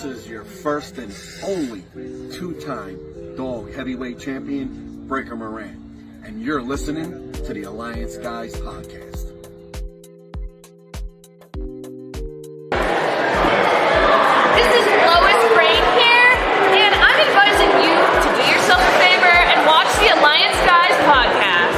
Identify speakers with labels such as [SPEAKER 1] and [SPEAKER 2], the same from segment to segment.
[SPEAKER 1] This is your first and only two-time Dog Heavyweight Champion, Breaker Moran, and you're listening to the Alliance Guys Podcast.
[SPEAKER 2] This is Lois Brain here, and I'm advising you to do yourself a favor and watch the Alliance Guys Podcast.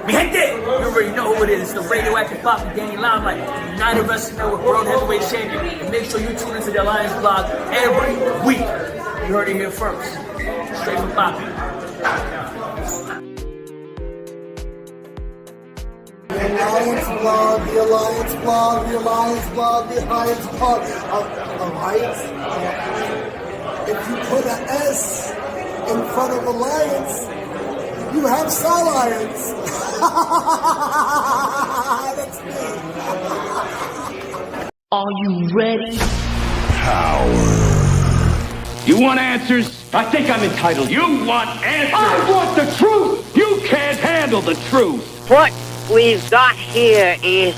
[SPEAKER 3] We hate that! You already know who it is. The radioactive Bobby Danny Limelight, United Wrestling Network World Heavyweight Champion. And make sure you tune into the Alliance blog every week. You heard it here first. Straight from Bobby.
[SPEAKER 4] The Alliance blog, the Alliance blog, the Alliance blog, the Alliance blog. Alliance? If you put an S in front of Alliance, you have Alliance. That's me.
[SPEAKER 3] Are you ready?
[SPEAKER 5] You want answers? I think I'm entitled. You want answers? I want the truth! You can't handle the truth!
[SPEAKER 6] What we've got here is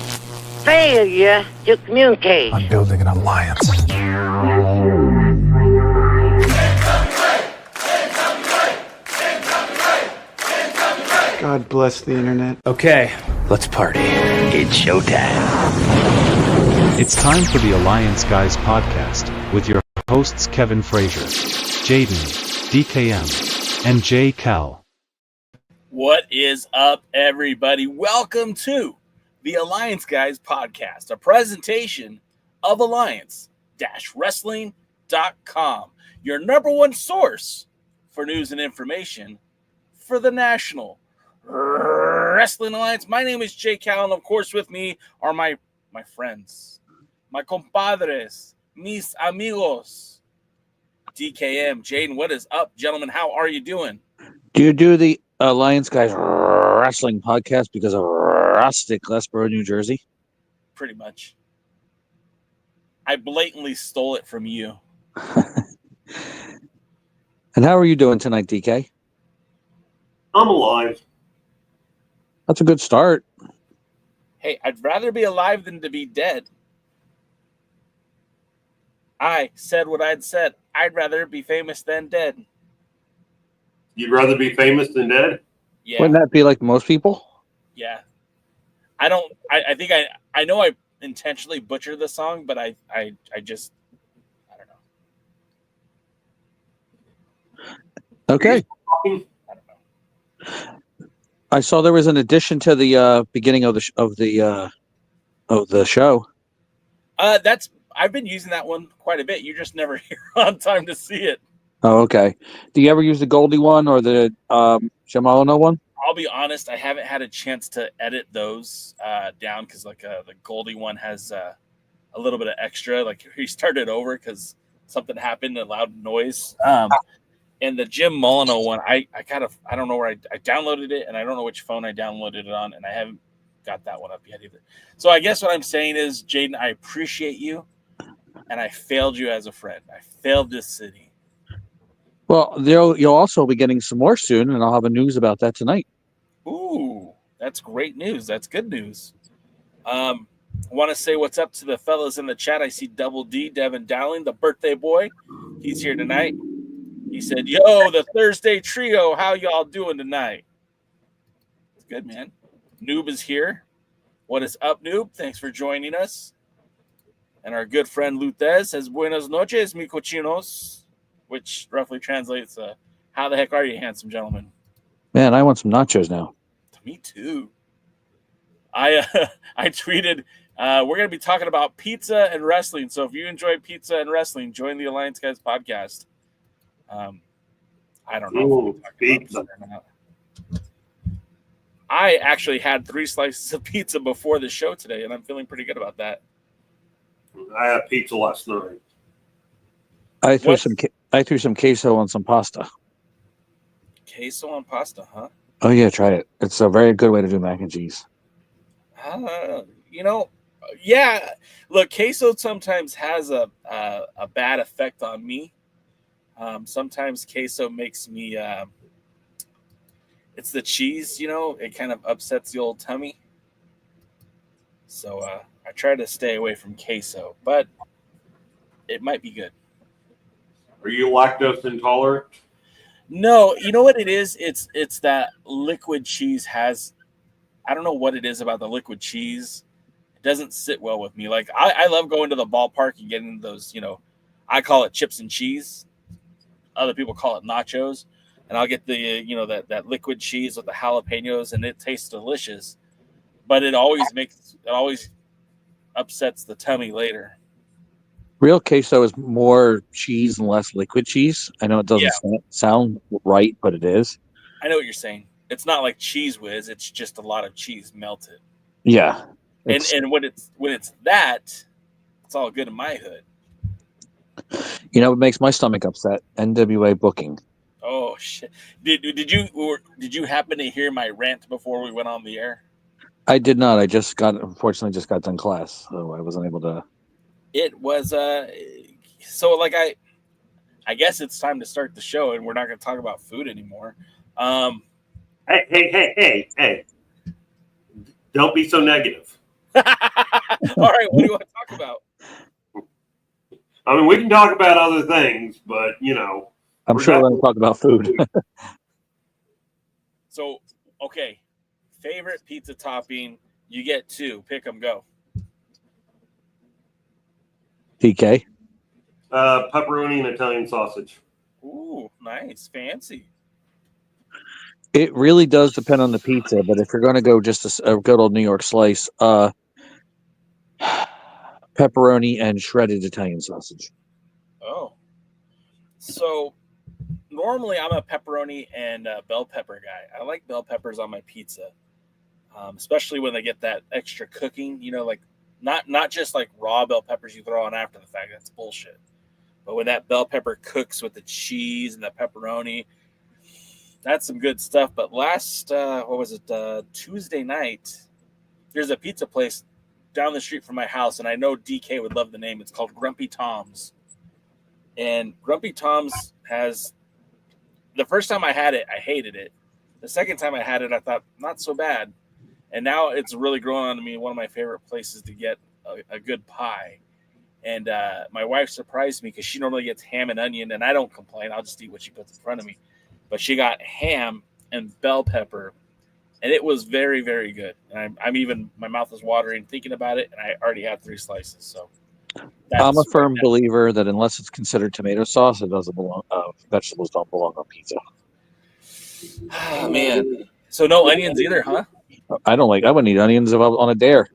[SPEAKER 6] failure to communicate.
[SPEAKER 7] I'm building an alliance.
[SPEAKER 8] God bless the internet.
[SPEAKER 7] Okay, let's party.
[SPEAKER 5] It's showtime.
[SPEAKER 9] It's time for the Alliance Guys podcast with your hosts Kevin Frazier, Jaden, DKM, and J. Cal.
[SPEAKER 10] What is up, everybody? Welcome to the Alliance Guys podcast, a presentation of Alliance-Wrestling.com, your number one source for news and information for the National Wrestling Alliance. My name is Jay Cal, and of course with me are my friends, my compadres, mis amigos, DKM, Jaden. What is up, gentlemen? How are you doing?
[SPEAKER 11] Do you do the Alliance Guys Wrestling podcast because of rustic Glassboro, New Jersey?
[SPEAKER 10] Pretty much. I blatantly stole it from you.
[SPEAKER 11] And how are you doing tonight, DK?
[SPEAKER 12] I'm alive.
[SPEAKER 11] That's a good start.
[SPEAKER 10] Hey, I'd rather be alive than to be dead. I said what I'd said. I'd rather be famous than dead.
[SPEAKER 12] You'd rather be famous than dead?
[SPEAKER 10] Yeah.
[SPEAKER 11] Wouldn't that be like most people?
[SPEAKER 10] Yeah. I think I know I intentionally butchered the song, but I just, I don't know.
[SPEAKER 11] Okay.
[SPEAKER 10] I don't know.
[SPEAKER 11] I saw there was an addition to the beginning of the show.
[SPEAKER 10] I've been using that one quite a bit. You're just never here on time to see it.
[SPEAKER 11] Oh, okay. Do you ever use the Goldie one or the Shamalano one?
[SPEAKER 10] I'll be honest, I haven't had a chance to edit those down because the Goldie one has a little bit of extra. Like he started over because something happened, a loud noise. And the Jim Molyneux one, I don't know where I downloaded it, and I don't know which phone I downloaded it on, and I haven't got that one up yet either. So I guess what I'm saying is, Jaden, I appreciate you, and I failed you as a friend. I failed this city.
[SPEAKER 11] Well, you'll also be getting some more soon, and I'll have a news about that tonight.
[SPEAKER 10] Ooh, that's great news. That's good news. I want to say what's up to the fellas in the chat. I see Double D, Devin Dowling, the birthday boy. He's here tonight. He said, yo, the Thursday trio, how y'all doing tonight? It's good, man. Noob is here. What is up, Noob? Thanks for joining us. And our good friend Lutez says, buenas noches, mi cochinos, which roughly translates, how the heck are you, handsome gentlemen?
[SPEAKER 11] Man, I want some nachos now.
[SPEAKER 10] Me too. I tweeted, we're going to be talking about pizza and wrestling. So if you enjoy pizza and wrestling, join the Alliance Guys podcast. I don't know.
[SPEAKER 12] Ooh, pizza.
[SPEAKER 10] I actually had 3 slices of pizza before the show today, and I'm feeling pretty good about that.
[SPEAKER 12] I had pizza last night.
[SPEAKER 11] I threw some queso on some pasta.
[SPEAKER 10] Queso on pasta, huh?
[SPEAKER 11] Oh yeah, try it. It's a very good way to do mac and cheese.
[SPEAKER 10] Yeah. Look, queso sometimes has a bad effect on me. Sometimes queso makes me It's the cheese, you know, it kind of upsets the old tummy. So I try to stay away from queso, but it might be good.
[SPEAKER 12] Are you lactose intolerant?
[SPEAKER 10] No, you know what it is? It's that liquid cheese has, I don't know what it is about the liquid cheese. It doesn't sit well with me. Like I love going to the ballpark and getting those, you know, I call it chips and cheese. Other people call it nachos. And I'll get the, you know, that liquid cheese with the jalapenos, and it tastes delicious. But it always upsets the tummy later.
[SPEAKER 11] Real queso is more cheese and less liquid cheese. I know it doesn't sound right, but it is.
[SPEAKER 10] I know what you're saying. It's not like Cheese Whiz. It's just a lot of cheese melted.
[SPEAKER 11] Yeah.
[SPEAKER 10] And when it's that, it's all good in my hood.
[SPEAKER 11] You know what makes my stomach upset? NWA booking.
[SPEAKER 10] Oh shit! Did you happen to hear my rant before we went on the air?
[SPEAKER 11] I did not. Unfortunately just got done class, so I wasn't able to.
[SPEAKER 10] It was so like I guess it's time to start the show, and we're not going to talk about food anymore.
[SPEAKER 12] Hey! Don't be so negative.
[SPEAKER 10] All right, what do you want to talk about?
[SPEAKER 12] I mean, we can talk about other things, but you know.
[SPEAKER 11] I'm sure we're going to talk about food.
[SPEAKER 10] So, okay. Favorite pizza topping, you get 2. Pick them, go.
[SPEAKER 11] PK?
[SPEAKER 12] Pepperoni and Italian sausage.
[SPEAKER 10] Ooh, nice. Fancy.
[SPEAKER 11] It really does depend on the pizza, but if you're going to go just a good old New York slice, pepperoni and shredded Italian sausage.
[SPEAKER 10] Oh. So, normally I'm a pepperoni and bell pepper guy. I like bell peppers on my pizza, especially when they get that extra cooking. You know, like not just like raw bell peppers you throw on after the fact. That's bullshit. But when that bell pepper cooks with the cheese and the pepperoni, that's some good stuff. But last, Tuesday night, there's a pizza place down the street from my house, and I know DK would love the name. It's called Grumpy Tom's. And Grumpy Tom's has, the first time I had it, I hated it. The second time I had it, I thought, not so bad. And now it's really growing on me, one of my favorite places to get a good pie. And my wife surprised me because she normally gets ham and onion, and I don't complain. I'll just eat what she puts in front of me. But she got ham and bell pepper, and it was very, very good. And I'm even, my mouth is watering thinking about it, and I already had 3 slices. So
[SPEAKER 11] I'm a firm believer that unless it's considered tomato sauce, it doesn't belong. Vegetables don't belong on pizza.
[SPEAKER 10] Oh, man. So no onions either, huh?
[SPEAKER 11] I wouldn't eat onions if I was on a dare.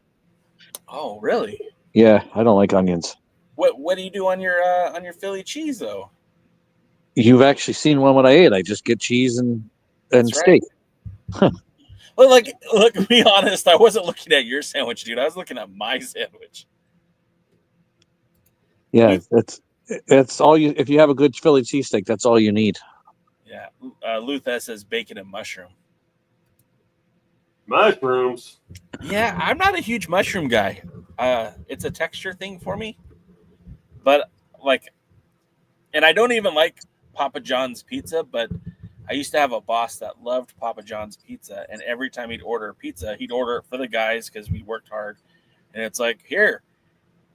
[SPEAKER 10] Oh, really?
[SPEAKER 11] Yeah, I don't like onions.
[SPEAKER 10] What do you do on your Philly cheese though?
[SPEAKER 11] You've actually seen one what I ate. I just get cheese and steak.
[SPEAKER 10] Right. Well, look, be honest. I wasn't looking at your sandwich, dude. I was looking at my sandwich.
[SPEAKER 11] Yeah, that's all you. If you have a good Philly cheesesteak, that's all you need.
[SPEAKER 10] Yeah, Lutha says bacon and mushroom.
[SPEAKER 12] Mushrooms.
[SPEAKER 10] Yeah, I'm not a huge mushroom guy. It's a texture thing for me. But and I don't even like Papa John's pizza, but I used to have a boss that loved Papa John's pizza, and every time he'd order a pizza, he'd order it for the guys because we worked hard. And it's like, here,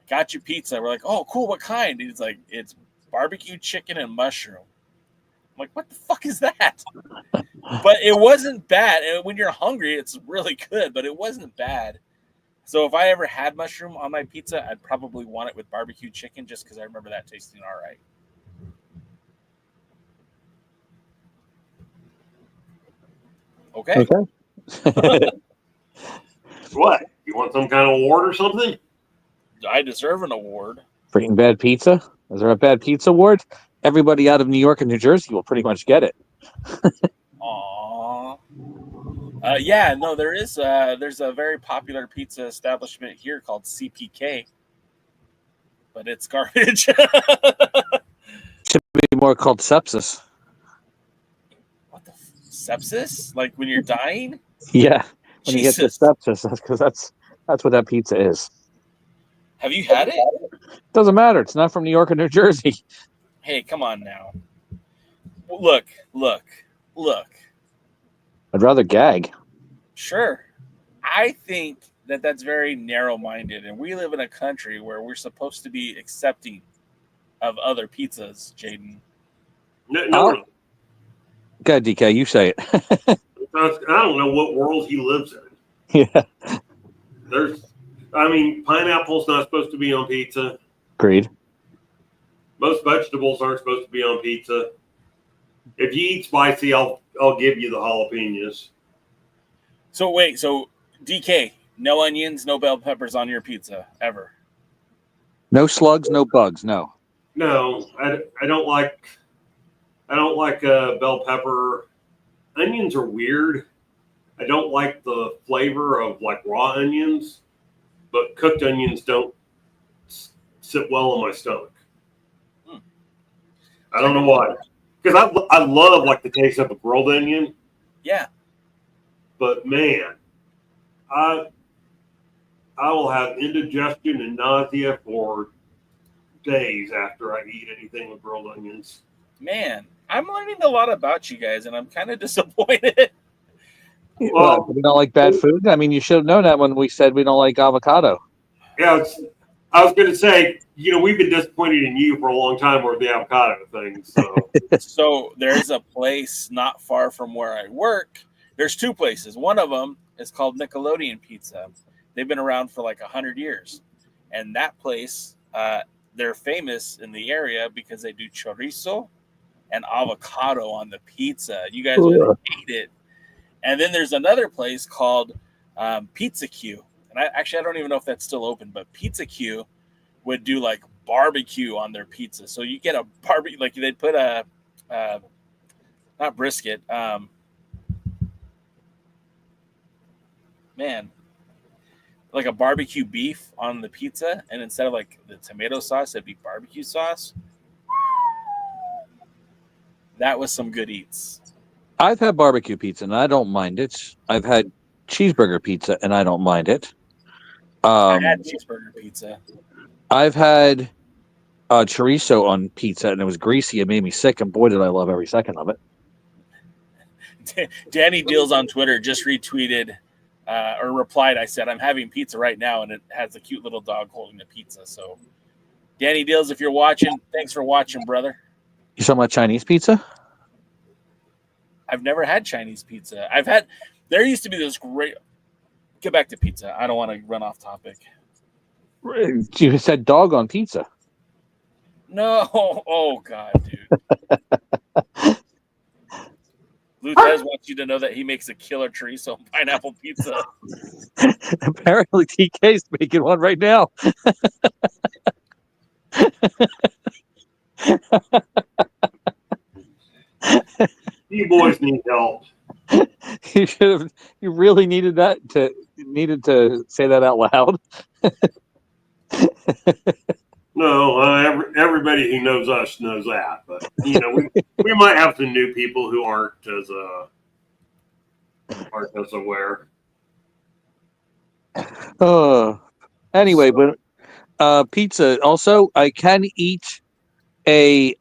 [SPEAKER 10] got you pizza. We're like, oh, cool, what kind? And he's like, it's barbecue chicken and mushroom. I'm like, what the fuck is that? But it wasn't bad. And when you're hungry, it's really good, but it wasn't bad. So if I ever had mushroom on my pizza, I'd probably want it with barbecue chicken just because I remember that tasting all right. Okay.
[SPEAKER 12] What? You want some kind of award or something?
[SPEAKER 10] I deserve an award.
[SPEAKER 11] Freaking bad pizza? Is there a bad pizza award? Everybody out of New York and New Jersey will pretty much get it.
[SPEAKER 10] Aww. Yeah, no, there is. There's a very popular pizza establishment here called CPK, but it's garbage.
[SPEAKER 11] Should be more called sepsis.
[SPEAKER 10] What the sepsis? Like when you're dying?
[SPEAKER 11] Yeah, when
[SPEAKER 10] Jesus.
[SPEAKER 11] you get the sepsis, because that's what that pizza is.
[SPEAKER 10] Have you had it?
[SPEAKER 11] Doesn't matter. It's not from New York or New Jersey.
[SPEAKER 10] Hey, come on now. Look.
[SPEAKER 11] I'd rather gag.
[SPEAKER 10] Sure. I think that that's very narrow-minded, and we live in a country where we're supposed to be accepting of other pizzas, Jaden.
[SPEAKER 12] No.
[SPEAKER 11] Go ahead, DK, you say it.
[SPEAKER 12] I don't know what world he lives in.
[SPEAKER 11] Yeah.
[SPEAKER 12] Pineapple's not supposed to be on pizza.
[SPEAKER 11] Agreed.
[SPEAKER 12] Most vegetables aren't supposed to be on pizza. If you eat spicy, I'll give you the jalapenos.
[SPEAKER 10] So wait, DK, no onions, no bell peppers on your pizza ever.
[SPEAKER 11] No slugs, no bugs. No.
[SPEAKER 12] No, I don't like bell pepper. Onions are weird. I don't like the flavor of like raw onions, but cooked onions don't sit well on my stomach. I don't know why. Because I love like the taste of a grilled onion.
[SPEAKER 10] Yeah.
[SPEAKER 12] But man, I will have indigestion and nausea for days after I eat anything with grilled onions.
[SPEAKER 10] Man, I'm learning a lot about you guys, and I'm kind of disappointed.
[SPEAKER 11] Well, we don't like bad food. I mean, you should have known that when we said we don't like avocado.
[SPEAKER 12] Yeah, I was going to say, we've been disappointed in you for a long time with the avocado thing. So,
[SPEAKER 10] So there's a place not far from where I work. There's two places. One of them is called Nickelodeon Pizza. They've been around for like 100 years. And that place, they're famous in the area because they do chorizo and avocado on the pizza. You guys would hate it. And then there's another place called Pizza Q. And I don't even know if that's still open, but Pizza Q would do like barbecue on their pizza. So you get a barbecue, like they'd put a, not brisket, like a barbecue beef on the pizza. And instead of like the tomato sauce, it'd be barbecue sauce. That was some good eats.
[SPEAKER 11] I've had barbecue pizza and I don't mind it. I've had cheeseburger pizza and I don't mind it.
[SPEAKER 10] I had cheeseburger pizza.
[SPEAKER 11] I've had chorizo on pizza and it was greasy. It made me sick, and boy, did I love every second of it.
[SPEAKER 10] Danny Deals on Twitter just retweeted or replied. I said, I'm having pizza right now, and it has a cute little dog holding the pizza. So, Danny Deals, if you're watching, thanks for watching, brother.
[SPEAKER 11] You talking about Chinese pizza?
[SPEAKER 10] I've never had Chinese pizza. There used to be this great. Get back to pizza. I don't want to run off topic.
[SPEAKER 11] You said dog on pizza.
[SPEAKER 10] No. Oh, God, dude. Lutez wants you to know that he makes a killer chorizo and pineapple pizza.
[SPEAKER 11] Apparently, TK's making one right now.
[SPEAKER 12] You boys need help.
[SPEAKER 11] You really needed to say that out loud.
[SPEAKER 12] No, everybody who knows us knows that, but we might have some new people who aren't as aware.
[SPEAKER 11] Anyway, but pizza. Also, I can eat a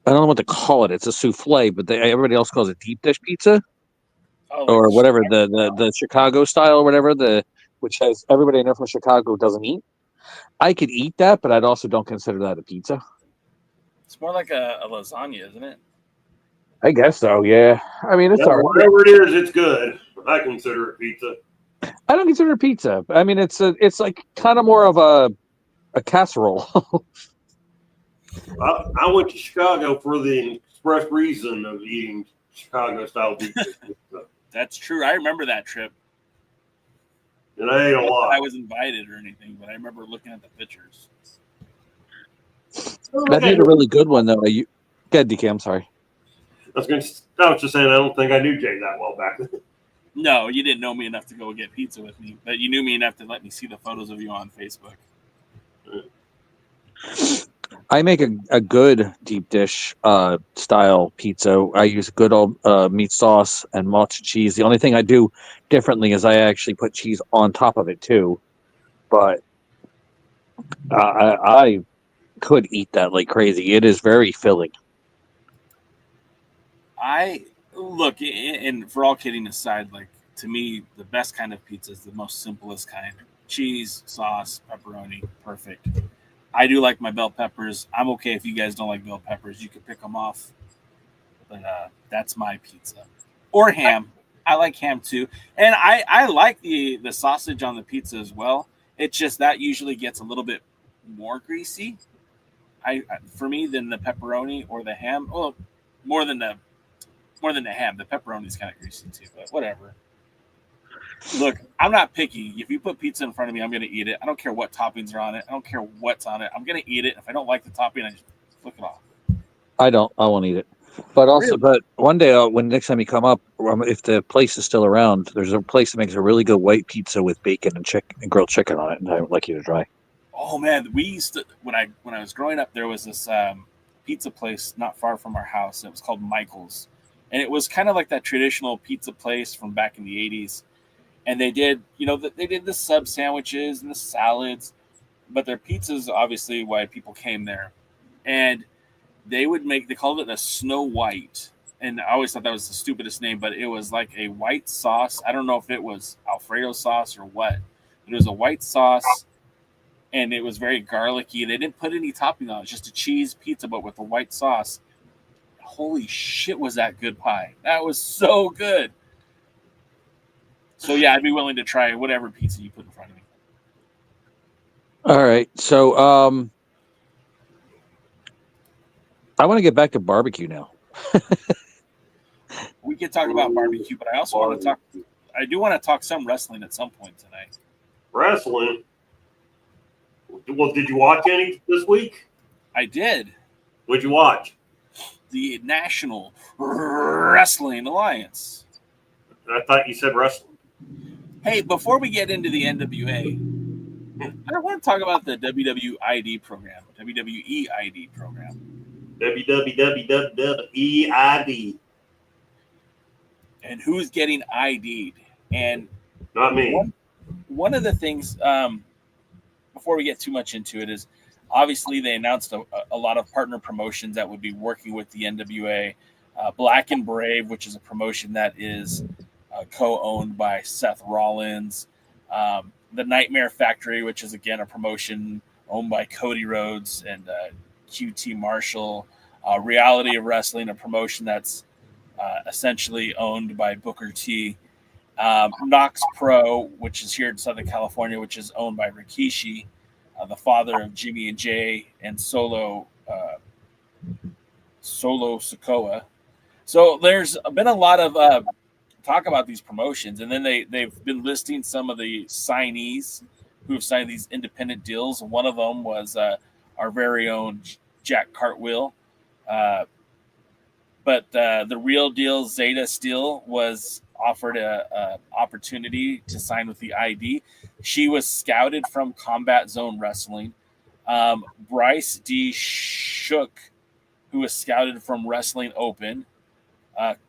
[SPEAKER 11] I don't know what to call it. It's a souffle, but everybody else calls it deep dish pizza, or whatever the Chicago style or whatever which has everybody I know from Chicago doesn't eat. I could eat that, but I'd also don't consider that a pizza.
[SPEAKER 10] It's more like a lasagna, isn't it?
[SPEAKER 11] I guess so. Yeah. I mean, it's all right.
[SPEAKER 12] Whatever it is, it's good. I consider it pizza.
[SPEAKER 11] I don't consider it pizza. I mean, it's like kind of more of a casserole.
[SPEAKER 12] I went to Chicago for the express reason of eating Chicago-style pizza.
[SPEAKER 10] That's true. I remember that trip.
[SPEAKER 12] And I ate a lot.
[SPEAKER 10] I was invited or anything, but I remember looking at the pictures.
[SPEAKER 11] That made a really good one, though. Go ahead, DK. I'm sorry.
[SPEAKER 12] I was just saying, I don't think I knew Jay that well back then.
[SPEAKER 10] No, you didn't know me enough to go get pizza with me, but you knew me enough to let me see the photos of you on Facebook.
[SPEAKER 11] I make a good deep dish style pizza. I use good old meat sauce and matcha cheese. The only thing I do differently is I actually put cheese on top of it too. But I could eat that like crazy. It is very filling.
[SPEAKER 10] I look, and for all kidding aside, like to me, the best kind of pizza is the most simplest kind: cheese, sauce, pepperoni, perfect. I do like my bell peppers. I'm okay if you guys don't like bell peppers. You can pick them off, but that's my pizza. Or ham. I like ham too, and I like the sausage on the pizza as well. It's just that usually gets a little bit more greasy. For me than the pepperoni or the ham. Well, more than the ham. The pepperoni's kind of greasy too, but whatever. Look, I'm not picky. If you put pizza in front of me, I'm going to eat it. I don't care what toppings are on it. I don't care what's on it. I'm going to eat it. If I don't like the topping, I just flick it off.
[SPEAKER 11] I won't eat it. But also, but one day when next time you come up, if the place is still around, there's a place that makes a really good white pizza with bacon and chicken and grilled chicken on it, and I would like you to try.
[SPEAKER 10] Oh man, we used to when I was growing up, there was this pizza place not far from our house. It was called Michael's, and it was kind of like that traditional pizza place from back in the '80s. And they did, they did the sub sandwiches and the salads, but their pizzas obviously why people came there, and they called it a Snow White, and I always thought that was the stupidest name, but it was like a white sauce. I don't know if it was Alfredo sauce or what, but it was a white sauce. And it was very garlicky. They didn't put any topping on it. Just a cheese pizza, but with a white sauce. Holy shit, was that good pie. That was so good. So, yeah, I'd be willing to try whatever pizza you put in front of me.
[SPEAKER 11] All right. So, I want to get back to barbecue now.
[SPEAKER 10] We could talk about barbecue, but I also want to talk some wrestling at some point tonight.
[SPEAKER 12] Wrestling? Well, did you watch any this week?
[SPEAKER 10] I did.
[SPEAKER 12] What'd you watch?
[SPEAKER 10] The National Wrestling Alliance.
[SPEAKER 12] I thought you said wrestling.
[SPEAKER 10] Hey, before we get into the NWA, I want to talk about the WWEID program. WWEID program.
[SPEAKER 12] WWEID.
[SPEAKER 10] And who's getting ID'd? And
[SPEAKER 12] not me.
[SPEAKER 10] One of the things, before we get too much into it, is obviously they announced a lot of partner promotions that would be working with the NWA. Black and Brave, which is a promotion that is co-owned by Seth Rollins. The Nightmare Factory, which is, again, a promotion owned by Cody Rhodes and QT Marshall. Reality of Wrestling, a promotion that's essentially owned by Booker T. Knox Pro, which is here in Southern California, which is owned by Rikishi, the father of Jimmy and Jay, and Solo Sikoa. So there's been a lot of talk about these promotions, and then they've been listing some of the signees who have signed these independent deals. One of them was our very own Jack Cartwheel. But the real deal, Zeta Steel, was offered a opportunity to sign with the ID. She was scouted from Combat Zone Wrestling. Bryce D. Shook, who was scouted from Wrestling Open.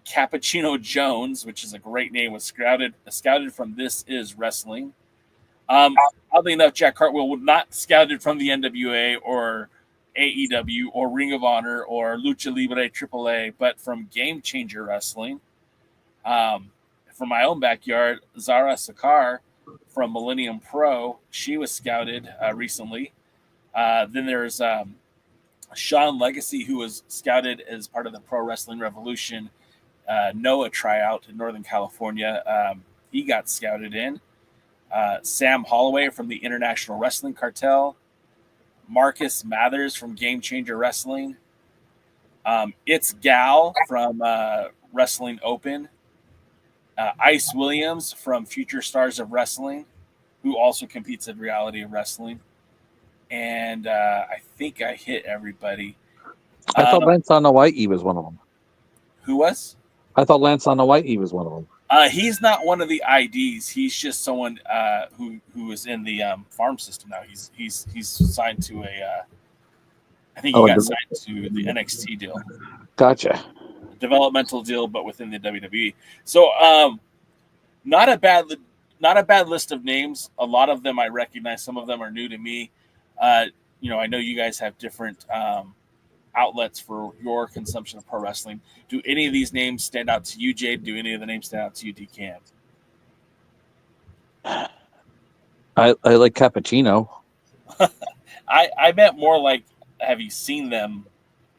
[SPEAKER 10] Cappuccino Jones, which is a great name, was scouted from This Is Wrestling. Oddly enough, Jack Cartwheel was not scouted from the NWA or AEW or Ring of Honor or Lucha Libre AAA, but from Game Changer Wrestling. From my own backyard, Zara Sakar from Millennium Pro, she was scouted recently. Then there's Sean Legacy, who was scouted as part of the Pro Wrestling Revolution NOAH tryout in Northern California. He got scouted in. Sam Holloway from the International Wrestling Cartel. Marcus Mathers from Game Changer Wrestling. It's Gal from Wrestling Open. Ice Williams from Future Stars of Wrestling, who also competes in Reality of Wrestling. And I think I hit everybody.
[SPEAKER 11] I thought Lance on the Whitey was one of them.
[SPEAKER 10] Who was?
[SPEAKER 11] I thought Lance on the Whitey was one of them.
[SPEAKER 10] He's not one of the IDs. He's just someone who is in the farm system now. He's signed to I think he got signed to the NXT deal.
[SPEAKER 11] Gotcha.
[SPEAKER 10] Developmental deal, but within the WWE. So not a bad list of names. A lot of them I recognize. Some of them are new to me. I know you guys have different outlets for your consumption of pro wrestling. Do any of these names stand out to you, Jade? Do any of the names stand out to you, DCAM?
[SPEAKER 11] I like Cappuccino.
[SPEAKER 10] I meant more like, have you seen them?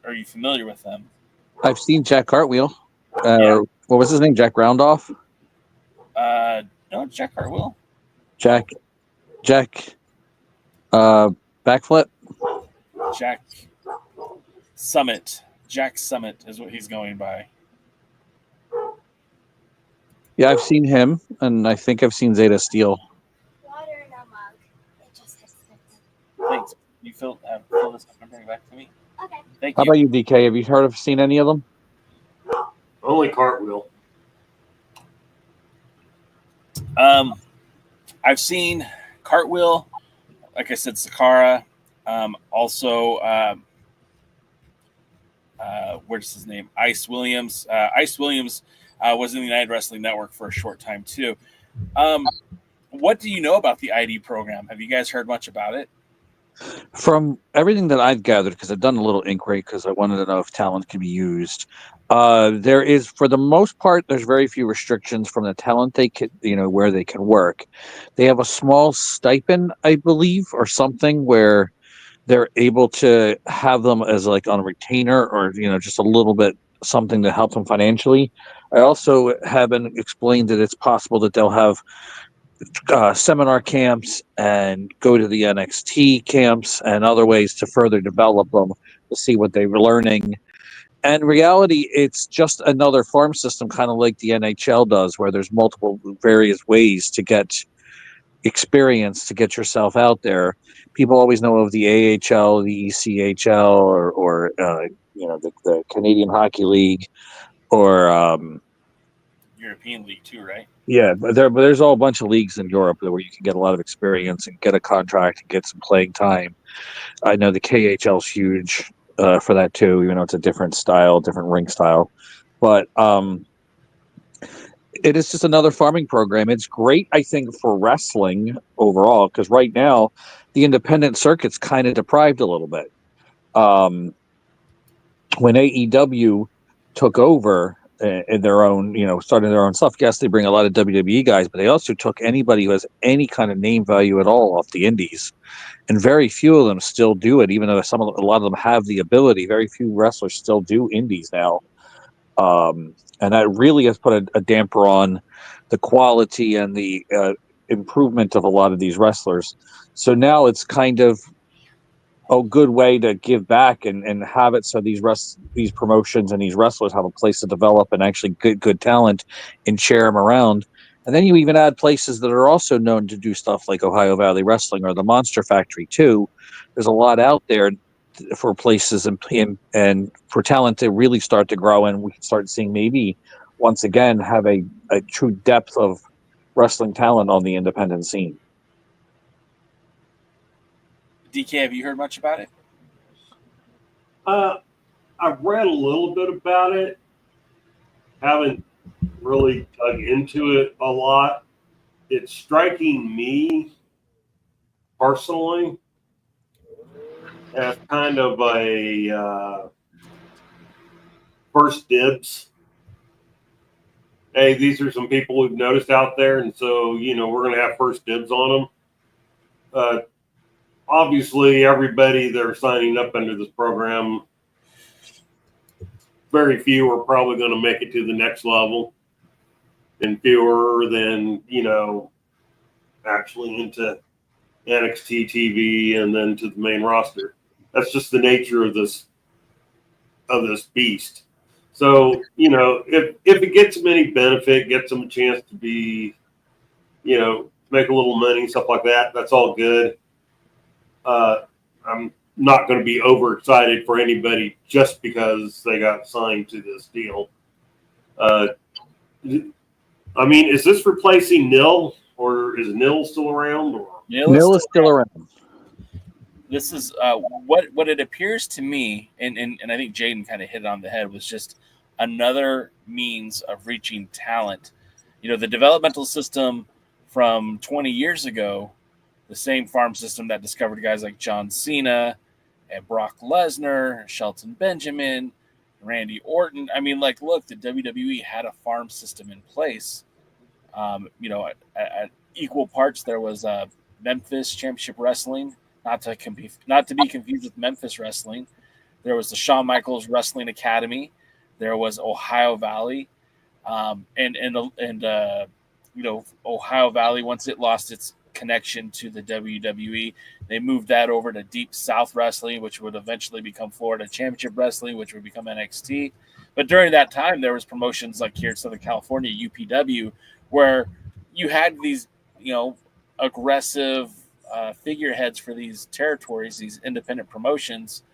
[SPEAKER 10] Are you familiar with them?
[SPEAKER 11] I've seen Jack Cartwheel.
[SPEAKER 10] Yeah.
[SPEAKER 11] What was his name? Jack Roundoff?
[SPEAKER 10] No, Jack Cartwheel.
[SPEAKER 11] Jack Backflip?
[SPEAKER 10] Jack Summit. Jack Summit is what he's going by.
[SPEAKER 11] Yeah, I've seen him, and I think I've seen Zeta Steel.
[SPEAKER 2] Water in a mug. It just has
[SPEAKER 10] Thanks. You fill this up and bring it back to me?
[SPEAKER 2] Okay.
[SPEAKER 10] Thank
[SPEAKER 11] How
[SPEAKER 10] you.
[SPEAKER 11] about you, DK? Have you seen any of them?
[SPEAKER 12] Only Cartwheel.
[SPEAKER 10] I've seen Cartwheel, like I said, Sakara. Also, where's his name? Ice Williams. Ice Williams was in the United Wrestling Network for a short time too. What do you know about the ID program? Have you guys heard much about it?
[SPEAKER 11] From everything that I've gathered, because I've done a little inquiry because I wanted to know if talent can be used. There is, for the most part, there's very few restrictions from the talent they could, where they can work. They have a small stipend, I believe, or something where they're able to have them as like on a retainer or, just a little bit something to help them financially. I also have been explained that it's possible that they'll have seminar camps and go to the NXT camps and other ways to further develop them to see what they were learning. And in reality, it's just another farm system, kind of like the NHL does, where there's multiple various ways to get experience, to get yourself out there. People always know of the AHL, the ECHL, or the Canadian Hockey League, or
[SPEAKER 10] European League too, right?
[SPEAKER 11] yeah, but there's all a bunch of leagues in Europe where you can get a lot of experience and get a contract and get some playing time. I know the KHL's huge for that too, even though it's a different style, different rink style. But it is just another farming program. It's great, I think, for wrestling overall, because right now the independent circuit's kind of deprived a little bit. When AEW took over in their own, starting their own stuff, yes, they bring a lot of WWE guys, but they also took anybody who has any kind of name value at all off the indies. And very few of them still do it, even though a lot of them have the ability. Very few wrestlers still do indies now. And that really has put a damper on the quality and the improvement of a lot of these wrestlers. So now it's kind of a good way to give back and have it so these promotions and these wrestlers have a place to develop and actually good talent and share them around. And then you even add places that are also known to do stuff like Ohio Valley Wrestling or the Monster Factory too. There's a lot out there for places and for talent to really start to grow, and we can start seeing maybe once again have a true depth of wrestling talent on the independent scene.
[SPEAKER 10] DK, have you heard much about it?
[SPEAKER 12] I've read a little bit about it. Haven't really dug into it a lot. It's striking me personally as kind of a first dibs. Hey, these are some people we've noticed out there, and so, we're going to have first dibs on them. Obviously, everybody that are signing up under this program, very few are probably going to make it to the next level, and fewer than, actually into NXT TV and then to the main roster. That's just the nature of this beast. So, if it gets them any benefit, gets them a chance to be, make a little money, stuff like that, that's all good. I'm not going to be overexcited for anybody just because they got signed to this deal. Is this replacing Nil, or is Nil still around? Or
[SPEAKER 11] Nil is still around.
[SPEAKER 10] This is what it appears to me, and I think Jaden kind of hit it on the head, was just another means of reaching talent. The developmental system from 20 years ago, the same farm system that discovered guys like John Cena and Brock Lesnar, Shelton Benjamin, Randy Orton. I mean, like, look, the WWE had a farm system in place. At equal parts, there was Memphis Championship Wrestling, not to be confused with Memphis Wrestling. There was the Shawn Michaels Wrestling Academy. There was Ohio Valley, Ohio Valley, once it lost its connection to the WWE, they moved that over to Deep South Wrestling, which would eventually become Florida Championship Wrestling, which would become NXT. But during that time, there was promotions like here in Southern California, UPW, where you had these, aggressive figureheads for these territories, these independent promotions,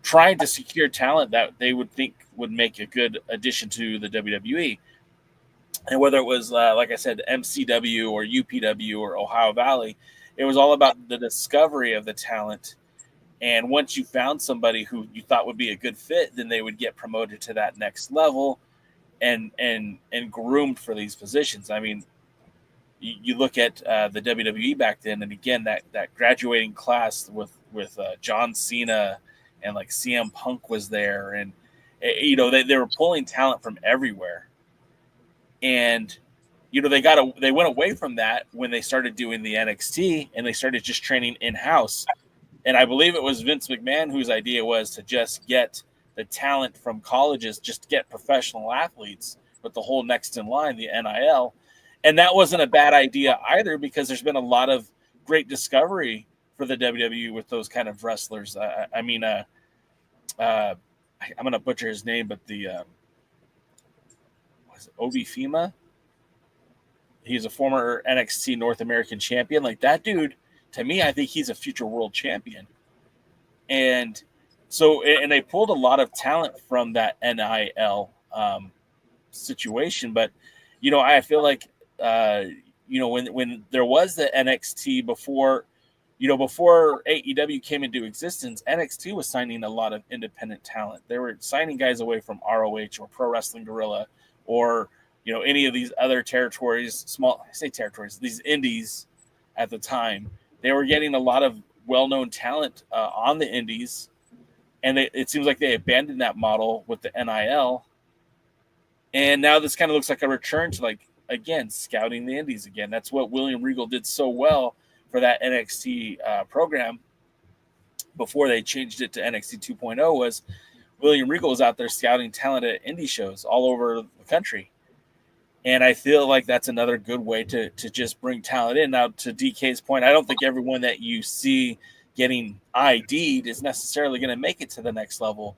[SPEAKER 10] trying to secure talent that they would think would make a good addition to the WWE. And whether it was, like I said, MCW or UPW or Ohio Valley, it was all about the discovery of the talent. And once you found somebody who you thought would be a good fit, then they would get promoted to that next level and groomed for these positions. I mean, you look at the WWE back then, and again, that graduating class with John Cena and like CM Punk was there, and they were pulling talent from everywhere. And they went away from that when they started doing the NXT, and they started just training in-house. And I believe it was Vince McMahon whose idea was to just get the talent from colleges, just get professional athletes with the whole next in line, the NIL. And that wasn't a bad idea either, because there's been a lot of great discovery for the WWE with those kind of wrestlers. I'm going to butcher his name, but Obi Fima. He's a former NXT North American champion. Like, that dude, to me, I think he's a future world champion. And so, and they pulled a lot of talent from that NIL situation. But, I feel like, when there was the NXT before AEW came into existence, NXT was signing a lot of independent talent. They were signing guys away from ROH or Pro Wrestling Guerrilla, or any of these other territories, these indies at the time. They were getting a lot of well-known talent on the indies, and it seems like they abandoned that model with the NIL. And now this kind of looks like a return to, like, again, scouting the indies again. That's what William Regal did so well for that NXT program before they changed it to NXT 2.0. Was William Regal was out there scouting talent at indie shows all over the country. And I feel like that's another good way to just bring talent in. Now, to DK's point, I don't think everyone that you see getting ID'd is necessarily going to make it to the next level.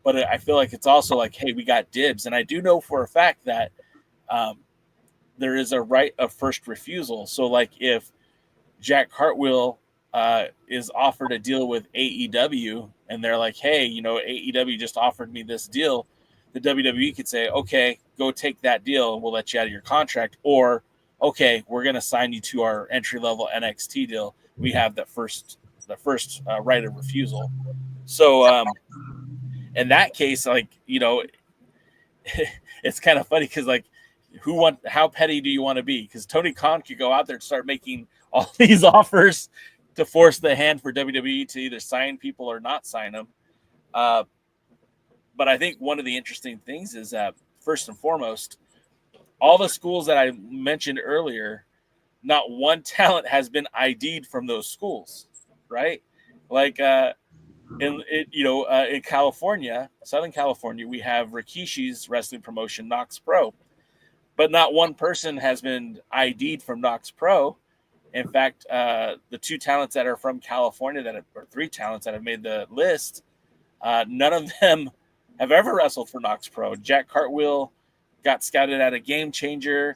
[SPEAKER 10] But I feel like it's also like, hey, we got dibs. And I do know for a fact that there is a right of first refusal. So, like, if Jack Cartwheel is offered a deal with AEW, and they're like, hey, AEW just offered me this deal, the WWE could say, okay, go take that deal and we'll let you out of your contract. Or, okay, we're going to sign you to our entry-level NXT deal. We have the first right of refusal. So in that case, like, it's kind of funny because, like, how petty do you want to be? Because Tony Khan could go out there and start making all these offers to force the hand for WWE to either sign people or not sign them. But I think one of the interesting things is that, first and foremost, all the schools that I mentioned earlier, not one talent has been ID'd from those schools, right? Like in California, Southern California, we have Rikishi's wrestling promotion, Knox Pro. But not one person has been ID'd from Knox Pro. In fact, the two talents that are from California, or three talents that have made the list, none of them have ever wrestled for Knox Pro. Jack Cartwheel got scouted at a Game Changer.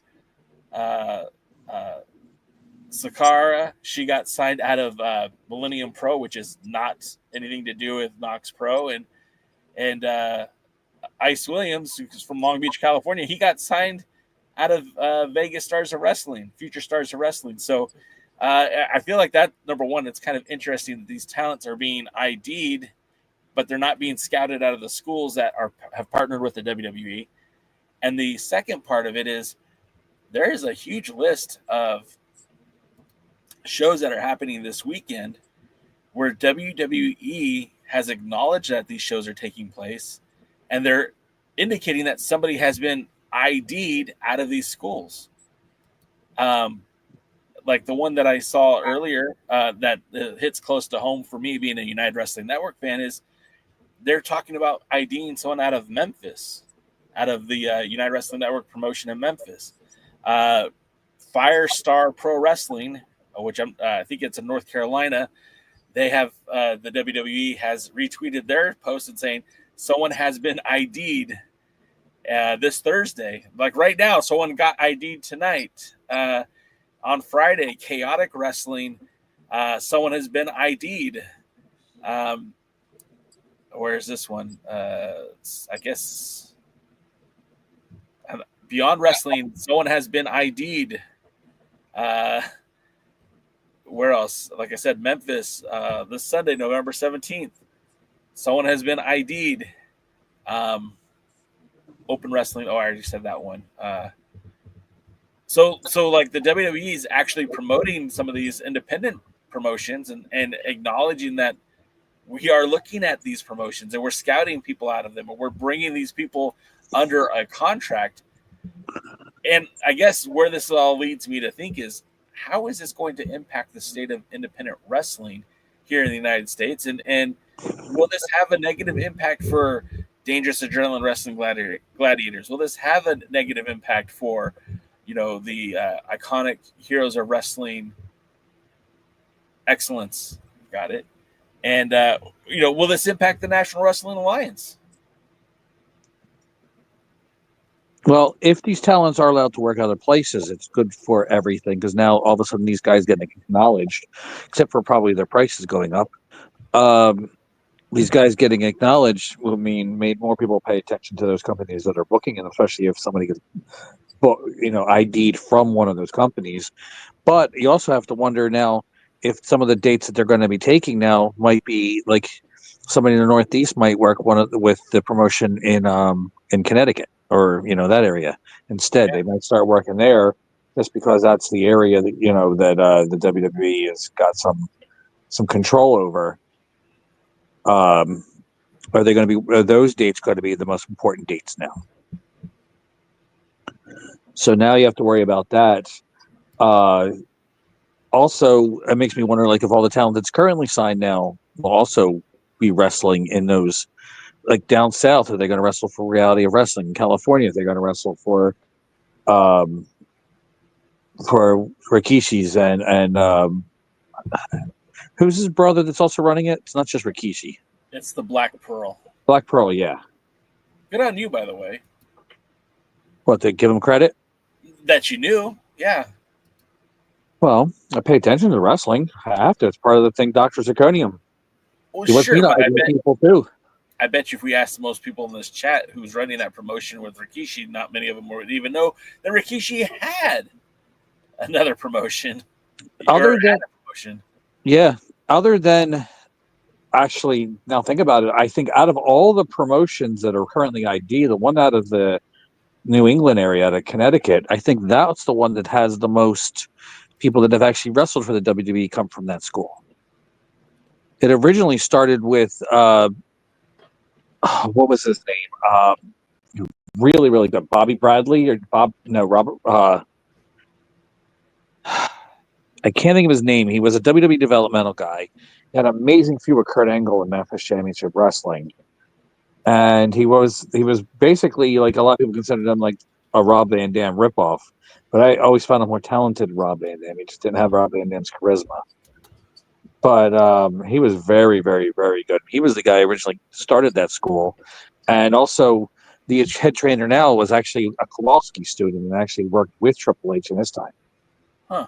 [SPEAKER 10] Sakara, she got signed out of Millennium Pro, which is not anything to do with Knox Pro. And Ice Williams, who's from Long Beach, California, he got signed out of Vegas Stars of Wrestling, Future Stars of Wrestling. So I feel like that, number one, it's kind of interesting that these talents are being ID'd, but they're not being scouted out of the schools that have partnered with the WWE. And the second part of it is there is a huge list of shows that are happening this weekend where WWE has acknowledged that these shows are taking place, and they're indicating that somebody has been ID'd out of these schools. Like the one that I saw earlier that hits close to home for me being a United Wrestling Network fan is they're talking about IDing someone out of Memphis, out of the United Wrestling Network promotion in Memphis. Firestar Pro Wrestling, which I think it's in North Carolina, they have the WWE has retweeted their post and saying someone has been ID'd this Thursday. Like right now, someone got ID'd tonight. On Friday, Chaotic Wrestling, someone has been ID'd. Where's this one? I guess Beyond Wrestling, someone has been ID'd. Where else? Like I said, Memphis, this Sunday, November 17th, someone has been ID'd. Open Wrestling, I already said that one. So like the WWE is actually promoting some of these independent promotions and acknowledging that we are looking at these promotions and we're scouting people out of them, and we're bringing these people under a contract. And I guess where this all leads me to think is, how is this going to impact the state of independent wrestling here in the United States? And will this have a negative impact for Dangerous Adrenaline Wrestling Gladiators? Will this have a negative impact for, the iconic Heroes of Wrestling Excellence? Got it. And, will this impact the National Wrestling Alliance?
[SPEAKER 11] Well, if these talents are allowed to work other places, it's good for everything, because now all of a sudden these guys getting acknowledged, except for probably their prices going up. These guys getting acknowledged will made more people pay attention to those companies that are booking, and especially if somebody gets, ID'd from one of those companies. But you also have to wonder now if some of the dates that they're going to be taking now might be like somebody in the Northeast might work with the promotion in Connecticut or that area instead. Yeah. They might start working there just because that's the area that that the WWE has got some control over. Are those dates going to be the most important dates now? So now you have to worry about that. Also, it makes me wonder, like, if all the talent that's currently signed now will also be wrestling in those, like down south, are they going to wrestle for Reality of Wrestling? In California, they're going to wrestle for Rikishi's and who's his brother that's also running it? It's not just Rikishi.
[SPEAKER 10] It's the Black Pearl.
[SPEAKER 11] Black Pearl, yeah.
[SPEAKER 10] Good on you, by the way.
[SPEAKER 11] What, they give him credit?
[SPEAKER 10] That you knew, yeah.
[SPEAKER 11] Well, I pay attention to wrestling. I have to. It's part of the thing, Dr. Zirconium.
[SPEAKER 10] Well, sure, but
[SPEAKER 11] people too.
[SPEAKER 10] I bet you if we asked most people in this chat who's running that promotion with Rikishi, not many of them would even know that Rikishi had another promotion.
[SPEAKER 11] Other than actually, now think about it. I think out of all the promotions that are currently ID, the one out of the New England area, out of Connecticut, I think that's the one that has the most people that have actually wrestled for the WWE come from that school. It originally started with what was his name? Really, really good. Bobby Bradley or Robert. I can't think of his name. He was a WWE developmental guy. He had an amazing feud with Kurt Angle in Memphis Championship Wrestling. And he was basically, like, a lot of people considered him like a Rob Van Dam ripoff. But I always found him more talented than Rob Van Dam. He just didn't have Rob Van Dam's charisma. But he was very, very, very good. He was the guy who originally started that school. And also, the head trainer now was actually a Kowalski student and actually worked with Triple H in his time.
[SPEAKER 10] Huh.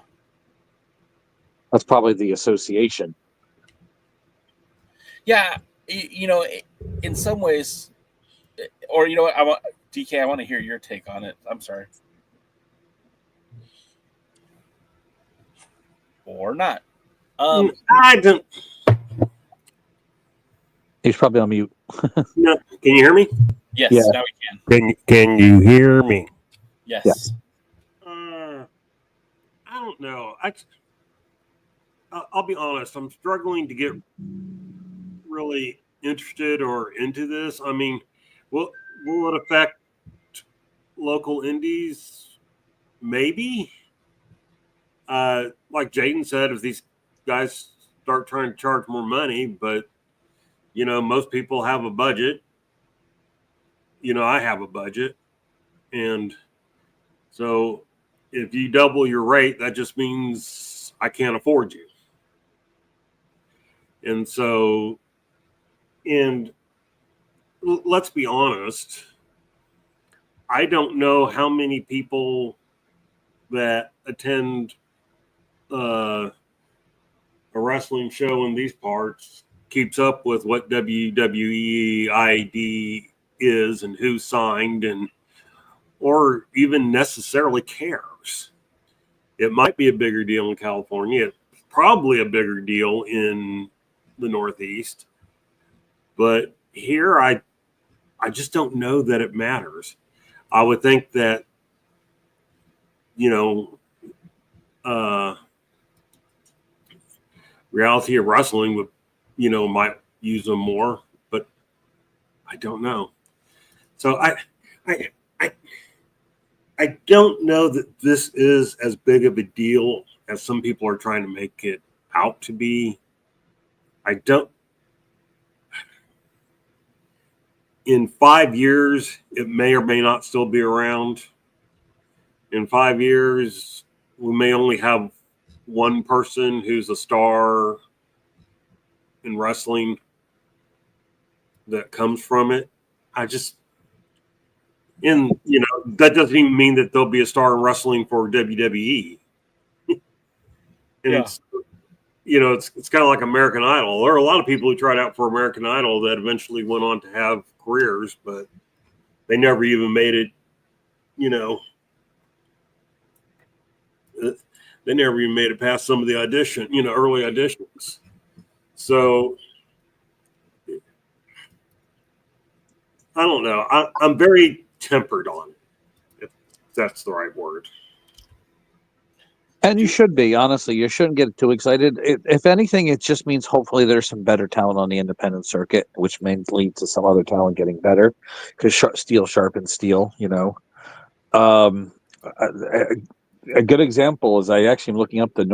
[SPEAKER 11] That's probably the association.
[SPEAKER 10] Yeah, in some ways, or DK, I want to hear your take on it. I'm sorry. Or not.
[SPEAKER 12] I don't.
[SPEAKER 11] He's probably on mute.
[SPEAKER 12] No. Can you hear me?
[SPEAKER 10] Yes,
[SPEAKER 11] yeah.
[SPEAKER 10] Now we can.
[SPEAKER 12] Can you hear me?
[SPEAKER 10] Yes.
[SPEAKER 12] I don't know. I'll be honest. I'm struggling to get really interested or into this. I mean, will it affect local indies? Maybe. Like Jaden said, if these guys start trying to charge more money, but most people have a budget. I have a budget, and so if you double your rate, that just means I can't afford you. And so, let's be honest, I don't know how many people that attend a wrestling show in these parts keeps up with what WWE ID is and who signed or even necessarily cares. It might be a bigger deal in California. It's probably a bigger deal in the Northeast. But here, I just don't know that it matters. I would think that, Reality of Wrestling would, might use them more, but I don't know. So I don't know that this is as big of a deal as some people are trying to make it out to be. In 5 years, it may or may not still be around. In 5 years, we may only have one person who's a star in wrestling that comes from it. That doesn't even mean that there'll be a star in wrestling for WWE. It's kind of like American Idol. There are a lot of people who tried out for American Idol that eventually went on to have careers, but they never even made it, they never even made it past some of the early auditions. So I don't know. I'm very tempered on it, if that's the right word.
[SPEAKER 11] And you should be, honestly. You shouldn't get too excited. If anything, it just means hopefully there's some better talent on the independent circuit, which may lead to some other talent getting better, because steel sharpens steel, A good example is I actually am looking up the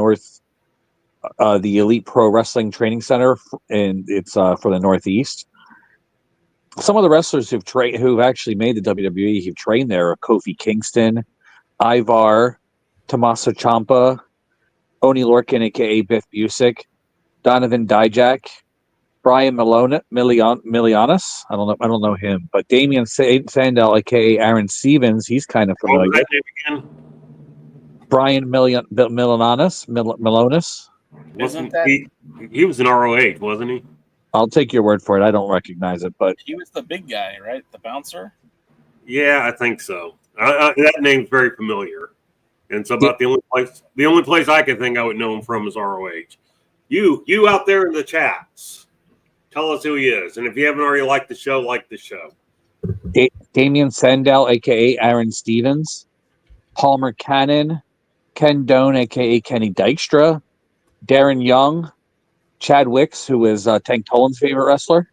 [SPEAKER 11] Elite Pro Wrestling Training Center, and it's for the Northeast. Some of the wrestlers who've actually made the WWE, who've trained there, are Kofi Kingston, Ivar, Tommaso Ciampa, Oni Lorcan, aka Biff Busick, Donovan Dijak, Brian Milianis. I don't know him, but Damian Sandow, aka Aaron Stevens, he's kind of familiar.
[SPEAKER 12] What was that name again?
[SPEAKER 11] Brian Milonis.
[SPEAKER 12] Wasn't he was in ROH, wasn't he?
[SPEAKER 11] I'll take your word for it. I don't recognize it, but
[SPEAKER 10] he was the big guy, right? The bouncer.
[SPEAKER 12] Yeah, I think so. That name's very familiar. And so about the only place I can think I would know him from is ROH. You out there in the chats, tell us who he is. And if you haven't already liked the show, like the show.
[SPEAKER 11] Damian Sandow, a.k.a. Aaron Stevens. Palmer Cannon. Ken Doan, a.k.a. Kenny Dykstra. Darren Young. Chad Wicks, who is Tank Tolan's favorite wrestler.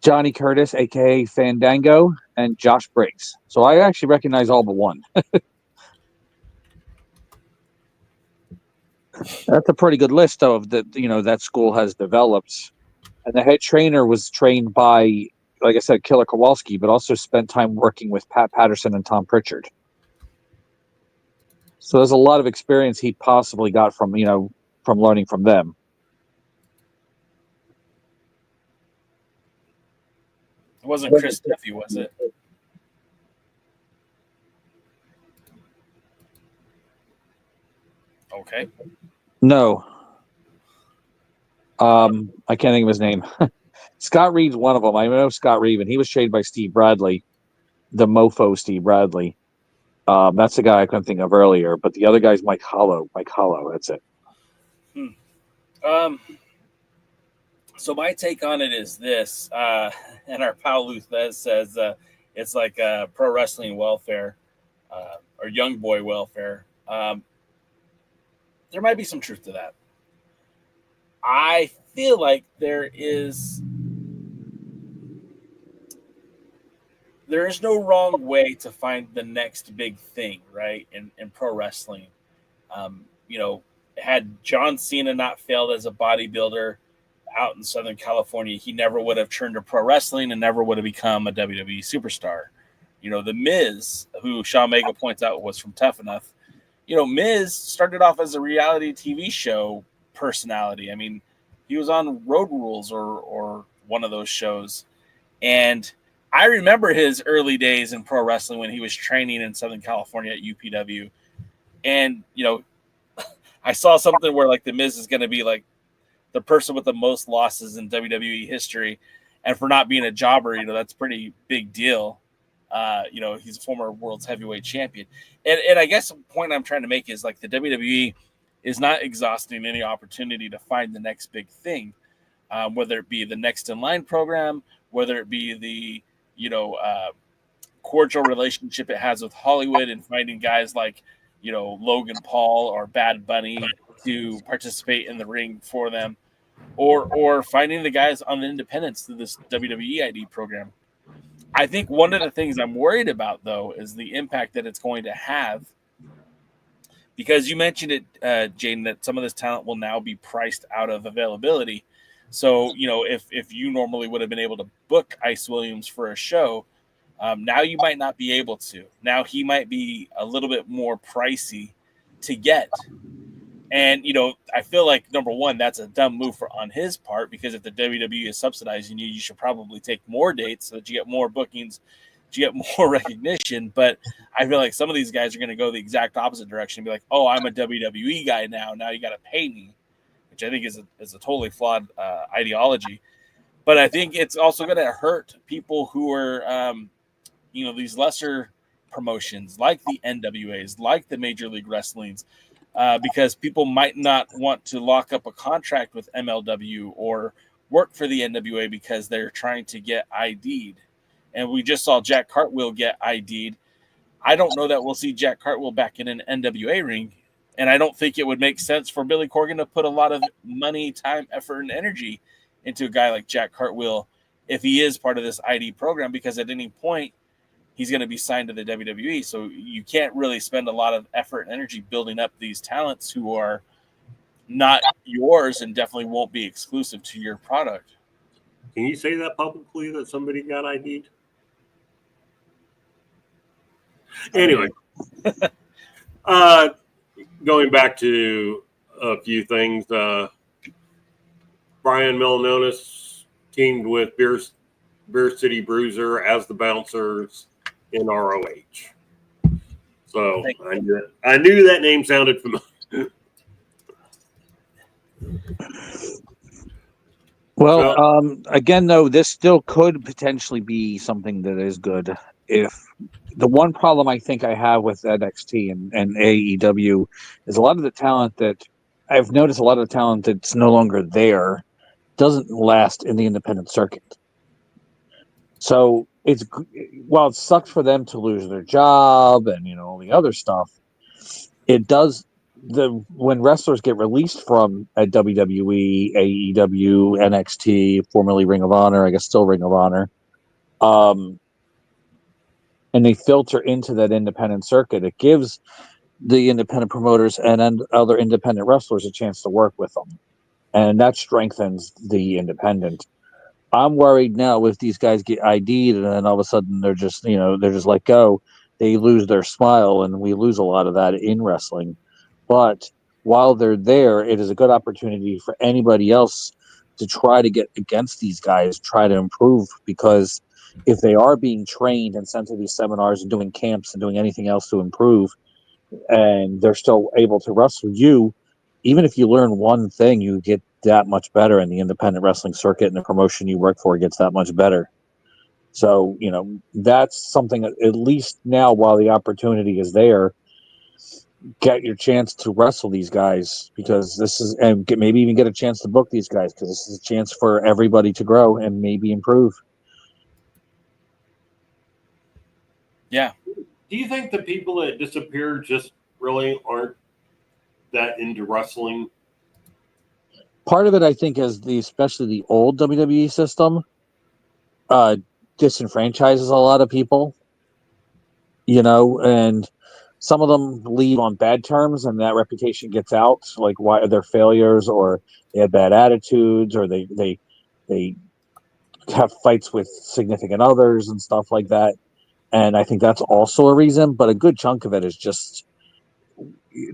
[SPEAKER 11] Johnny Curtis, a.k.a. Fandango. And Josh Briggs. So I actually recognize all but one. That's a pretty good list of that school has developed. And the head trainer was trained by, like I said, Killer Kowalski, but also spent time working with Pat Patterson and Tom Pritchard. So there's a lot of experience he possibly got from learning from them.
[SPEAKER 10] It wasn't Chris Duffy, was it? Okay.
[SPEAKER 11] No. I can't think of his name. Scott Reed's one of them. I know Scott Reed, and he was trained by Steve Bradley, the mofo Steve Bradley. That's the guy I couldn't think of earlier, but the other guy's Mike Hollow. That's it.
[SPEAKER 10] So my take on it is this, and our pal Luthez says it's like pro wrestling welfare or young boy welfare. There might be some truth to that. I feel like there is no wrong way to find the next big thing, right? In pro wrestling, had John Cena not failed as a bodybuilder out in Southern California, he never would have turned to pro wrestling and never would have become a WWE superstar. The Miz, who Sean Mega points out was from Tough Enough, Miz started off as a reality TV show personality. I mean, he was on Road Rules or one of those shows. And I remember his early days in pro wrestling when he was training in Southern California at UPW. And, I saw something where like the Miz is going to be like the person with the most losses in WWE history. And for not being a jobber, that's a pretty big deal. He's a former Worlds Heavyweight Champion. And I guess the point I'm trying to make is like the WWE is not exhausting any opportunity to find the next big thing, whether it be the Next in Line program, whether it be the, cordial relationship it has with Hollywood and finding guys like, Logan Paul or Bad Bunny to participate in the ring for them, or finding the guys on the independents through this WWE ID program. I think one of the things I'm worried about, though, is the impact that it's going to have, because you mentioned it, Jaden, that some of this talent will now be priced out of availability. So, if you normally would have been able to book Ice Williams for a show, now you might not be able to. Now he might be a little bit more pricey to get. And, I feel like, number one, that's a dumb move on his part, because if the WWE is subsidizing you, you should probably take more dates so that you get more bookings, you get more recognition. But I feel like some of these guys are going to go the exact opposite direction and be like, oh, I'm a WWE guy now. Now you got to pay me, which I think is a totally flawed ideology. But I think it's also going to hurt people who are, these lesser promotions like the NWAs, like the Major League Wrestlings, because people might not want to lock up a contract with MLW or work for the NWA because they're trying to get ID'd. And we just saw Jack Cartwheel get ID'd. I don't know that we'll see Jack Cartwheel back in an NWA ring. And I don't think it would make sense for Billy Corgan to put a lot of money, time, effort, and energy into a guy like Jack Cartwheel if he is part of this ID program, because at any point, he's going to be signed to the WWE. So you can't really spend a lot of effort and energy building up these talents who are not yours and definitely won't be exclusive to your product.
[SPEAKER 12] Can you say that publicly, that somebody got ID'd? Anyway, going back to a few things, Brian Milanonis teamed with Beer City Bruiser as the bouncers in ROH. So I knew that name sounded familiar.
[SPEAKER 11] Well, again, though, this still could potentially be something that is good. If the one problem I think I have with NXT and AEW is a lot of the talent that I've noticed, a lot of the talent that's no longer there doesn't last in the independent circuit. So while it sucks for them to lose their job and all the other stuff, it does. When wrestlers get released from a WWE, AEW, NXT, formerly Ring of Honor, I guess still Ring of Honor, and they filter into that independent circuit, it gives the independent promoters and other independent wrestlers a chance to work with them, and that strengthens the independent. I'm worried now if these guys get ID'd and then all of a sudden they're just let go, they lose their smile, and we lose a lot of that in wrestling. But while they're there, it is a good opportunity for anybody else to try to get against these guys, try to improve, because if they are being trained and sent to these seminars and doing camps and doing anything else to improve, and they're still able to wrestle you, even if you learn one thing, you get that much better in the independent wrestling circuit, and the promotion you work for gets that much better. So, that's something that, at least now, while the opportunity is there, get your chance to wrestle these guys, because this is, and maybe even get a chance to book these guys, because this is a chance for everybody to grow and maybe improve.
[SPEAKER 10] Yeah.
[SPEAKER 12] Do you think the people that disappear just really aren't that into wrestling?
[SPEAKER 11] part of it, I think, is especially the old WWE system disenfranchises a lot of people, and some of them leave on bad terms, and that reputation gets out. Like, why are there failures, or they had bad attitudes, or they have fights with significant others and stuff like that. And I think that's also a reason, but a good chunk of it is just,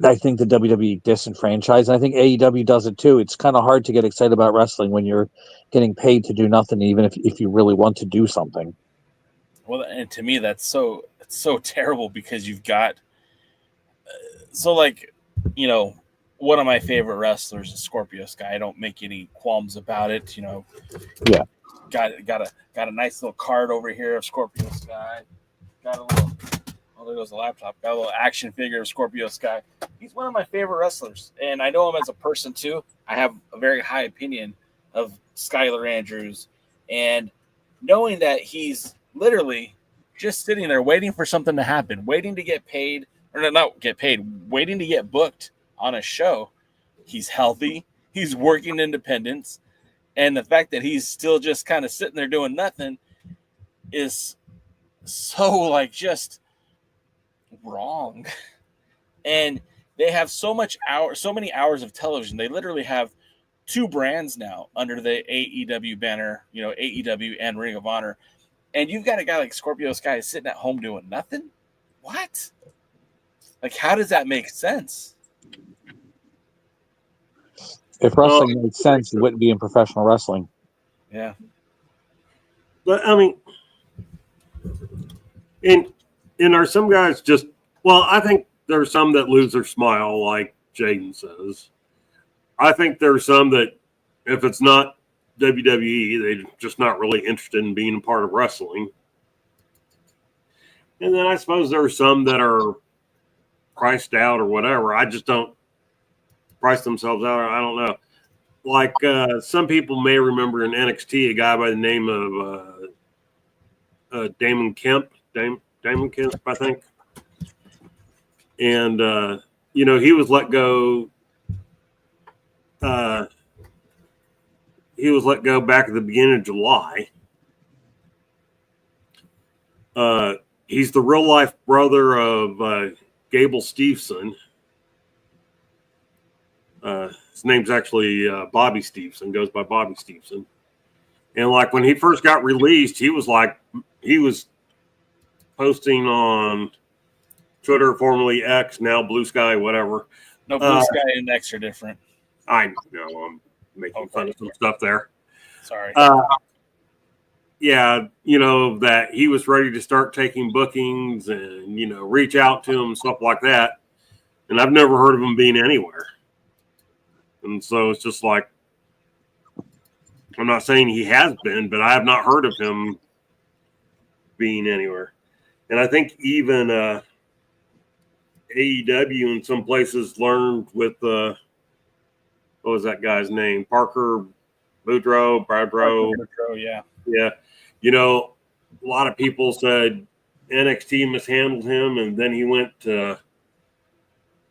[SPEAKER 11] I think the WWE disenfranchised, and I think AEW does it too. It's kind of hard to get excited about wrestling when you're getting paid to do nothing, even if you really want to do something.
[SPEAKER 10] Well, and to me, it's so terrible, because you've got one of my favorite wrestlers is Scorpio Sky. I don't make any qualms about it.
[SPEAKER 11] Yeah.
[SPEAKER 10] Got a nice little card over here of Scorpio Sky. Got a little. Oh, there goes the laptop. Got a little action figure of Scorpio Sky. He's one of my favorite wrestlers, and I know him as a person too. I have a very high opinion of Skylar Andrews, and knowing that he's literally just sitting there waiting for something to happen, waiting to get paid, or not get paid, waiting to get booked on a show. He's healthy. He's working independence. And the fact that he's still just kind of sitting there doing nothing is so just wrong. And they have so many hours of television. They literally have 2 brands now under the AEW banner, AEW and Ring of Honor. And you've got a guy like Scorpio Sky sitting at home doing nothing? What? How does that make sense?
[SPEAKER 11] If wrestling made sense, it wouldn't be in professional wrestling.
[SPEAKER 10] Yeah.
[SPEAKER 12] But, I mean, and are some guys just, I think there's some that lose their smile, like Jaden says. I think there's some that, if it's not WWE, they're just not really interested in being a part of wrestling. And then I suppose there are some that are priced out or whatever. I just don't price themselves out. I don't know. Like some people may remember in NXT a guy by the name of Damon Kemp. Damon Kemp, I think. And, he was let go. He was let go back at the beginning of July. He's the real life brother of Gable Steveson. His name's actually Bobby Steveson, goes by Bobby Steveson. And when he first got released, he was posting on Twitter, formerly X, now Blue Sky, whatever.
[SPEAKER 10] No, Blue Sky and X are different.
[SPEAKER 12] I know, I'm making fun of some stuff there.
[SPEAKER 10] Sorry.
[SPEAKER 12] Yeah, that he was ready to start taking bookings and, reach out to him and stuff like that. And I've never heard of him being anywhere. And so it's just I'm not saying he has been, but I have not heard of him being anywhere. And I think even AEW in some places learned with what was that guy's name? Parker Boudreaux,
[SPEAKER 10] yeah.
[SPEAKER 12] Yeah. A lot of people said NXT mishandled him, and then he went to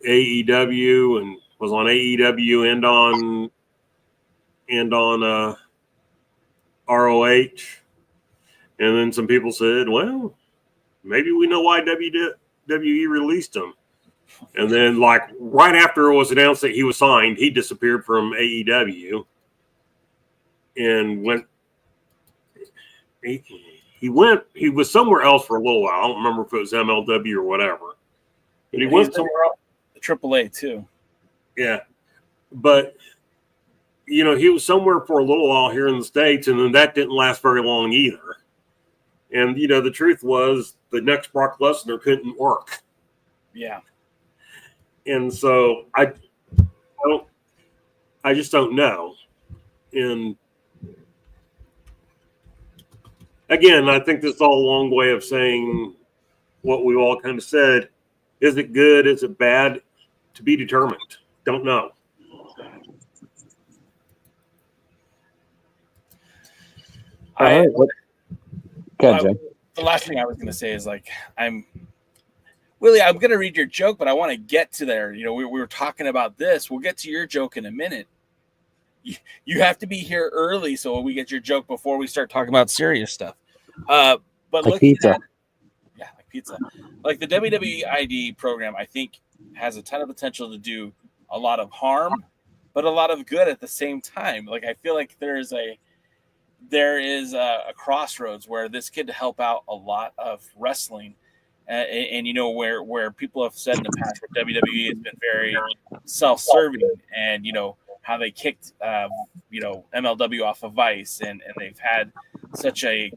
[SPEAKER 12] AEW and was on AEW and on ROH. And then some people said, well, maybe we know why WWE released him. And then, right after it was announced that he was signed, he disappeared from AEW and went. He was somewhere else for a little while. I don't remember if it was MLW or whatever. But he went somewhere else.
[SPEAKER 10] AAA too.
[SPEAKER 12] Yeah. But, he was somewhere for a little while here in the States, and then that didn't last very long either. And, the truth was the next Brock Lesnar couldn't work.
[SPEAKER 10] Yeah.
[SPEAKER 12] And so I just don't know. And again, I think this is all a long way of saying what we all kind of said. Is it good? Is it bad? To be determined. Don't know.
[SPEAKER 10] The last thing I was going to say is I'm going to read your joke, but I want to get to there. We were talking about this. We'll get to your joke in a minute. you have to be here early so we get your joke before we start talking about serious stuff. But
[SPEAKER 11] like
[SPEAKER 10] looking
[SPEAKER 11] pizza.
[SPEAKER 10] at like pizza, like the WWE ID program, I think has a ton of potential to do a lot of harm, but a lot of good at the same time. Like I feel like there is a crossroads where this could help out a lot of wrestling. And you know where people have said in the past where WWE has been very self-serving, and you know how they kicked MLW off of Vice, and they've had such a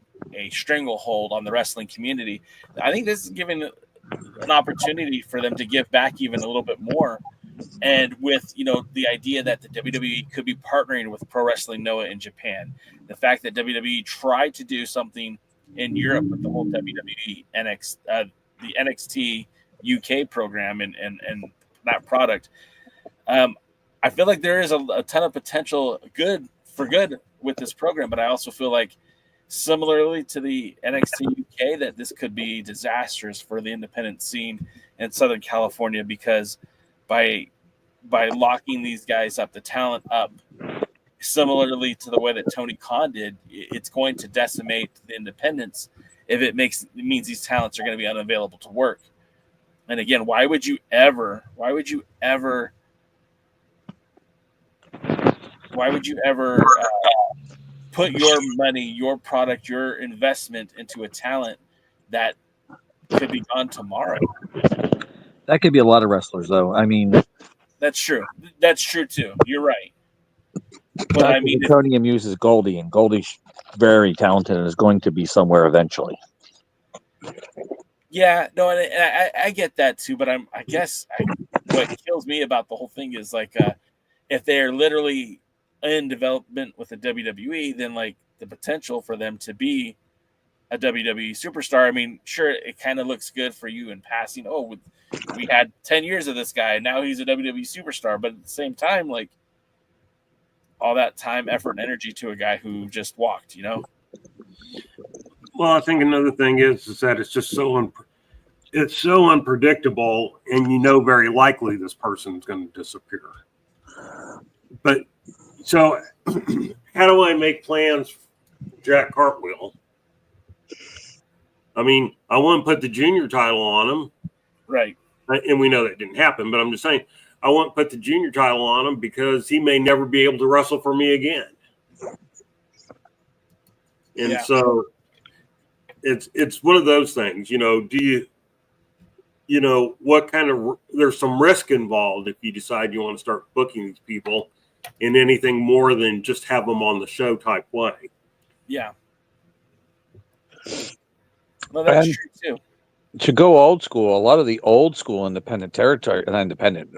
[SPEAKER 10] stranglehold on the wrestling community. I think this is giving an opportunity for them to give back even a little bit more. And with the idea that the WWE could be partnering with Pro Wrestling Noah in Japan, the fact that WWE tried to do something in Europe with the whole WWE the NXT UK program and that product, I feel like there is a ton of potential good with this program. But I also feel like, similarly to the NXT UK, that this could be disastrous for the independent scene in Southern California, because by locking these guys up, the talent up, similarly to the way that Tony Khan did, it's going to decimate the independents if it means these talents are going to be unavailable to work. And again, why would you ever put your money, your product, your investment into a talent that could be gone tomorrow?
[SPEAKER 11] That could be a lot of wrestlers, though. I mean,
[SPEAKER 10] that's true. That's true too. You're right. But I mean,
[SPEAKER 11] Tony uses Goldie, and Goldie's very talented and is going to be somewhere eventually.
[SPEAKER 10] Yeah, no, and I get that too. But I guess what kills me about the whole thing is like, if they're literally in development with the WWE, then like the potential for them to be a WWE superstar. I mean, sure, it kind of looks good for you in passing. Oh, we had 10 years of this guy, and now he's a WWE superstar. But at the same time, like, all that time, effort, and energy to a guy who just walked,
[SPEAKER 12] Well, I think another thing is that it's just so unpredictable, and very likely this person's going to disappear. But so, how do I make plans for Jack Cartwheel? I mean, I want to put the junior title on him,
[SPEAKER 10] right?
[SPEAKER 12] And we know that didn't happen. But I'm just saying, I want to put the junior title on him because he may never be able to wrestle for me again. And so it's one of those things, do you, what kind of, there's some risk involved if you decide you want to start booking these people in anything more than just have them on the show type way.
[SPEAKER 10] Yeah. Well, that's true too.
[SPEAKER 11] To go old school, a lot of the old school independent territory, not independent,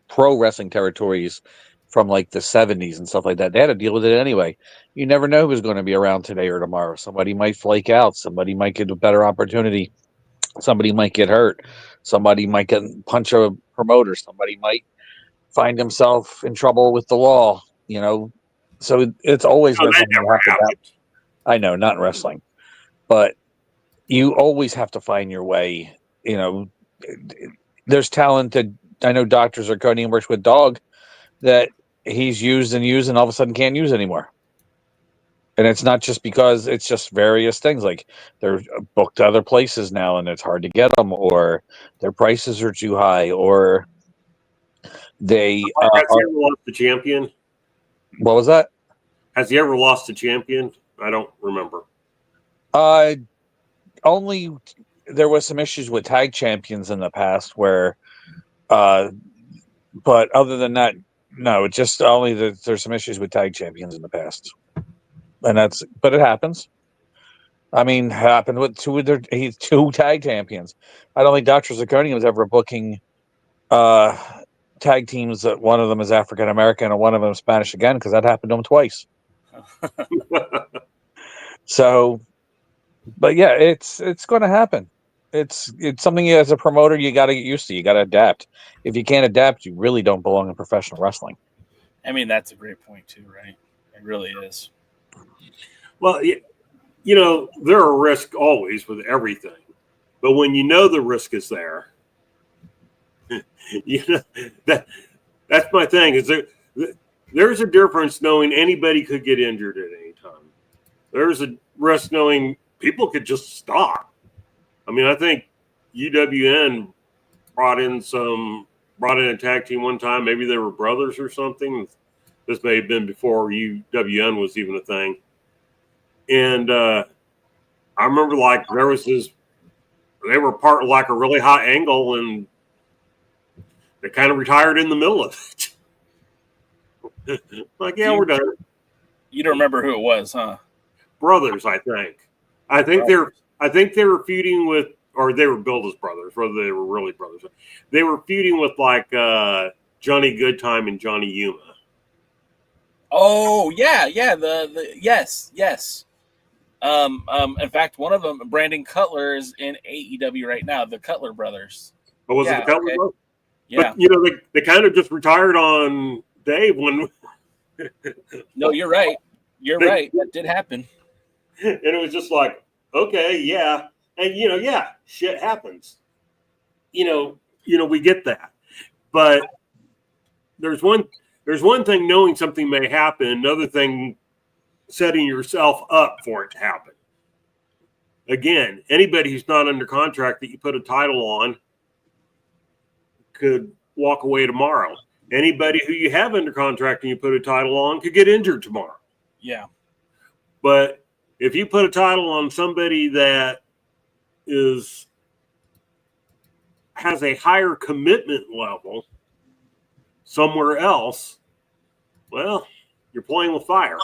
[SPEAKER 11] pro wrestling territories from like the 70s and stuff like that, they had to deal with it anyway. You never know who's going to be around today or tomorrow. Somebody might flake out. Somebody might get a better opportunity. Somebody might get hurt. Somebody might punch a promoter. Somebody might find himself in trouble with the law, So it's always been something you have to adapt. I know, not in wrestling. But you always have to find your way. There's talented. I know Dr. Zirconian works with Dog that he's used and all of a sudden can't use anymore. And it's not just because, it's just various things. Like they're booked to other places now and it's hard to get them, or their prices are too high, or they.
[SPEAKER 12] Has he ever lost the champion?
[SPEAKER 11] What was that?
[SPEAKER 12] Has he ever lost the champion? I don't remember.
[SPEAKER 11] Only there was some issues with tag champions in the past where, but other than that, no, just only there's some issues with tag champions in the past, but it happens. I mean, happened with two tag champions. I don't think Dr. Zirconian was ever booking tag teams that one of them is African American and one of them is Spanish again, because that happened to him twice. So, but yeah, it's going to happen. It's something as a promoter you got to get used to. You got to adapt. If you can't adapt, you really don't belong in professional wrestling.
[SPEAKER 10] I mean, that's a great point too, right? It really is.
[SPEAKER 12] Well, there are risks always with everything, but when the risk is there, that That's my thing. There's a difference knowing anybody could get injured at any time. There's a risk knowing people could just stop. I mean, I think UWN brought in a tag team one time. Maybe they were brothers or something. This may have been before UWN was even a thing. And I remember like there was this, they were part of like a really hot angle and they kind of retired in the middle of it. Like, yeah, we're done.
[SPEAKER 10] You don't remember who it was, huh?
[SPEAKER 12] Brothers, I think. I think they were feuding with, or they were billed as brothers, whether they were really brothers. They were feuding with like Johnny Goodtime and Johnny Yuma.
[SPEAKER 10] Oh yeah. Yes. In fact, one of them, Brandon Cutler, is in AEW right now. The Cutler brothers.
[SPEAKER 12] Oh, was it the Cutler brothers?
[SPEAKER 10] Yeah.
[SPEAKER 12] But, you know, they kind of just retired on Dave when.
[SPEAKER 10] No, you're right. You're right. That did happen.
[SPEAKER 12] And it was just like, okay, yeah. And, you know, yeah, shit happens. You know, we get that. But there's one thing knowing something may happen, another thing setting yourself up for it to happen. Again, anybody who's not under contract that you put a title on could walk away tomorrow. Anybody who you have under contract and you put a title on could get injured tomorrow.
[SPEAKER 10] Yeah.
[SPEAKER 12] But if you put a title on somebody that has a higher commitment level somewhere else, well, you're playing with fire.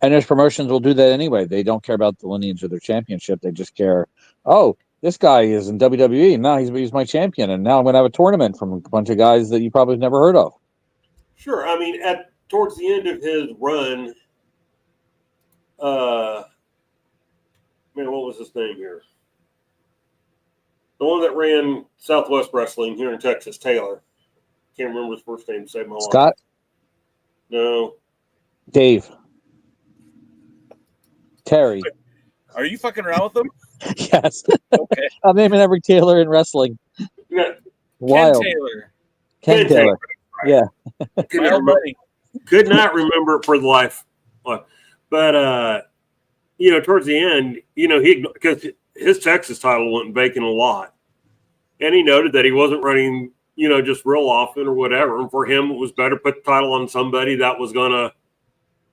[SPEAKER 11] And there's promotions will do that anyway. They don't care about the lineage of their championship. They just care, oh, this guy is in WWE, and now he's my champion, and now I'm going to have a tournament from a bunch of guys that you probably never heard of.
[SPEAKER 12] Sure. I mean, towards the end of his run, what was his name here? The one that ran Southwest Wrestling here in Texas, Taylor. Can't remember his first name to save my life.
[SPEAKER 11] Scott?
[SPEAKER 12] No.
[SPEAKER 11] Dave. Terry.
[SPEAKER 10] Are you fucking around with them?
[SPEAKER 11] Yes.
[SPEAKER 10] Okay.
[SPEAKER 11] I'm naming every Taylor in wrestling.
[SPEAKER 12] Yeah.
[SPEAKER 11] Wild.
[SPEAKER 10] Ken Taylor.
[SPEAKER 11] Yeah.
[SPEAKER 12] Could not remember it for the life. But, you know, towards the end, you know, because his Texas title went vacant a lot. And he noted that he wasn't running, you know, just real often or whatever. And for him, it was better to put the title on somebody that was going to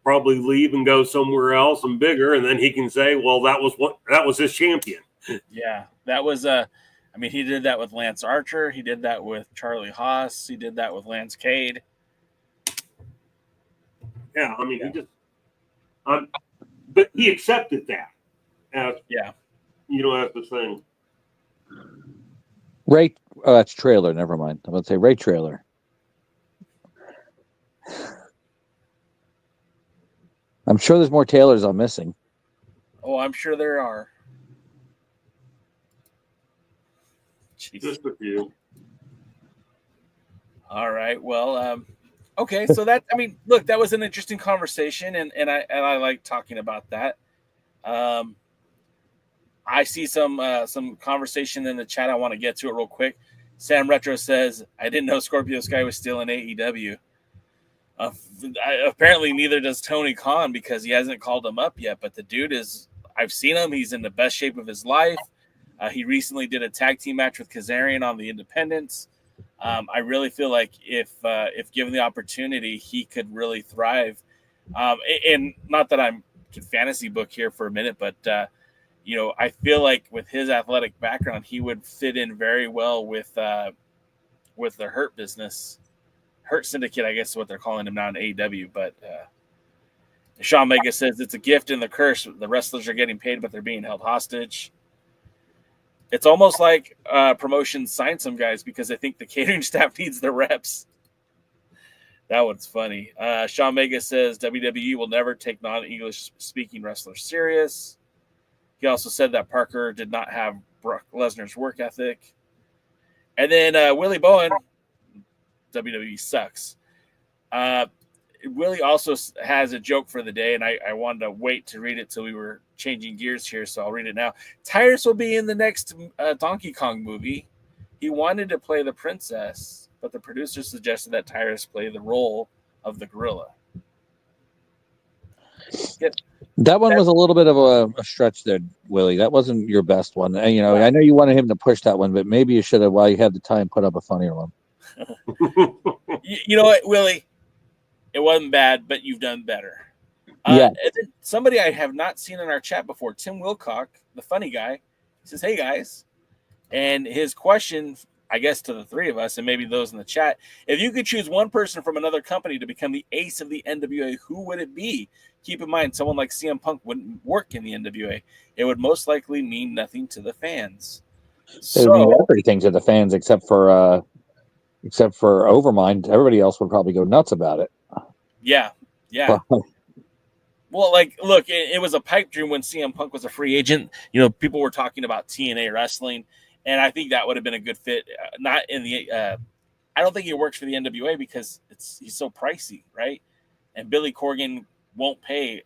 [SPEAKER 12] probably leave and go somewhere else and bigger. And then he can say, well, that was his champion.
[SPEAKER 10] Yeah. That was, I mean, he did that with Lance Archer. He did that with Charlie Haas. He did that with Lance Cade.
[SPEAKER 12] Yeah. I mean, he just, but he accepted that as, you know, as the thing.
[SPEAKER 11] Ray, that's Trailer. Never mind. I'm going to say Ray Trailer. I'm sure there's more Taylors I'm missing.
[SPEAKER 10] Oh, I'm sure there are. Jeez.
[SPEAKER 12] Just a few.
[SPEAKER 10] All right. Well, okay. So that, I mean, look, that was an interesting conversation, and I like talking about that. I see some conversation in the chat. I want to get to it real quick. Sam Retro says, I didn't know Scorpio Sky was still in AEW. Apparently neither does Tony Khan, because he hasn't called him up yet, but the dude is, I've seen him. He's in the best shape of his life. He recently did a tag team match with Kazarian on the Independents. I really feel like if given the opportunity, he could really thrive. And not that I'm fantasy book here for a minute, but you know, I feel like with his athletic background, he would fit in very well with the Hurt business. Hurt Syndicate, I guess is what they're calling him now in AEW. But Sean Mega says it's a gift and the curse. The wrestlers are getting paid, but they're being held hostage. It's almost like promotions sign some guys because I think the catering staff needs the reps. That one's funny. Sean Mega says WWE will never take non-English speaking wrestlers serious. He also said that Parker did not have Brock Lesnar's work ethic. And then Willie Bowen, WWE sucks. Willie also has a joke for the day, and I wanted to wait to read it till we were changing gears here, so I'll read it now. Tyrus will be in the next Donkey Kong movie. He wanted to play the princess, but the producer suggested that Tyrus play the role of the gorilla.
[SPEAKER 11] That one was a little bit of a stretch there, Willie. That wasn't your best one. And, I know you wanted him to push that one, but maybe you should have, while you had the time, put up a funnier one.
[SPEAKER 10] You know what, Willie? It wasn't bad, but you've done better.
[SPEAKER 11] Yeah.
[SPEAKER 10] And then somebody I have not seen in our chat before, Tim Wilcock, the funny guy, says, "Hey guys," and his question, I guess, to the three of us and maybe those in the chat: if you could choose one person from another company to become the ace of the NWA, who would it be? Keep in mind, someone like CM Punk wouldn't work in the NWA. It would most likely mean nothing to the fans.
[SPEAKER 11] It would mean everything to the fans except for Overmind. Everybody else would probably go nuts about it.
[SPEAKER 10] Yeah. Well, like, look, it was a pipe dream when CM Punk was a free agent. People were talking about TNA wrestling, and I think that would have been a good fit. Not in the, I don't think he works for the NWA because he's so pricey, right? And Billy Corgan won't pay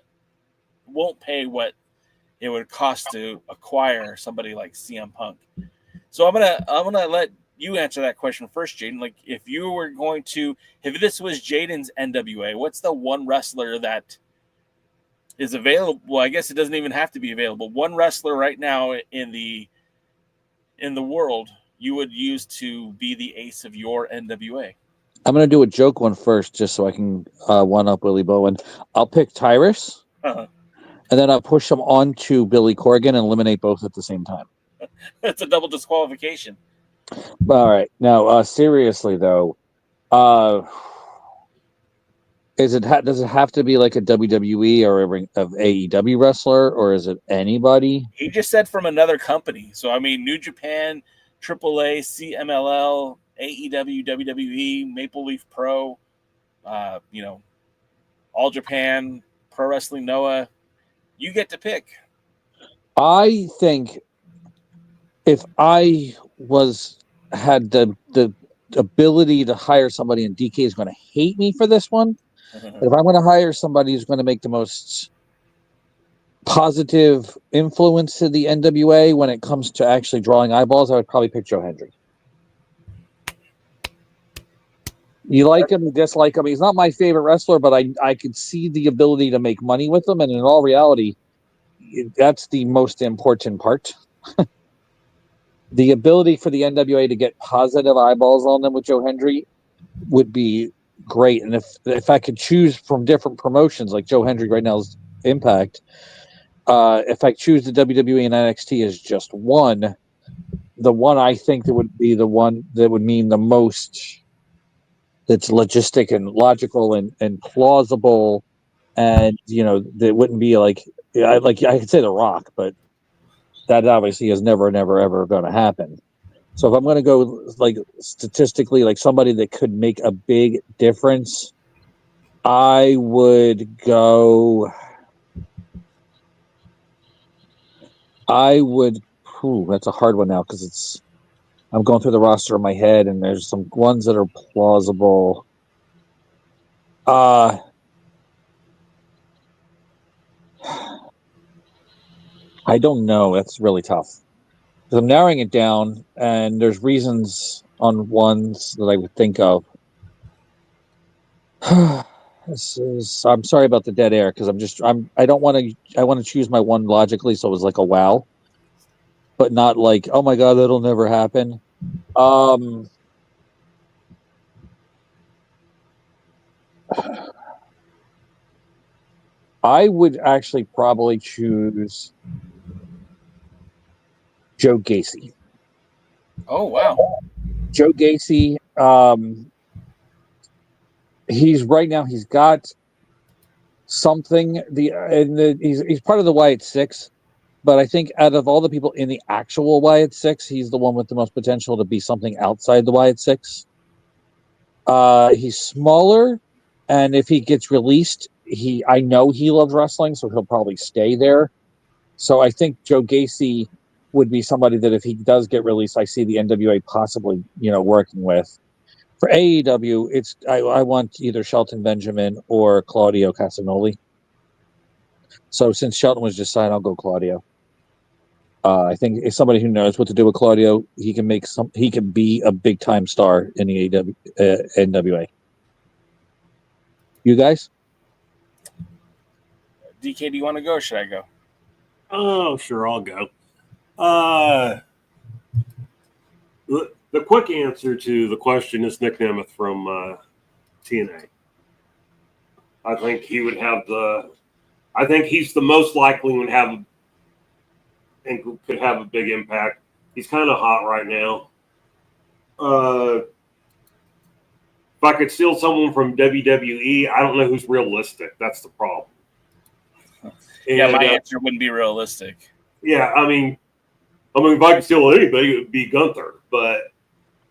[SPEAKER 10] what it would cost to acquire somebody like CM Punk. So I'm gonna let you answer that question first, Jaden. Like, if this was Jaden's NWA, what's the one wrestler that is available? Well, I guess it doesn't even have to be available. One wrestler right now in the world you would use to be the ace of your NWA.
[SPEAKER 11] I'm going to do a joke one first, just so I can one up Willie Bowen. I'll pick Tyrus, and then I'll push him on to Billy Corgan and eliminate both at the same time.
[SPEAKER 10] That's a double disqualification.
[SPEAKER 11] All right. Now, seriously though, does it have to be like a WWE or of AEW wrestler, or is it anybody?
[SPEAKER 10] He just said from another company. So I mean, New Japan, AAA, CMLL, AEW, WWE, Maple Leaf Pro, All Japan, Pro Wrestling Noah. You get to pick.
[SPEAKER 11] I think if I had the ability to hire somebody, and DK is going to hate me for this one. If I'm going to hire somebody who's going to make the most positive influence to the NWA when it comes to actually drawing eyeballs, I would probably pick Joe Hendry. You like him, you dislike him. He's not my favorite wrestler, but I could see the ability to make money with him. And in all reality, that's the most important part. The ability for the NWA to get positive eyeballs on them with Joe Hendry would be great. And if I could choose from different promotions, like Joe Hendry right now is Impact, if I choose the WWE and NXT as just one, the one I think that would be the one that would mean the most, that's logistic and logical and plausible, and that wouldn't be like I could say The Rock, but that obviously is never ever going to happen. So if I'm going to go like statistically, like somebody that could make a big difference, I would go. That's a hard one now because I'm going through the roster in my head, and there's some ones that are plausible. I don't know. That's really tough. I'm narrowing it down, and there's reasons on ones that I would think of. I'm sorry about the dead air because I want to choose my one logically, so it was like a wow, but not like, oh my god, that'll never happen. I would actually probably choose Joe Gacy.
[SPEAKER 10] Oh wow,
[SPEAKER 11] Joe Gacy. He's got something. He's part of the Wyatt Six, but I think out of all the people in the actual Wyatt Six, he's the one with the most potential to be something outside the Wyatt Six. He's smaller, and if he gets released, I know he loves wrestling, so he'll probably stay there. So I think Joe Gacy would be somebody that if he does get released, I see the NWA possibly, working with. For AEW, I want either Shelton Benjamin or Claudio Castagnoli. So since Shelton was just signed, I'll go Claudio. I think if somebody who knows what to do with Claudio, he can be a big time star in the NWA. You guys?
[SPEAKER 10] DK, do you want to go or should I go?
[SPEAKER 12] Oh, sure, I'll go. The quick answer to the question is Nick Nemeth from TNA. I think he would have I think he's the most likely would have and could have a big impact. He's kind of hot right now. If I could steal someone from WWE, I don't know who's realistic. That's the problem.
[SPEAKER 10] Yeah, my answer wouldn't be realistic.
[SPEAKER 12] Yeah, I mean, if I could steal anybody, it would be Gunther. But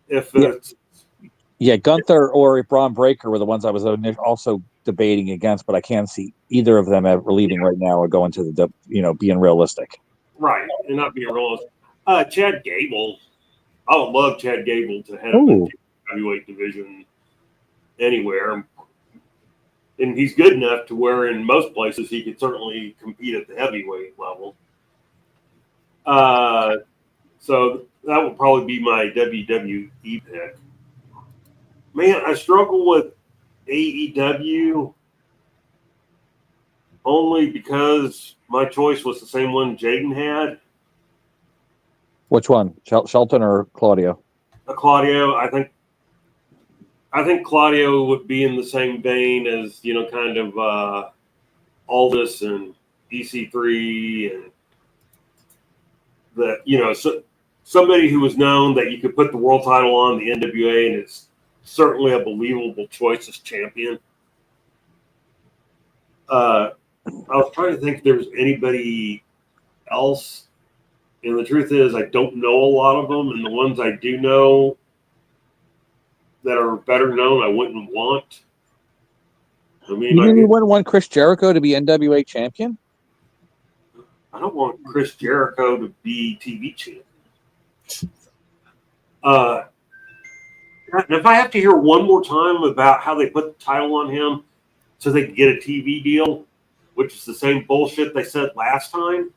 [SPEAKER 12] if it's
[SPEAKER 11] Gunther or Braun Breaker were the ones I was also debating against, but I can't see either of them ever leaving right now or going to the being realistic.
[SPEAKER 12] Right, and not being realistic. Chad Gable, I would love Chad Gable to head up the heavyweight division anywhere. And he's good enough to where in most places he could certainly compete at the heavyweight level. So that would probably be my WWE pick. Man, I struggle with AEW only because my choice was the same one Jaden had.
[SPEAKER 11] Which one, Shelton or Claudio?
[SPEAKER 12] Claudio, I think Claudio would be in the same vein as, kind of Aldis and EC3 and that, somebody who was known that you could put the world title on the NWA and it's certainly a believable choice as champion. I was trying to think if there's anybody else. And the truth is I don't know a lot of them. And the ones I do know that are better known, I wouldn't want. I mean,
[SPEAKER 11] you wouldn't want Chris Jericho to be NWA champion?
[SPEAKER 12] I don't want Chris Jericho to be TV champion. And if I have to hear one more time about how they put the title on him so they can get a TV deal, which is the same bullshit they said last time,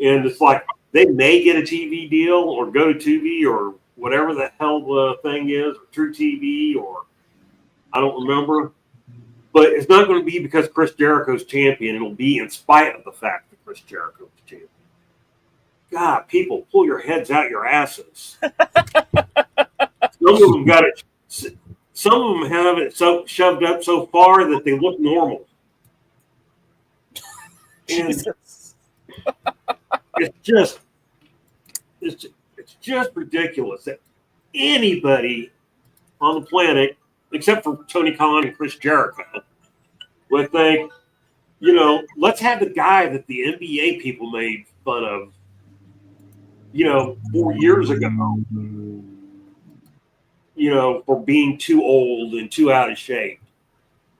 [SPEAKER 12] and it's like they may get a TV deal or go to TV or whatever the hell the thing is, or True TV, or I don't remember. But it's not going to be because Chris Jericho's champion. It'll be in spite of the fact that Chris Jericho's champion. God, people, pull your heads out your asses. Some of them got it. Some of them have it so shoved up so far that they look normal. And it's just ridiculous that anybody on the planet, except for Tony Khan and Chris Jericho, would think, let's have the guy that the NBA people made fun of, 4 years ago, for being too old and too out of shape.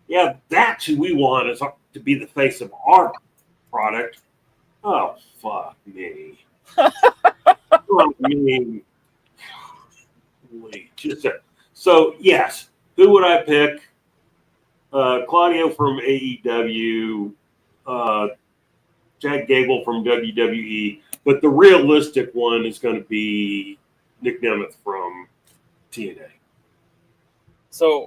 [SPEAKER 12] Yeah, that's who we want is to be the face of our product. Oh, fuck me. So, yes, who would I pick? Claudio from AEW, Chad Gable from WWE, but the realistic one is going to be Nick Nemeth from TNA.
[SPEAKER 10] So,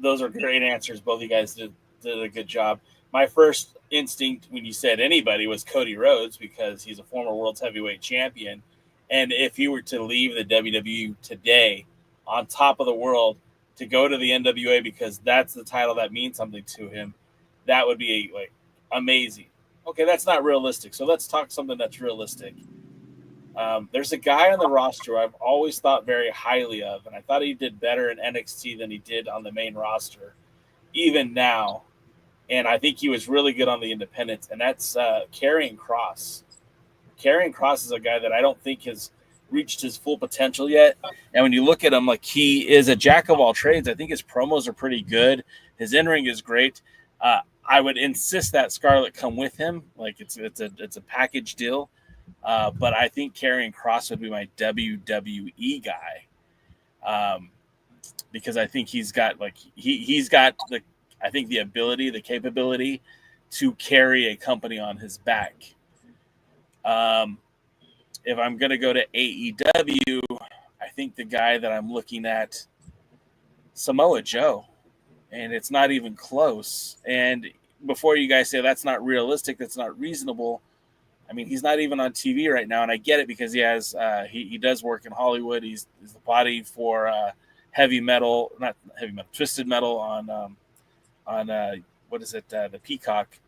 [SPEAKER 10] those are great answers. Both of you guys did a good job. My first instinct when you said anybody was Cody Rhodes because he's a former World's Heavyweight Champion. And if he were to leave the WWE today on top of the world to go to the NWA because that's the title that means something to him, that would be amazing. Okay, that's not realistic. So let's talk something that's realistic. There's a guy on the roster I've always thought very highly of, and I thought he did better in NXT than he did on the main roster, even now. And I think he was really good on the independents, and that's Karrion Kross. Karrion Kross is a guy that I don't think has reached his full potential yet. And when you look at him, he is a jack of all trades. I think his promos are pretty good. His in-ring is great. I would insist that Scarlett come with him. It's a package deal. But I think Karrion Kross would be my WWE guy. Because I think he's got the ability, the capability to carry a company on his back. If I'm going to go to AEW, I think the guy that I'm looking at, Samoa Joe, and it's not even close. And before you guys say that's not realistic, that's not reasonable, I mean, he's not even on TV right now, and I get it because he has he does work in Hollywood. He's the body for heavy metal, not heavy metal, twisted metal on what is it, the Peacock.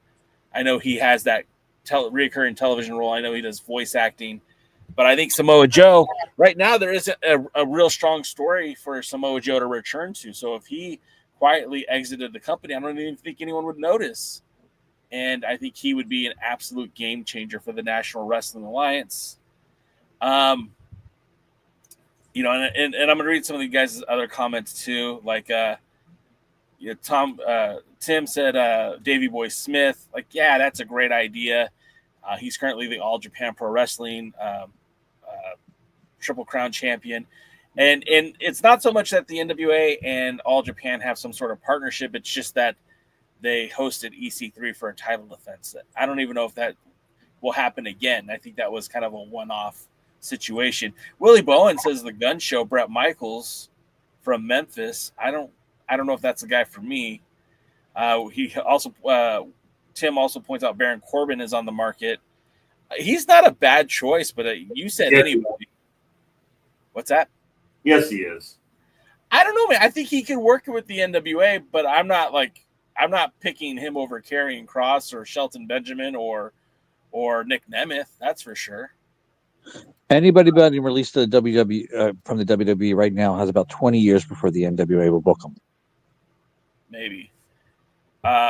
[SPEAKER 10] I know he has that reoccurring television role. I know he does voice acting, but I think Samoa Joe right now there isn't a real strong story for Samoa Joe to return to. So if he quietly exited the company, I don't even think anyone would notice. And I think he would be an absolute game changer for the National Wrestling Alliance. And I'm going to read some of the guys' other comments too. Like, Tim said, Davey Boy Smith, like, yeah, that's a great idea. He's currently the All Japan Pro Wrestling Triple Crown champion. And it's not so much that the NWA and All Japan have some sort of partnership. It's just that they hosted EC3 for a title defense. I don't even know if that will happen again. I think that was kind of a one-off situation. Willie Bowen says the Gun Show, Brett Michaels from Memphis. I don't know if that's the guy for me. He also Tim also points out Baron Corbin is on the market. He's not a bad choice, but you said anybody. What's that?
[SPEAKER 12] Yes, he is.
[SPEAKER 10] I don't know, man. I think he could work with the NWA, but I'm not picking him over Karrion Kross or Shelton Benjamin or Nick Nemeth. That's for sure.
[SPEAKER 11] Anybody being released to the WWE from the WWE right now has about 20 years before the NWA will book them.
[SPEAKER 10] Maybe.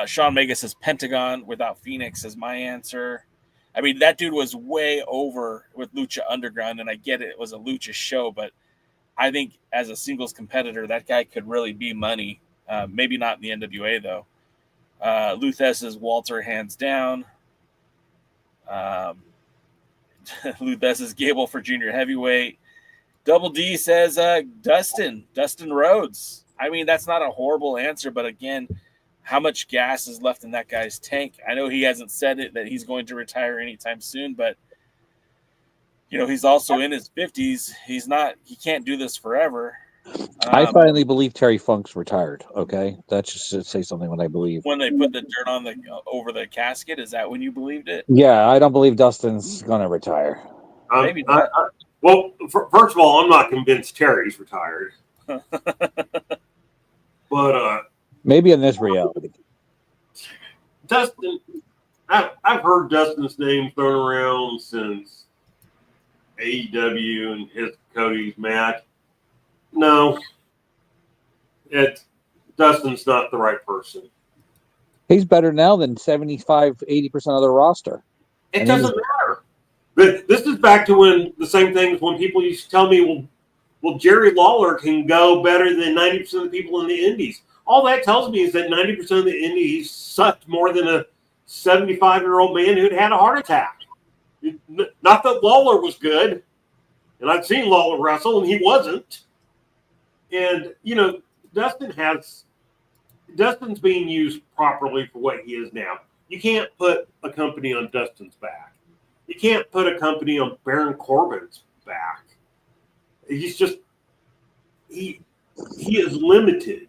[SPEAKER 10] Sean Mega says Pentagon without Phoenix is my answer. I mean, that dude was way over with Lucha Underground, and I get it was a Lucha show, but I think as a singles competitor, that guy could really be money. Maybe not in the NWA, though. Luthes is Walter, hands down. Luthes is Gable for junior heavyweight. Double D says Dustin Rhodes. I mean, that's not a horrible answer, but again, how much gas is left in that guy's tank? I know he hasn't said it that he's going to retire anytime soon, but he's also in his 50s. He can't do this forever.
[SPEAKER 11] I finally believe Terry Funk's retired. Okay, that should say something when I believe.
[SPEAKER 10] When they put the dirt on over the casket, is that when you believed it?
[SPEAKER 11] Yeah, I don't believe Dustin's gonna retire.
[SPEAKER 10] Maybe not.
[SPEAKER 12] First of all, I'm not convinced Terry's retired. But
[SPEAKER 11] maybe in this reality,
[SPEAKER 12] Dustin, I've heard Dustin's name thrown around since AEW and his Cody's match. No, Dustin's not the right person.
[SPEAKER 11] He's better now than 75-80% of the roster.
[SPEAKER 12] It doesn't matter. But this is back to when the same things when people used to tell me, well, Jerry Lawler can go better than 90% of the people in the Indies. All that tells me is that 90% of the Indies sucked more than a 75-year-old man who'd had a heart attack. Not that Lawler was good, and I've seen Lawler wrestle, and he wasn't. And, Dustin's being used properly for what he is now. You can't put a company on Dustin's back. You can't put a company on Baron Corbin's back. He's just, he is limited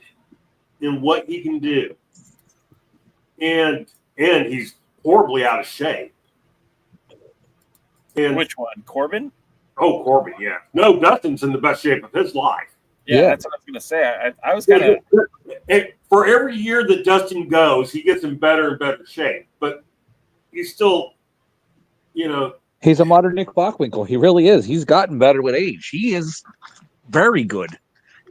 [SPEAKER 12] in what he can do. And he's horribly out of shape. And
[SPEAKER 10] which one? Corbin?
[SPEAKER 12] Oh, Corbin, yeah. No, Dustin's in the best shape of his life.
[SPEAKER 10] Yeah, that's what I was going to say. I was kind of...
[SPEAKER 12] For every year that Dustin goes, he gets in better and better shape. But he's still,
[SPEAKER 11] he's a modern Nick Bockwinkel. He really is. He's gotten better with age. He is very good.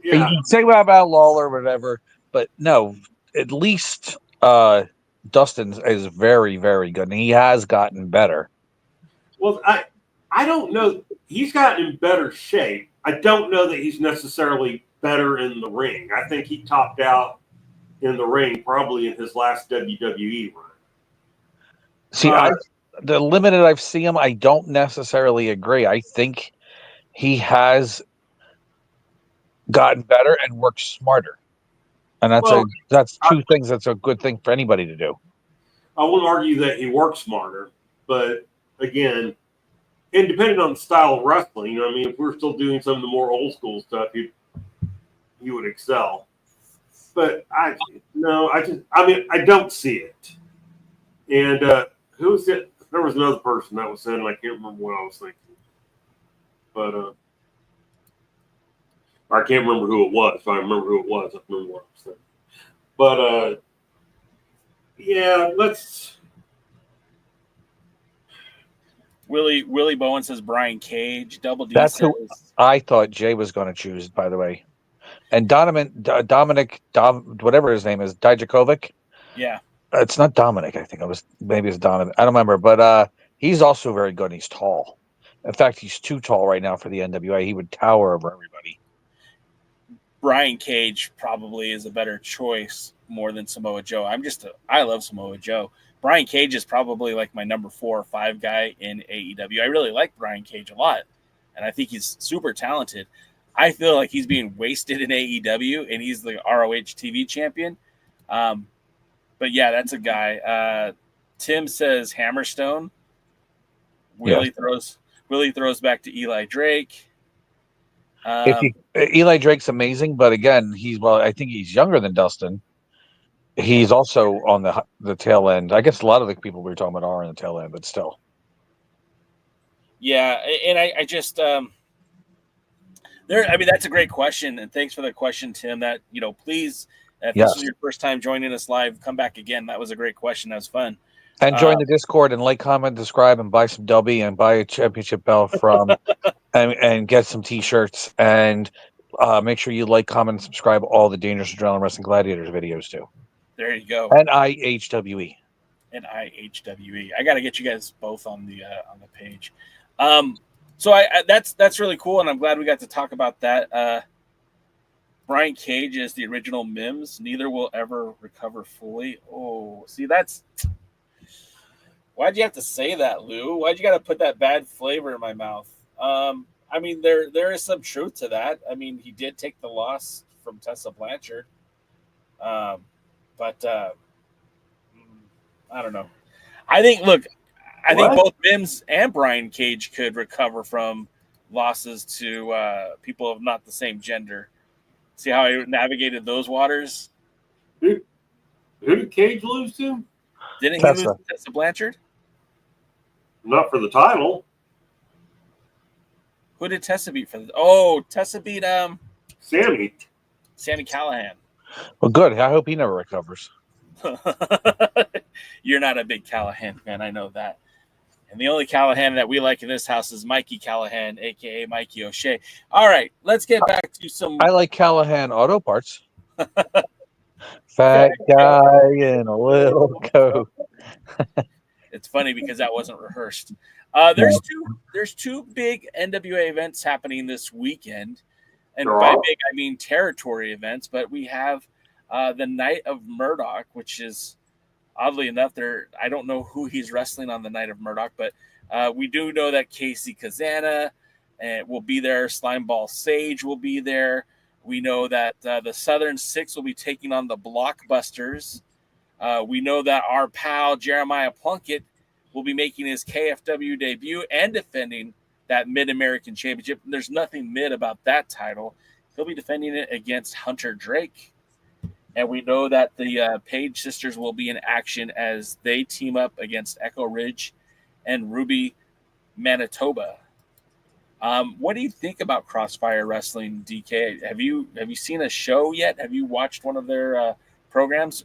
[SPEAKER 11] Yeah. You can say about Lawler or whatever, but no, at least Dustin is very, very good. And he has gotten better.
[SPEAKER 12] Well, I don't know. He's gotten in better shape. I don't know that he's necessarily better in the ring. I think he topped out in the ring probably in his last WWE run.
[SPEAKER 11] See, the limited I've seen him, I don't necessarily agree. I think he has gotten better and worked smarter. And that's two things that's a good thing for anybody to do.
[SPEAKER 12] I won't argue that he works smarter, but again, and depending on the style of wrestling, you know what I mean? If we're still doing some of the more old school stuff, he would excel. But I don't see it. And who's it? There was another person that was saying, and I can't remember what I was thinking. But I can't remember who it was. If I remember who it was, I remember what I was thinking. But yeah, let's.
[SPEAKER 10] Willie Bowen says Brian Cage. Double D
[SPEAKER 11] That's
[SPEAKER 10] says,
[SPEAKER 11] who I thought Jay was going to choose, by the way. And Dominic, whatever his name is, Dijakovic.
[SPEAKER 10] yeah.
[SPEAKER 11] It's not Dominic. I think maybe it's Donovan. I don't remember, but he's also very good. And he's tall. In fact, he's too tall right now for the NWA. He would tower over everybody.
[SPEAKER 10] Brian Cage probably is a better choice more than Samoa Joe. I love Samoa Joe. Brian Cage is probably like my number 4 or 5 guy in AEW. I really like Brian Cage a lot, and I think he's super talented. I feel like he's being wasted in AEW, and he's the ROH TV champion. But yeah, that's a guy. Tim says Hammerstone. Willie throws back to Eli Drake.
[SPEAKER 11] Eli Drake's amazing, but again, I think he's younger than Dustin. He's also on the tail end. I guess a lot of the people we were talking about are on the tail end, but still.
[SPEAKER 10] Yeah, and I just that's a great question, and thanks for the question, Tim. That please, if this is your first time joining us live, come back again. That was a great question. That was fun.
[SPEAKER 11] And join the Discord and like, comment, subscribe, and buy some W and buy a championship belt from and get some T-shirts and make sure you like, comment, and subscribe all the Dangerous Adrenaline Wrestling Gladiators videos too.
[SPEAKER 10] There you go.
[SPEAKER 11] And IHWE.
[SPEAKER 10] I got to get you guys both on the page. So that's really cool, and I'm glad we got to talk about that. Brian Cage is the original Mims. Neither will ever recover fully. Oh, see, that's. Why'd you have to say that, Lou? Why'd you got to put that bad flavor in my mouth? I mean, there is some truth to that. I mean, he did take the loss from Tessa Blanchard. But I don't know. I think both Mims and Brian Cage could recover from losses to people of not the same gender. See how I navigated those waters?
[SPEAKER 12] Who did Cage lose to?
[SPEAKER 10] Didn't he lose to Tessa Blanchard?
[SPEAKER 12] Not for the title.
[SPEAKER 10] Who did Tessa beat for the? Oh, Tessa beat
[SPEAKER 12] Sammy
[SPEAKER 10] Callahan.
[SPEAKER 11] Well, good. I hope he never recovers.
[SPEAKER 10] You're not a big Callahan fan. I know that. And the only Callahan that we like in this house is Mikey Callahan, a.k.a. Mikey O'Shea. All right, let's get back to some...
[SPEAKER 11] I like Callahan Auto Parts. Fat guy in a little coat.
[SPEAKER 10] It's funny because that wasn't rehearsed. There's two big NWA events happening this weekend. And by big, I mean territory events. But we have the Night of Murdoch, which is... Oddly enough, I don't know who he's wrestling on the Night of Murdoch, but we do know that Casey Kazana will be there. Slimeball Sage will be there. We know that the Southern Six will be taking on the Blockbusters. We know that our pal Jeremiah Plunket will be making his KFW debut and defending that Mid-American Championship. There's nothing mid about that title. He'll be defending it against Hunter Drake. And we know that the Paige Sisters will be in action as they team up against Echo Ridge and Ruby Manitoba. What do you think about Kross Fire Wrestling, DK? Have you seen a show yet? Have you watched one of their programs?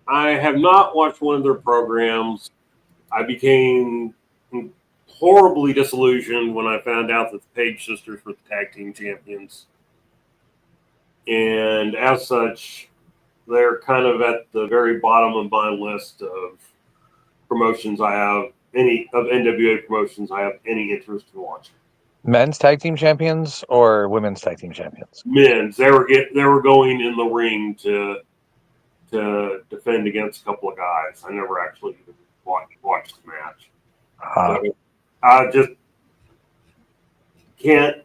[SPEAKER 12] I have not watched one of their programs. I became horribly disillusioned when I found out that the Paige Sisters were the tag team champions. And as such, they're kind of at the very bottom of my list of promotions I have, any of NWA promotions I have any interest in watching.
[SPEAKER 11] Men's tag team champions or women's tag team champions?
[SPEAKER 12] Men's. They were going in the ring to defend against a couple of guys. I never actually even watched the match. So I just can't.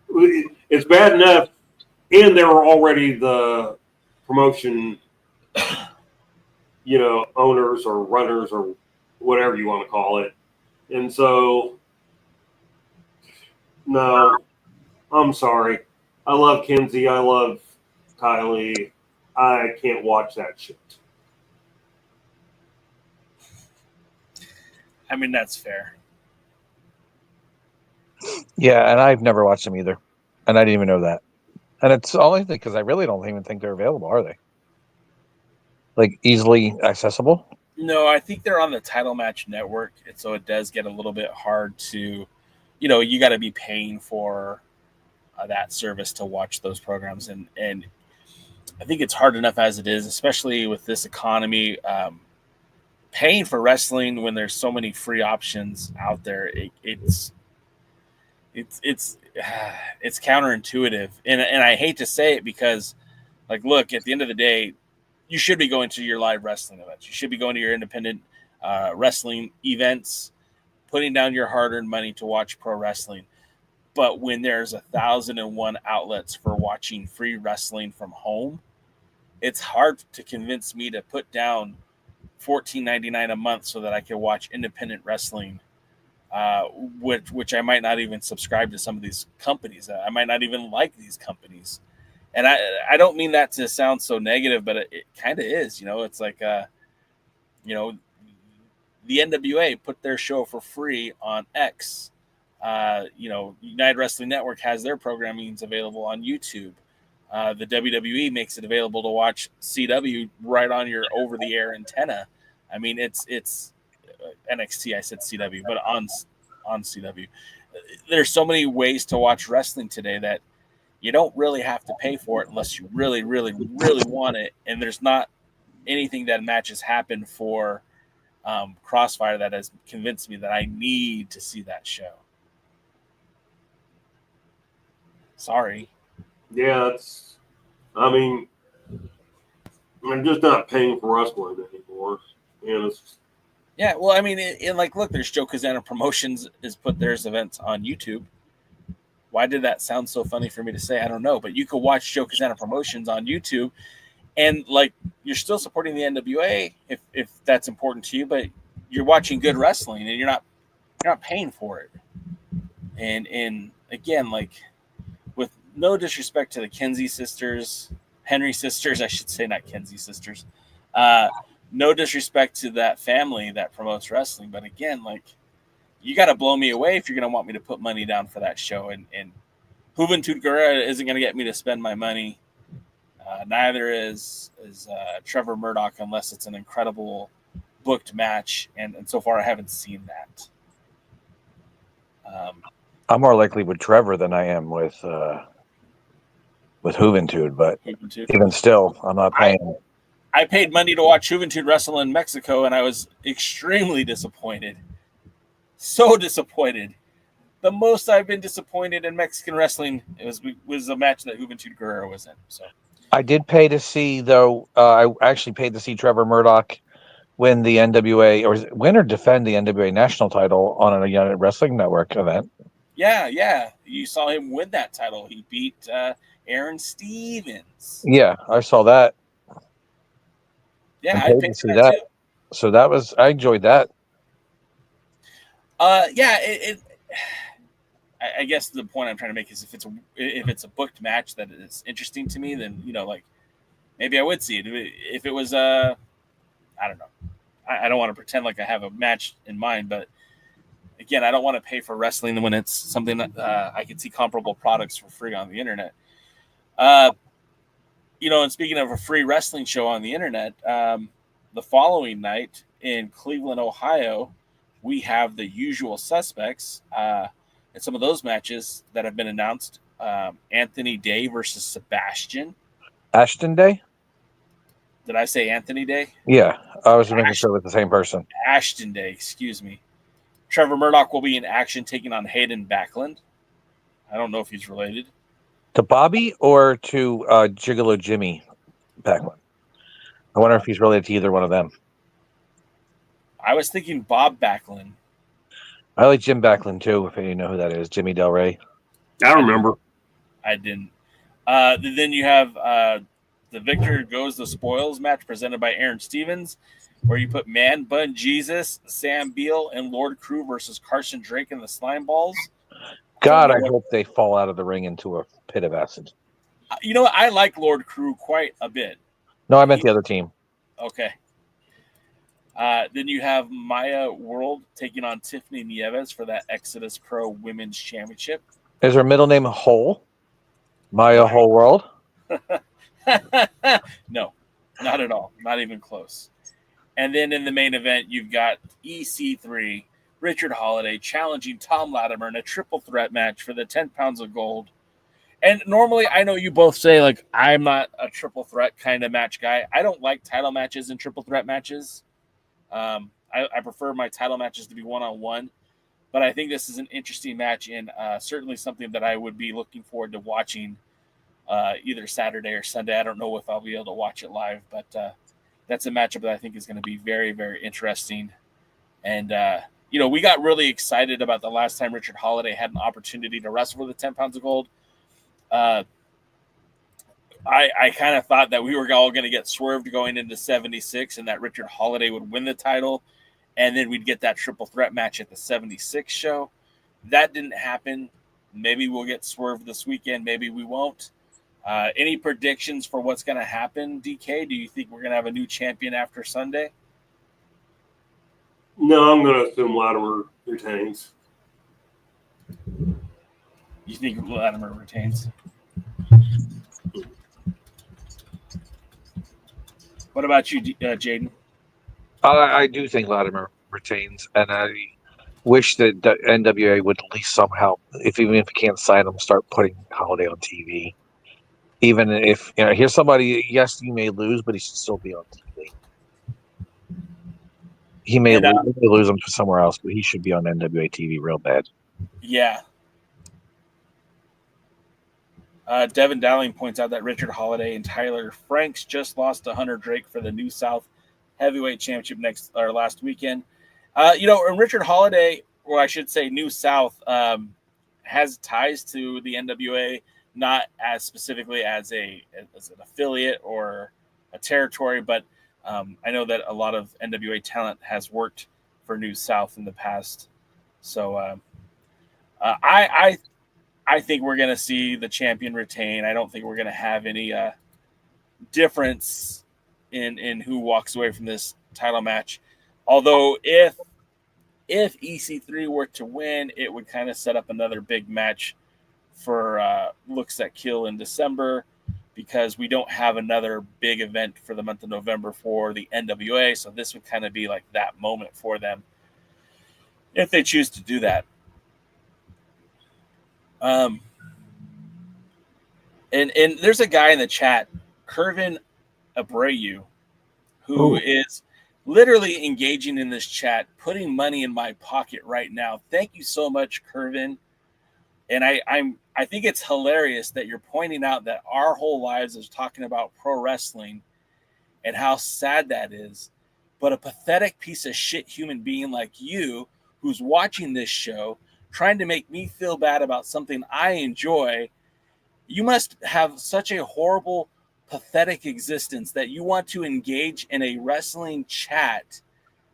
[SPEAKER 12] It's bad enough. And they were already the promotion, owners or runners or whatever you want to call it. And so No, I'm sorry. I love Kenzie. I love Kylie. I can't watch that shit.
[SPEAKER 10] I mean, that's fair.
[SPEAKER 11] Yeah, and I've never watched them either, and I didn't even know that. And it's only because I really don't even think they're available, are they? Like easily accessible?
[SPEAKER 10] No, I think they're on the Title Match Network, and so it does get a little bit hard to, you got to be paying for that service to watch those programs, and I think it's hard enough as it is, especially with this economy. Paying for wrestling when there's so many free options out there, it's counterintuitive, and I hate to say it because, like, look, at the end of the day, you should be going to your live wrestling events. You should be going to your independent wrestling events, putting down your hard-earned money to watch pro wrestling. But when there's 1,001 outlets for watching free wrestling from home, it's hard to convince me to put down $14.99 a month so that I can watch independent wrestling, which I might not even subscribe to some of these companies. I might not even like these companies. And I don't mean that to sound so negative, but it kind of is. It's like, the NWA put their show for free on X. United Wrestling Network has their programmings available on YouTube. The WWE makes it available to watch CW right on your over-the-air antenna. I mean, it's NXT. I said CW, but on CW. There's so many ways to watch wrestling today that you don't really have to pay for it unless you really, really, really want it. And there's not anything that matches happen for Kross Fire that has convinced me that I need to see that show. Sorry.
[SPEAKER 12] Yeah, I'm just not paying for wrestling anymore.
[SPEAKER 10] Yeah, well, I mean, look, there's Joe Kazana Promotions has put theirs events on YouTube. Why did that sound so funny for me to say? I don't know, but you could watch Joe Kazana Promotions on YouTube, and you're still supporting the NWA if that's important to you, but you're watching good wrestling and you're not paying for it. And again, with no disrespect to the Henry sisters, I should say, not Kenzie sisters. No disrespect to that family that promotes wrestling, but again, you got to blow me away if you're going to want me to put money down for that show. And Juventud Guerrera isn't going to get me to spend my money. Neither is Trevor Murdoch, unless it's an incredible booked match. And so far, I haven't seen that.
[SPEAKER 11] I'm more likely with Trevor than I am with Juventud, but even still, I'm not paying.
[SPEAKER 10] I paid money to watch Juventud wrestle in Mexico, and I was extremely disappointed. So disappointed. The most I've been disappointed in Mexican wrestling was a match that Juventud Guerrera was in. So
[SPEAKER 11] I did pay to see, though. I actually paid to see Trevor Murdoch win the NWA, or win or defend the NWA national title on a United Wrestling Network event.
[SPEAKER 10] Yeah. You saw him win that title. He beat Aaron Stevens.
[SPEAKER 11] Yeah, I saw that.
[SPEAKER 10] Yeah, I paid to see that too.
[SPEAKER 11] So I enjoyed that.
[SPEAKER 10] I guess the point I'm trying to make is if it's a booked match that is interesting to me, then maybe I would see it. If it was I don't know. I don't want to pretend like I have a match in mind, but again, I don't want to pay for wrestling when it's something that I can see comparable products for free on the internet. And speaking of a free wrestling show on the internet, the following night in Cleveland, Ohio, we have the usual suspects and some of those matches that have been announced. Anthony Day versus Sebastian.
[SPEAKER 11] Ashton Day?
[SPEAKER 10] Did I say Anthony Day?
[SPEAKER 11] Yeah, I was making sure with the same person.
[SPEAKER 10] Ashton Day, excuse me. Trevor Murdoch will be in action taking on Hayden Backlund. I don't know if he's related.
[SPEAKER 11] To Bobby or to Gigolo Jimmy Backlund? I wonder if he's related to either one of them.
[SPEAKER 10] I was thinking Bob Backlund.
[SPEAKER 11] I like Jim Backlund too, if you know who that is. Jimmy Del Rey.
[SPEAKER 12] I remember.
[SPEAKER 10] I didn't. Then you have the Victor Goes the Spoils match presented by Aaron Stevens, where you put Man Bun Jesus, Sam Beal, and Lord Crew versus Carson Drake and the Slime Balls.
[SPEAKER 11] God, I hope they fall out of the ring into a pit of acid.
[SPEAKER 10] You know what? I like Lord Crew quite a bit.
[SPEAKER 11] No, I meant the other team.
[SPEAKER 10] Okay. Then you have Maya World taking on Tiffany Nieves for that Exodus Pro Women's Championship.
[SPEAKER 11] Is her middle name Hole? Maya Whole World?
[SPEAKER 10] No, not at all. Not even close. And then in the main event, you've got EC3, Richard Holiday challenging Tom Latimer in a triple threat match for the 10 pounds of gold. And normally, I know you both say, like, I'm not a triple threat kind of match guy. I don't like title matches and triple threat matches. I prefer my title matches to be one-on-one. But I think this is an interesting match and certainly something that I would be looking forward to watching either Saturday or Sunday. I don't know if I'll be able to watch it live, but that's a matchup that I think is going to be very, very interesting. And, we got really excited about the last time Richard Holiday had an opportunity to wrestle for the 10 pounds of gold. I kind of thought that we were all going to get swerved going into 76 and that Richard Holiday would win the title. And then we'd get that triple threat match at the 76 show. That didn't happen. Maybe we'll get swerved this weekend. Maybe we won't. Any predictions for what's going to happen, DK? Do you think we're going to have a new champion after Sunday?
[SPEAKER 12] No, I'm going to assume Latimer retains.
[SPEAKER 10] You think Latimer retains? What about you, Jaden?
[SPEAKER 11] I do think Latimer retains, and I wish that the NWA would at least somehow, even if you can't sign him, start putting Holiday on TV. Even if, here's somebody, yes, he may lose, but he should still be on TV. He may lose him to somewhere else, but he should be on NWA TV real bad.
[SPEAKER 10] Yeah. Devin Dowling points out that Richard Holiday and Tyler Franks just lost to Hunter Drake for the New South Heavyweight Championship last weekend. And Richard Holiday, or I should say New South, has ties to the NWA, not as specifically as an affiliate or a territory, but I know that a lot of NWA talent has worked for New South in the past. So I think we're going to see the champion retain. I don't think we're going to have any difference in who walks away from this title match. Although if EC3 were to win, it would kind of set up another big match for Looks That Kill in December, because we don't have another big event for the month of November for the NWA. So this would kind of be like that moment for them if they choose to do that. And there's a guy in the chat, Kervin Abreu, who is literally engaging in this chat, putting money in my pocket right now. Thank you so much, Kervin. And I think it's hilarious that you're pointing out that our whole lives is talking about pro wrestling and how sad that is. But a pathetic piece of shit human being like you, who's watching this show, trying to make me feel bad about something I enjoy, you must have such a horrible, pathetic existence that you want to engage in a wrestling chat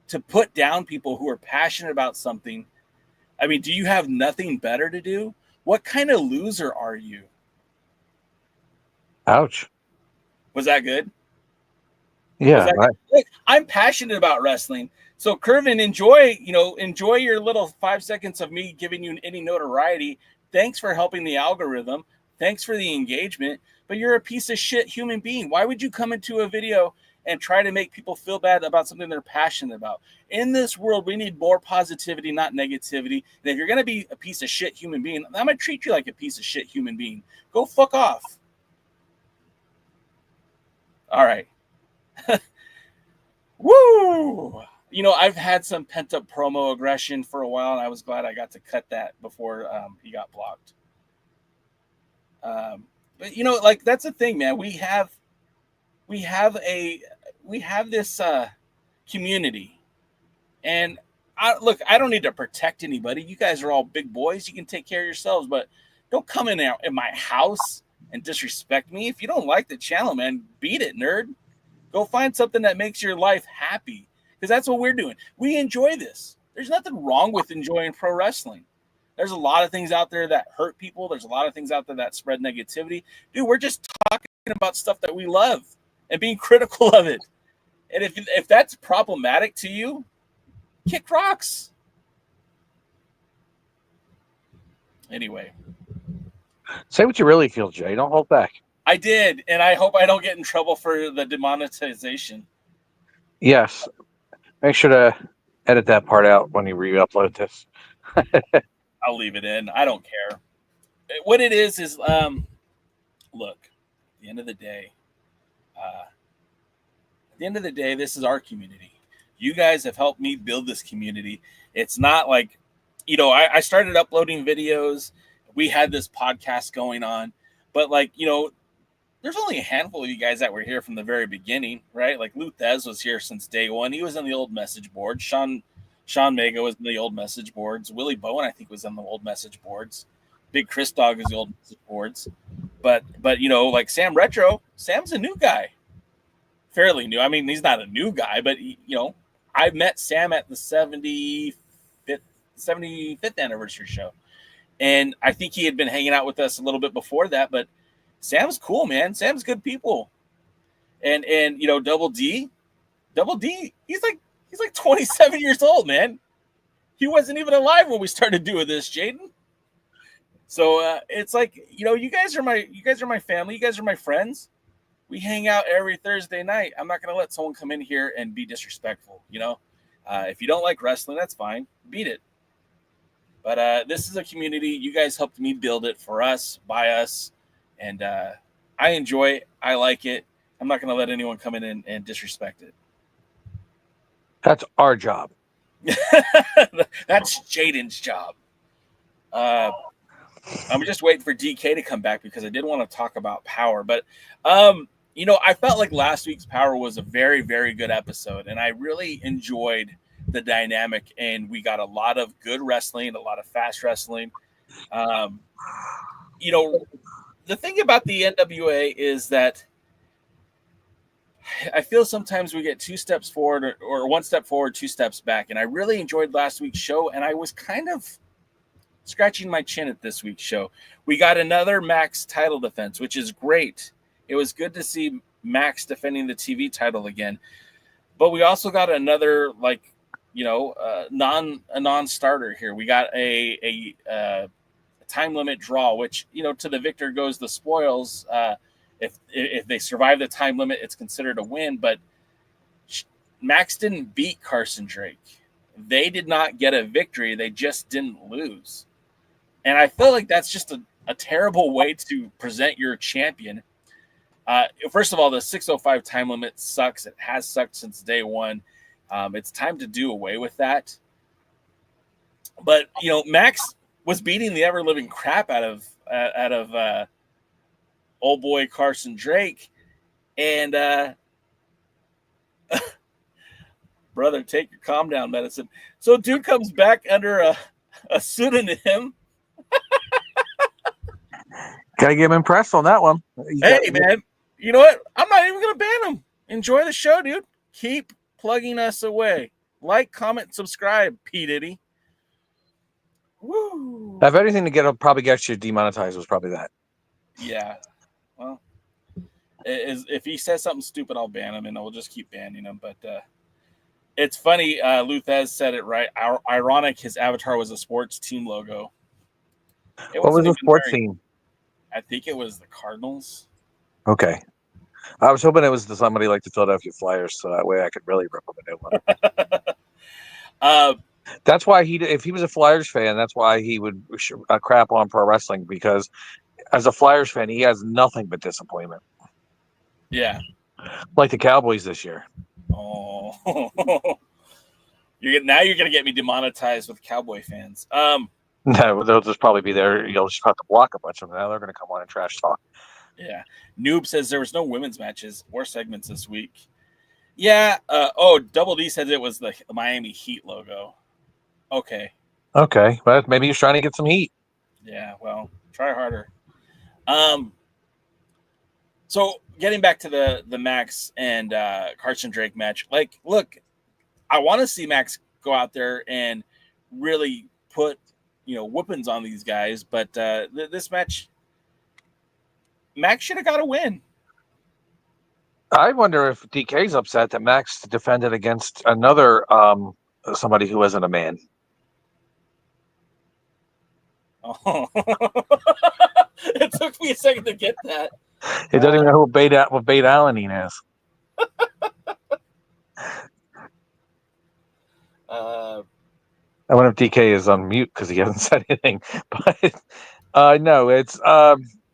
[SPEAKER 10] to put down people who are passionate about something. I mean, do you have nothing better to do? What kind of loser are you?
[SPEAKER 11] Ouch.
[SPEAKER 10] Was that good?
[SPEAKER 11] Yeah.
[SPEAKER 10] Look, I'm passionate about wrestling. So Kervin, enjoy your little 5 seconds of me giving you any notoriety. Thanks for helping the algorithm. Thanks for the engagement. But you're a piece of shit human being. Why would you come into a video and try to make people feel bad about something they're passionate about? In this world, we need more positivity, not negativity. And if you're going to be a piece of shit human being, I'm going to treat you like a piece of shit human being. Go fuck off. All right. Woo! I've had some pent-up promo aggression for a while, and I was glad I got to cut that before he got blocked. But that's the thing, man. We have this community, and I don't need to protect anybody. You guys are all big boys. You can take care of yourselves, but don't come in my house and disrespect me. If you don't like the channel, man, beat it, nerd. Go find something that makes your life happy, because that's what we're doing. We enjoy this. There's nothing wrong with enjoying pro wrestling. There's a lot of things out there that hurt people. There's a lot of things out there that spread negativity. Dude, we're just talking about stuff that we love and being critical of it. And if that's problematic to you, kick rocks. Anyway.
[SPEAKER 11] Say what you really feel, Jay. Don't hold back.
[SPEAKER 10] I did, and I hope I don't get in trouble for the demonetization.
[SPEAKER 11] Yes. Make sure to edit that part out when you re-upload this.
[SPEAKER 10] I'll leave it in. I don't care. What it is, look, at the end of the day, this is our community. You guys have helped me build this community. It's not like, I started uploading videos. We had this podcast going on, but there's only a handful of you guys that were here from the very beginning, right? Like Luthez was here since day one. He was on the old message board. Sean Mega was in the old message boards. Willie Bowen, I think, was on the old message boards. Big Chris Dog is the old message boards. But like Sam Retro, Sam's a new guy. Fairly new. I mean, he's not a new guy, but I met Sam at the 75th anniversary show. And I think he had been hanging out with us a little bit before that, but Sam's cool, man. Sam's good people. And Double D, he's like 27 years old, man. He wasn't even alive when we started doing this, Jaden. So it's like, you guys are my family. You guys are my friends. We hang out every Thursday night. I'm not going to let someone come in here and be disrespectful. If you don't like wrestling, that's fine. Beat it. But this is a community. You guys helped me build it for us, by us. And I enjoy it. I like it. I'm not going to let anyone come in and disrespect it.
[SPEAKER 11] That's our job.
[SPEAKER 10] That's Jaden's job. I'm just waiting for DK to come back because I did want to talk about Power. But, I felt like last week's Power was a very, very good episode. And I really enjoyed the dynamic. And we got a lot of good wrestling, a lot of fast wrestling. The thing about the NWA is that I feel sometimes we get 2 steps forward or 1 step forward, 2 steps back. And I really enjoyed last week's show. And I was kind of scratching my chin at this week's show. We got another Max title defense, which is great. It was good to see Max defending the TV title again. But we also got another, non-starter here. We got a time limit draw, which, to the victor goes the spoils. If they survive the time limit, it's considered a win. But Max didn't beat Carson Drake. They did not get a victory. They just didn't lose. And I feel like that's just a terrible way to present your champion. First of all, the 6:05 time limit sucks. It has sucked since day one. It's time to do away with that. But, Max was beating the ever-living crap out of old boy Carson Drake. And, brother, take your calm down medicine. So dude comes back under a pseudonym.
[SPEAKER 11] Gotta get him impressed on that one.
[SPEAKER 10] Hey, man, you know what? I'm not even going to ban him. Enjoy the show, dude. Keep plugging us away. Like, comment, subscribe, P. Diddy. Woo.
[SPEAKER 11] If anything to probably get you demonetized was probably that.
[SPEAKER 10] Yeah. Well, if he says something stupid, I'll ban him, and we'll just keep banning him. But it's funny. Luthez said it right. Ironic, his avatar was a sports team logo.
[SPEAKER 11] What was the sports team?
[SPEAKER 10] I think it was the Cardinals.
[SPEAKER 11] Okay. I was hoping it was somebody like the Philadelphia Flyers, so that way I could really rip them a new one. That's why if he was a Flyers fan, that's why he would crap on pro wrestling, because as a Flyers fan, he has nothing but disappointment.
[SPEAKER 10] Yeah.
[SPEAKER 11] Like the Cowboys this year.
[SPEAKER 10] Oh. Now you're going to get me demonetized with Cowboy fans.
[SPEAKER 11] No, they'll just probably be there. You'll just have to block a bunch of them. Now they're going to come on and trash talk.
[SPEAKER 10] Yeah. Noob says there was no women's matches or segments this week. Yeah. Double D said it was the Miami Heat logo. Okay.
[SPEAKER 11] Okay. Well, maybe he's trying to get some heat.
[SPEAKER 10] Yeah. Well, try harder. So getting back to the Max and Carson Drake match, look, I want to see Max go out there and really put whoopings on these guys. But this match, Max should have got a win.
[SPEAKER 11] I wonder if DK's upset that Max defended against another somebody who isn't a man.
[SPEAKER 10] Oh. It took me a second to get that.
[SPEAKER 11] He doesn't even know what Bait Alanine is. I wonder if DK is on mute because he hasn't said anything. But no, it's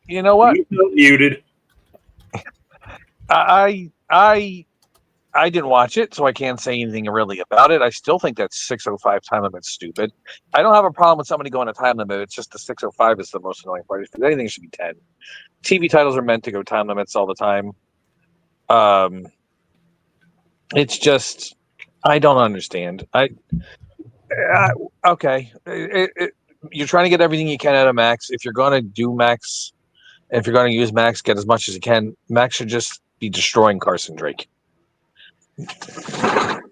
[SPEAKER 11] you know what?
[SPEAKER 12] He's not muted.
[SPEAKER 11] I didn't watch it, so I can't say anything really about it. I still think that 6:05 time limit's stupid. I don't have a problem with somebody going a time limit. It's just the 6:05 is the most annoying part. If anything, it should be 10. TV titles are meant to go time limits all the time. It's just I don't understand. Okay, you're trying to get everything you can out of Max. If you're going to do Max, if you're going to use Max, get as much as you can. Max should just be destroying Carson Drake.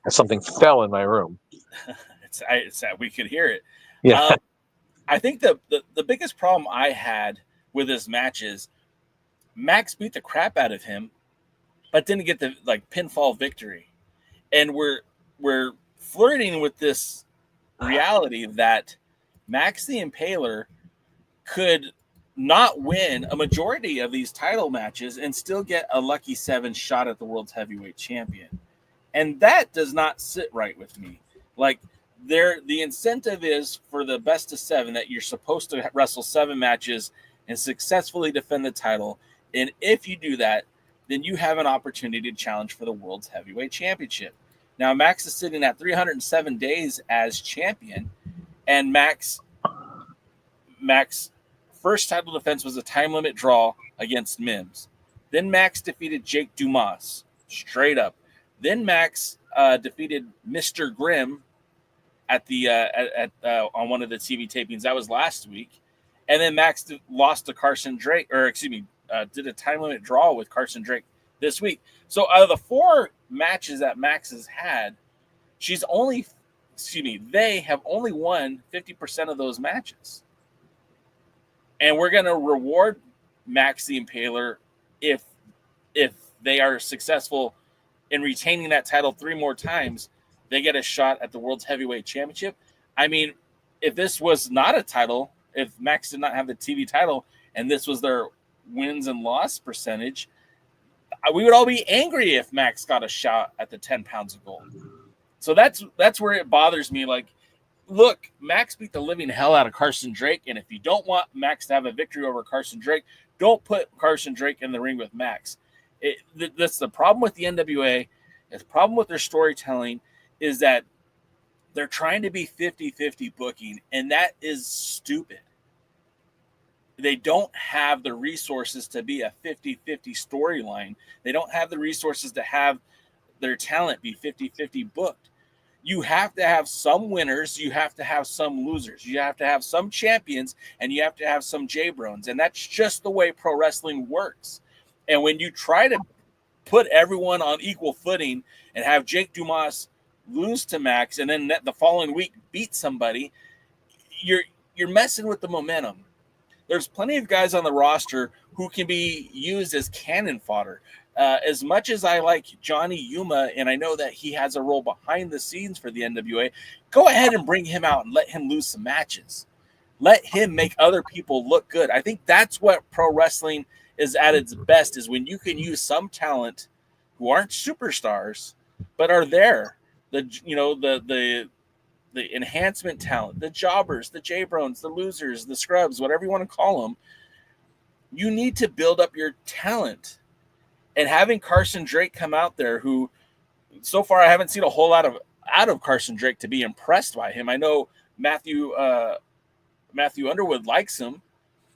[SPEAKER 11] Something fell in my room.
[SPEAKER 10] It's that we could hear it.
[SPEAKER 11] Yeah.
[SPEAKER 10] I think the biggest problem I had with this match is Max beat the crap out of him, but didn't get the pinfall victory. And we're flirting with this reality that Max the Impaler could not win a majority of these title matches and still get a lucky 7 shot at the World's Heavyweight Champion. And that does not sit right with me. The incentive is for the best of 7 that you're supposed to wrestle 7 matches and successfully defend the title. And if you do that, then you have an opportunity to challenge for the World's Heavyweight Championship. Now, Max is sitting at 307 days as champion, and Max first title defense was a time limit draw against Mims. Then Max defeated Jake Dumas straight up. Then Max defeated Mr. Grimm at the on one of the TV tapings. That was last week. And then Max lost to Carson Drake, did a time limit draw with Carson Drake this week. So out of the 4 matches that Max has had, they have only won 50% of those matches. And we're going to reward Max the Impaler if they are successful in retaining that title 3 more times. They get a shot at the World's Heavyweight Championship. I mean, if this was not a title, if Max did not have the TV title and this was their wins and loss percentage, we would all be angry if Max got a shot at the 10 pounds of gold. So that's where it bothers me. Look, Max beat the living hell out of Carson Drake, and if you don't want Max to have a victory over Carson Drake, don't put Carson Drake in the ring with Max. That's the problem with the NWA. The problem with their storytelling is that they're trying to be 50-50 booking, and that is stupid. They don't have the resources to be a 50-50 storyline. They don't have the resources to have their talent be 50-50 booked. You have to have some winners. You have to have some losers. You have to have some champions, and you have to have some J-Brones. And that's just the way pro wrestling works. And when you try to put everyone on equal footing and have Jake Dumas lose to Max and then the following week beat somebody, you're messing with the momentum. There's plenty of guys on the roster who can be used as cannon fodder. As much as I like Johnny Yuma, and I know that he has a role behind the scenes for the NWA, go ahead and bring him out and let him lose some matches. Let him make other people look good. I think that's what pro wrestling is at its best, is when you can use some talent who aren't superstars, but are there. The enhancement talent, the jobbers, the J-Brones, the losers, the scrubs, whatever you want to call them. You need to build up your talent. And having Carson Drake come out there, who so far I haven't seen a whole lot out of Carson Drake to be impressed by him. I know Matthew Underwood likes him,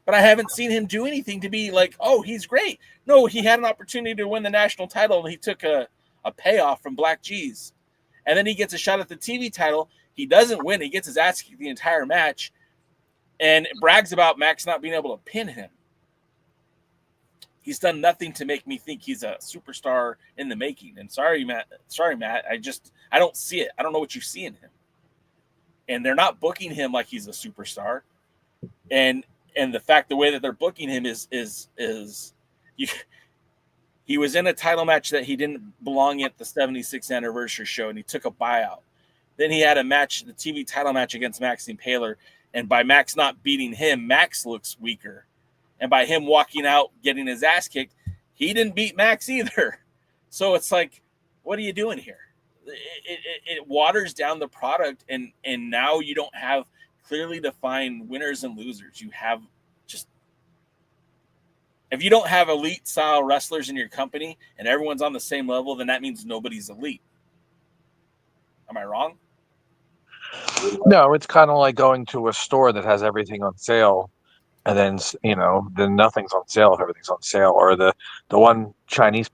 [SPEAKER 10] but I haven't seen him do anything to be like, oh, he's great. No, he had an opportunity to win the national title, and he took a payoff from Black G's. And then he gets a shot at the TV title. He doesn't win. He gets his ass kicked the entire match and brags about Max not being able to pin him. He's done nothing to make me think he's a superstar in the making. And sorry, Matt. I don't see it. I don't know what you see in him. and they're not booking him like he's a superstar. And the way that they're booking him is he was in a title match that he didn't belong at the 76th anniversary show, and he took a buyout. Then he had a match, the TV title match against Max the Impaler, and by Max not beating him, Max looks weaker. And by him walking out, getting his ass kicked, he didn't beat Max either. So it's like, what are you doing here? It waters down the product, and now you don't have clearly defined winners and losers. You have just, if you don't have elite style wrestlers in your company and everyone's on the same level, then that means nobody's elite. Am I wrong?
[SPEAKER 11] No, it's kind of like going to a store that has everything on sale, and then then nothing's on sale if everything's on sale. Or the one Japanese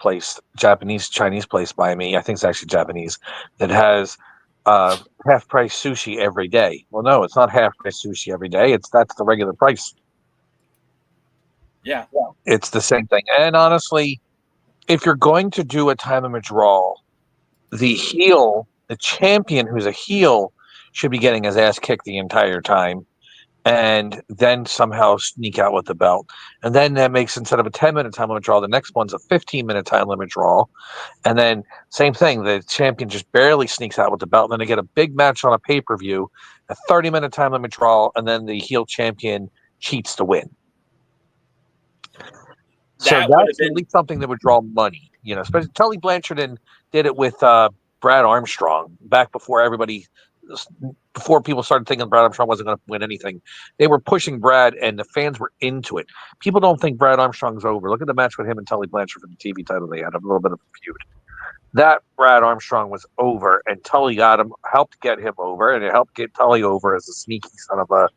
[SPEAKER 11] Chinese place by me, I think it's actually Japanese, that has half price sushi every day. Well, no, it's not half price sushi every day. That's the regular price.
[SPEAKER 10] Yeah.
[SPEAKER 11] It's the same thing. And honestly, if you're going to do a time limit draw, the champion who's a heel should be getting his ass kicked the entire time, and then somehow sneak out with the belt. And then that makes, instead of a 10-minute time limit draw, the next one's a 15-minute time limit draw. And then same thing, the champion just barely sneaks out with the belt. And then they get a big match on a pay-per-view, a 30-minute time limit draw, and then the heel champion cheats to win. So that's at least something that would draw money, especially Tully Blanchard did it with Brad Armstrong back before people started thinking Brad Armstrong wasn't going to win anything. They were pushing Brad, and the fans were into it. People don't think Brad Armstrong's over. Look at the match with him and Tully Blanchard for the TV title. They had a little bit of a feud. That Brad Armstrong was over, and Tully helped get him over, and it helped get Tully over as a sneaky son of a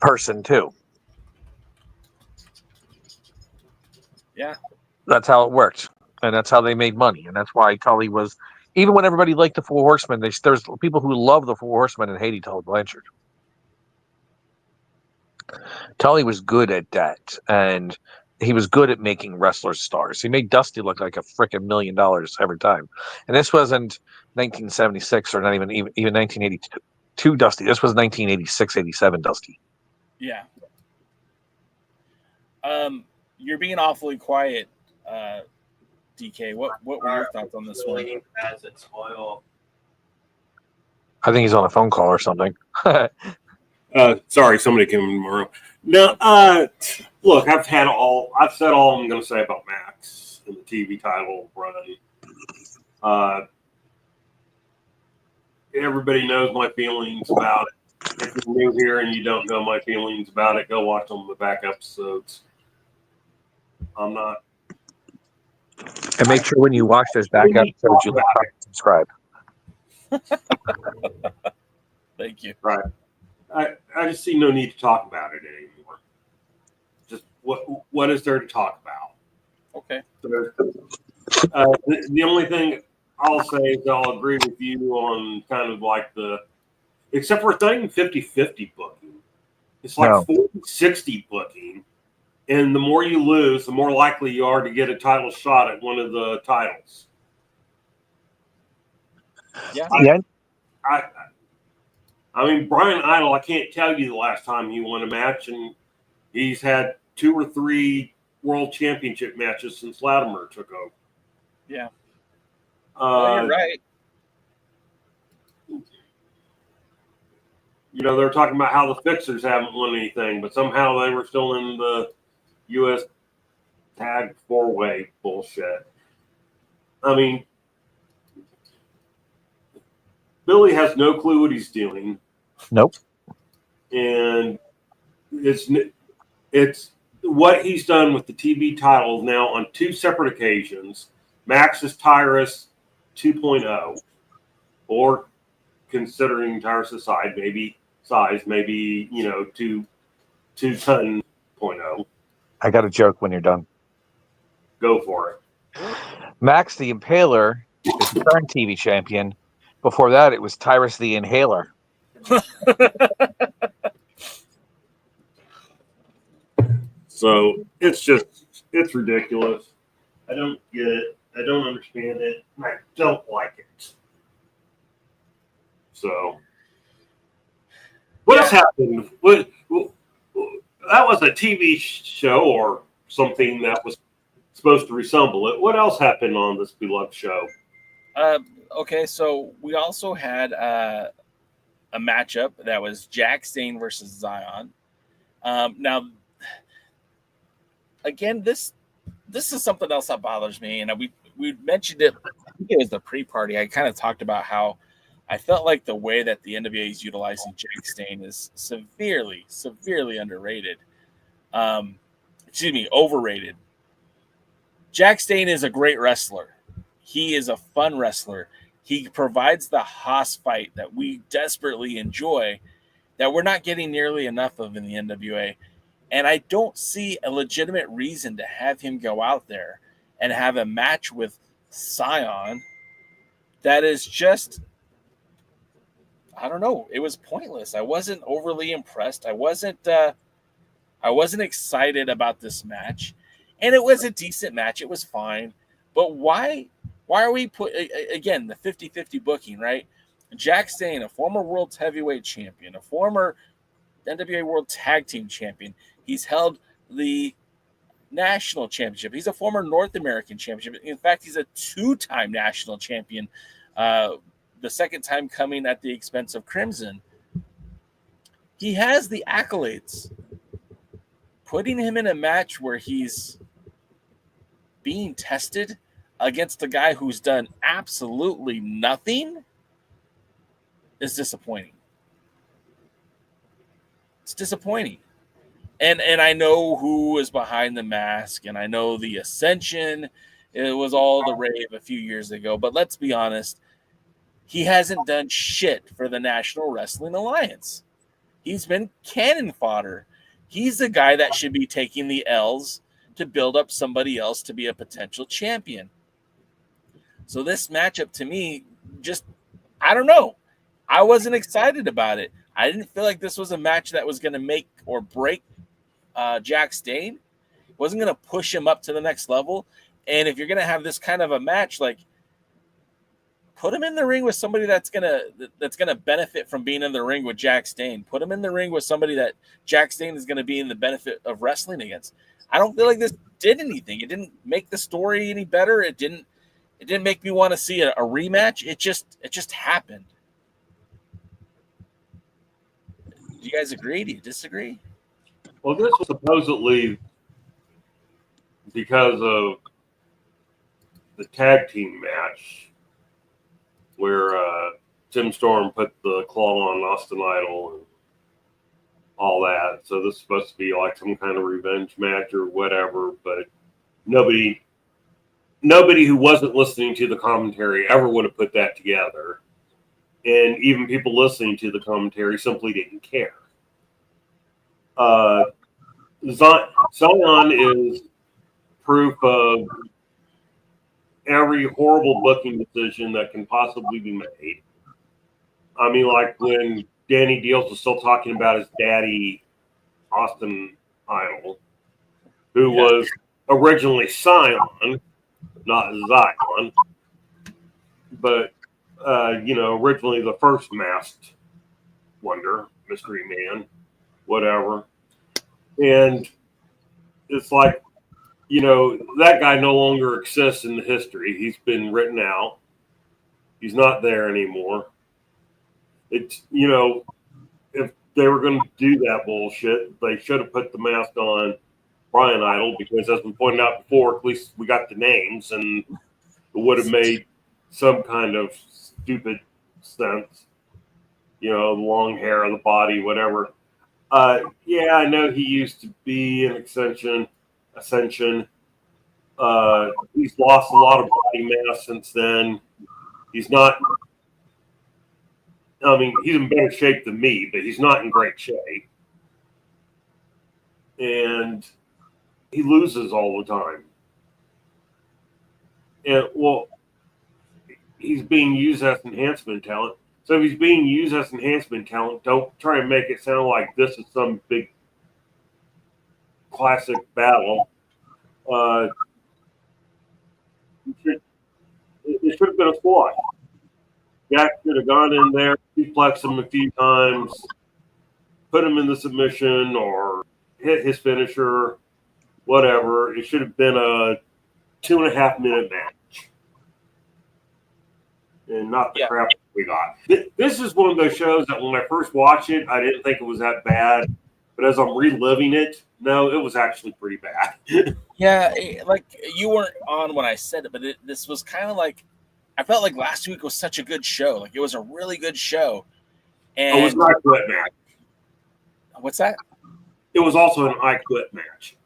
[SPEAKER 11] person too.
[SPEAKER 10] Yeah.
[SPEAKER 11] That's how it worked. And that's how they made money. And that's why Tully was, even when everybody liked the Four Horsemen, there's people who love the Four Horsemen and hated Tully Blanchard. Tully was good at that. And he was good at making wrestlers stars. He made Dusty look like a freaking $1 million every time. And this wasn't 1976 or not even 1982 Dusty. This was 1986, 87 Dusty.
[SPEAKER 10] Yeah. You're being awfully quiet, DK. What were your thoughts on this one?
[SPEAKER 11] I think he's on a phone call or something.
[SPEAKER 12] Sorry, somebody came in my room. No, look, I've said all I'm going to say about Max in the TV title run. Everybody knows my feelings about it. If you're new here and you don't know my feelings about it, go watch them the back episodes. I'm not.
[SPEAKER 11] And make sure when you watch those back episodes, you like, subscribe.
[SPEAKER 10] Thank you.
[SPEAKER 12] Right. I just see no need to talk about it anymore. Just what is there to talk about?
[SPEAKER 10] Okay.
[SPEAKER 12] The only thing I'll say is I'll agree with you on kind of like except for it's not even 50-50 booking. It's like 40-60 booking. And the more you lose, the more likely you are to get a title shot at one of the titles.
[SPEAKER 10] Yeah.
[SPEAKER 12] I mean, Brian Idol, I can't tell you the last time he won a match, and he's had 2 or 3 world championship matches since Latimer took over.
[SPEAKER 10] Yeah. You're right.
[SPEAKER 12] They're talking about how the Fixers haven't won anything, but somehow they were still in the U.S. tag 4-way bullshit. I mean, Billy has no clue what he's doing.
[SPEAKER 11] Nope.
[SPEAKER 12] And it's what he's done with the TV title now on 2 separate occasions. Max is Tyrus 2.0, or considering Tyrus' size, maybe 210.0.
[SPEAKER 11] I got a joke when you're done.
[SPEAKER 12] Go for it.
[SPEAKER 11] Max the Impaler is the current TV champion. Before that, it was Tyrus the Inhaler.
[SPEAKER 12] So it's ridiculous. I don't get it. I don't understand it. I don't like it. So What else happened? That was a TV show or something that was supposed to resemble it. What else happened on this beloved show?
[SPEAKER 10] Okay, so we also had a matchup that was Jack Stane versus Zion. Now, again, this is something else that bothers me, and we mentioned it. I think it was the pre-party. I kind of talked about how I felt like the way that the NWA is utilizing Jack Stane is severely underrated. Overrated. Jack Stane is a great wrestler. He is a fun wrestler. He provides the Haas fight that we desperately enjoy, that we're not getting nearly enough of in the NWA. And I don't see a legitimate reason to have him go out there and have a match with Zion that is just, I don't know. It was pointless. I wasn't overly impressed. I wasn't excited about this match. And it was a decent match. It was fine. But why are we again, the 50-50 booking, right? Jack Stane, a former Worlds Heavyweight Champion, a former NWA World Tag Team Champion. He's held the National Championship. He's a former North American Championship. In fact, he's a 2-time National Champion, the second time coming at the expense of Crimson. He has the accolades. Putting him in a match where he's being tested against a guy who's done absolutely nothing is disappointing. It's disappointing. And I know who is behind the mask, and I know the Ascension. It was all the rave a few years ago. But let's be honest, he hasn't done shit for the National Wrestling Alliance. He's been cannon fodder. He's the guy that should be taking the L's to build up somebody else to be a potential champion. So this matchup to me, just, I don't know. I wasn't excited about it. I didn't feel like this was a match that was going to make or break Jack Stane. It wasn't going to push him up to the next level. And if you're going to have this kind of a match, like, put him in the ring with somebody that's gonna benefit from being in the ring with Jack Stane. Put him in the ring with somebody that Jack Stane is going to be in the benefit of wrestling against. I don't feel like this did anything. It didn't make the story any better. It didn't make me want to see a rematch. It just happened. Do you guys agree? Do you disagree?
[SPEAKER 12] Well, this was supposedly because of the tag team match where Tim Storm put the claw on Austin Idol and all that. So this is supposed to be like some kind of revenge match or whatever, but nobody who wasn't listening to the commentary ever would have put that together. And even people listening to the commentary simply didn't care. Zion is proof of every horrible booking decision that can possibly be made. I mean, like when Danny Deals was still talking about his daddy, Austin Idol, who was originally Scion, not Zion, but, originally the first masked wonder, mystery man, whatever. And it's like, that guy no longer exists in the history. He's been written out. He's not there anymore. It's, if they were going to do that bullshit, they should have put the mask on Brian Idol, because as we pointed out before, at least we got the names, and it would have made some kind of stupid sense. The long hair on the body, whatever. I know he used to be an Ascension. He's lost a lot of body mass since then. He's not, he's in better shape than me, but he's not in great shape. And he loses all the time. And, he's being used as enhancement talent. So if he's being used as enhancement talent, don't try and make it sound like this is some big classic battle. It should have been a squash. Jack should have gone in there, suplexed him a few times, put him in the submission or hit his finisher, whatever. It should have been a 2.5 minute match. And not the crap we got. This is one of those shows that when I first watched it, I didn't think it was that bad. But as I'm reliving it, no, it was actually pretty bad.
[SPEAKER 10] Yeah, like you weren't on when I said it, but this was kind of like, I felt like last week was such a good show. Like it was a really good show. And
[SPEAKER 12] it was an I Quit match.
[SPEAKER 10] What's that?
[SPEAKER 12] It was also an I Quit match.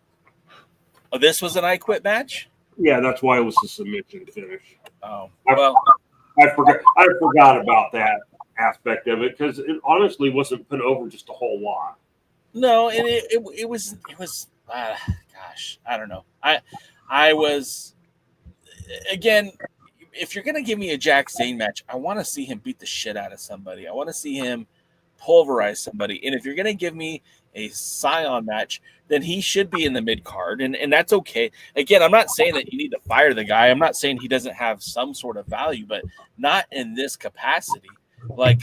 [SPEAKER 10] Oh, this was an I Quit match?
[SPEAKER 12] Yeah, that's why it was a submission finish.
[SPEAKER 10] Oh,
[SPEAKER 12] I forgot about that aspect of it because it honestly wasn't put over just a whole lot.
[SPEAKER 10] No, and it was gosh, I don't know. I was, again, if you're gonna give me a Jack Zane match, I want to see him beat the shit out of somebody. I want to see him pulverize somebody. And if you're gonna give me a Scion match, then he should be in the mid card, and that's okay. Again, I'm not saying that you need to fire the guy. I'm not saying he doesn't have some sort of value, but not in this capacity. Like,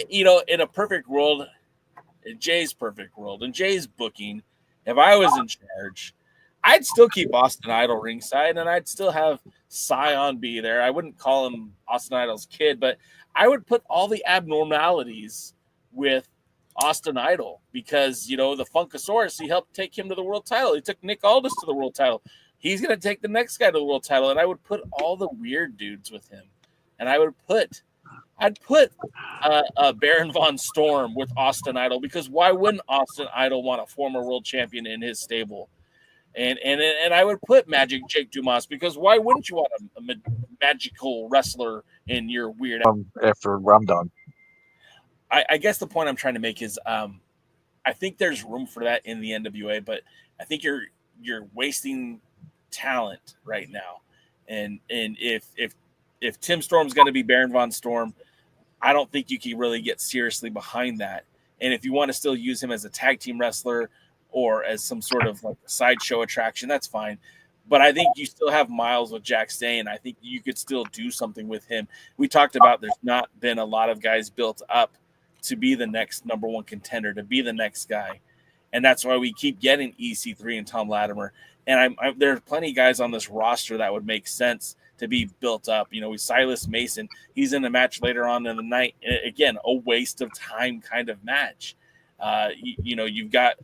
[SPEAKER 10] in a perfect world, in Jay's perfect world, in Jay's booking, if I was in charge, I'd still keep Austin Idol ringside, and I'd still have Scion be there. I wouldn't call him Austin Idol's kid, but I would put all the abnormalities with Austin Idol because, the Funkasaurus, he helped take him to the world title. He took Nick Aldis to the world title. He's going to take the next guy to the world title, and I would put all the weird dudes with him. And I'd put Baron Von Storm with Austin Idol because why wouldn't Austin Idol want a former world champion in his stable? And I would put Magic Jake Dumas because why wouldn't you want a magical wrestler in your weird?
[SPEAKER 11] After I'm done.
[SPEAKER 10] I guess the point I'm trying to make is I think there's room for that in the NWA, but I think you're wasting talent right now. And if Tim Storm's going to be Baron Von Storm, I don't think you can really get seriously behind that. And if you want to still use him as a tag team wrestler or as some sort of like sideshow attraction, that's fine. But I think you still have miles with Jack Zane. I think you could still do something with him. We talked about there's not been a lot of guys built up to be the next number one contender, to be the next guy. And that's why we keep getting EC3 and Tom Latimer. And there are plenty of guys on this roster that would make sense to be built up. With Silas Mason, he's in the match later on in the night. Again, a waste of time kind of match. You've got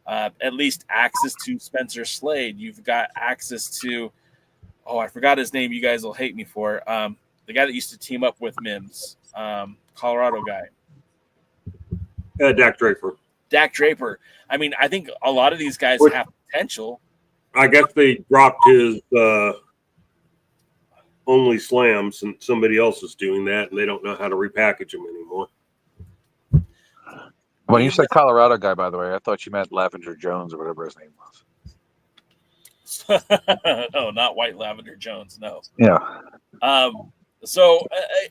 [SPEAKER 10] at least access to Spencer Slade. You've got access to, I forgot his name. You guys will hate me for it. The guy that used to team up with Mims, Colorado guy.
[SPEAKER 12] Dak Draper.
[SPEAKER 10] Dak Draper. I mean, I think a lot of these guys have potential.
[SPEAKER 12] I guess they dropped his Only Slams, and somebody else is doing that, and they don't know how to repackage them anymore.
[SPEAKER 11] When you said Colorado guy, by the way, I thought you meant Lavender Jones or whatever his name was.
[SPEAKER 10] No, not White Lavender Jones. No.
[SPEAKER 11] Yeah.
[SPEAKER 10] So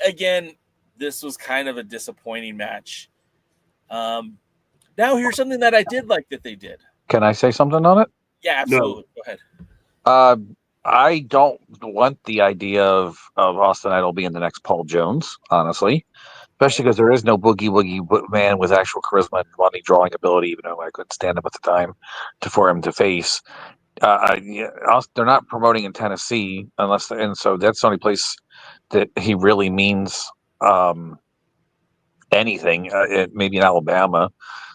[SPEAKER 10] again, this was kind of a disappointing match. Now here's something that I did like that they did.
[SPEAKER 11] Can I say something on it?
[SPEAKER 10] Yeah, absolutely.
[SPEAKER 12] No.
[SPEAKER 10] Go ahead.
[SPEAKER 11] I don't want the idea of Austin Idol being the next Paul Jones, honestly, especially because there is no boogie woogie man with actual charisma and money drawing ability, even though I couldn't stand him at the time for him to face. They're not promoting in Tennessee and so that's the only place that he really means anything. Maybe in Alabama,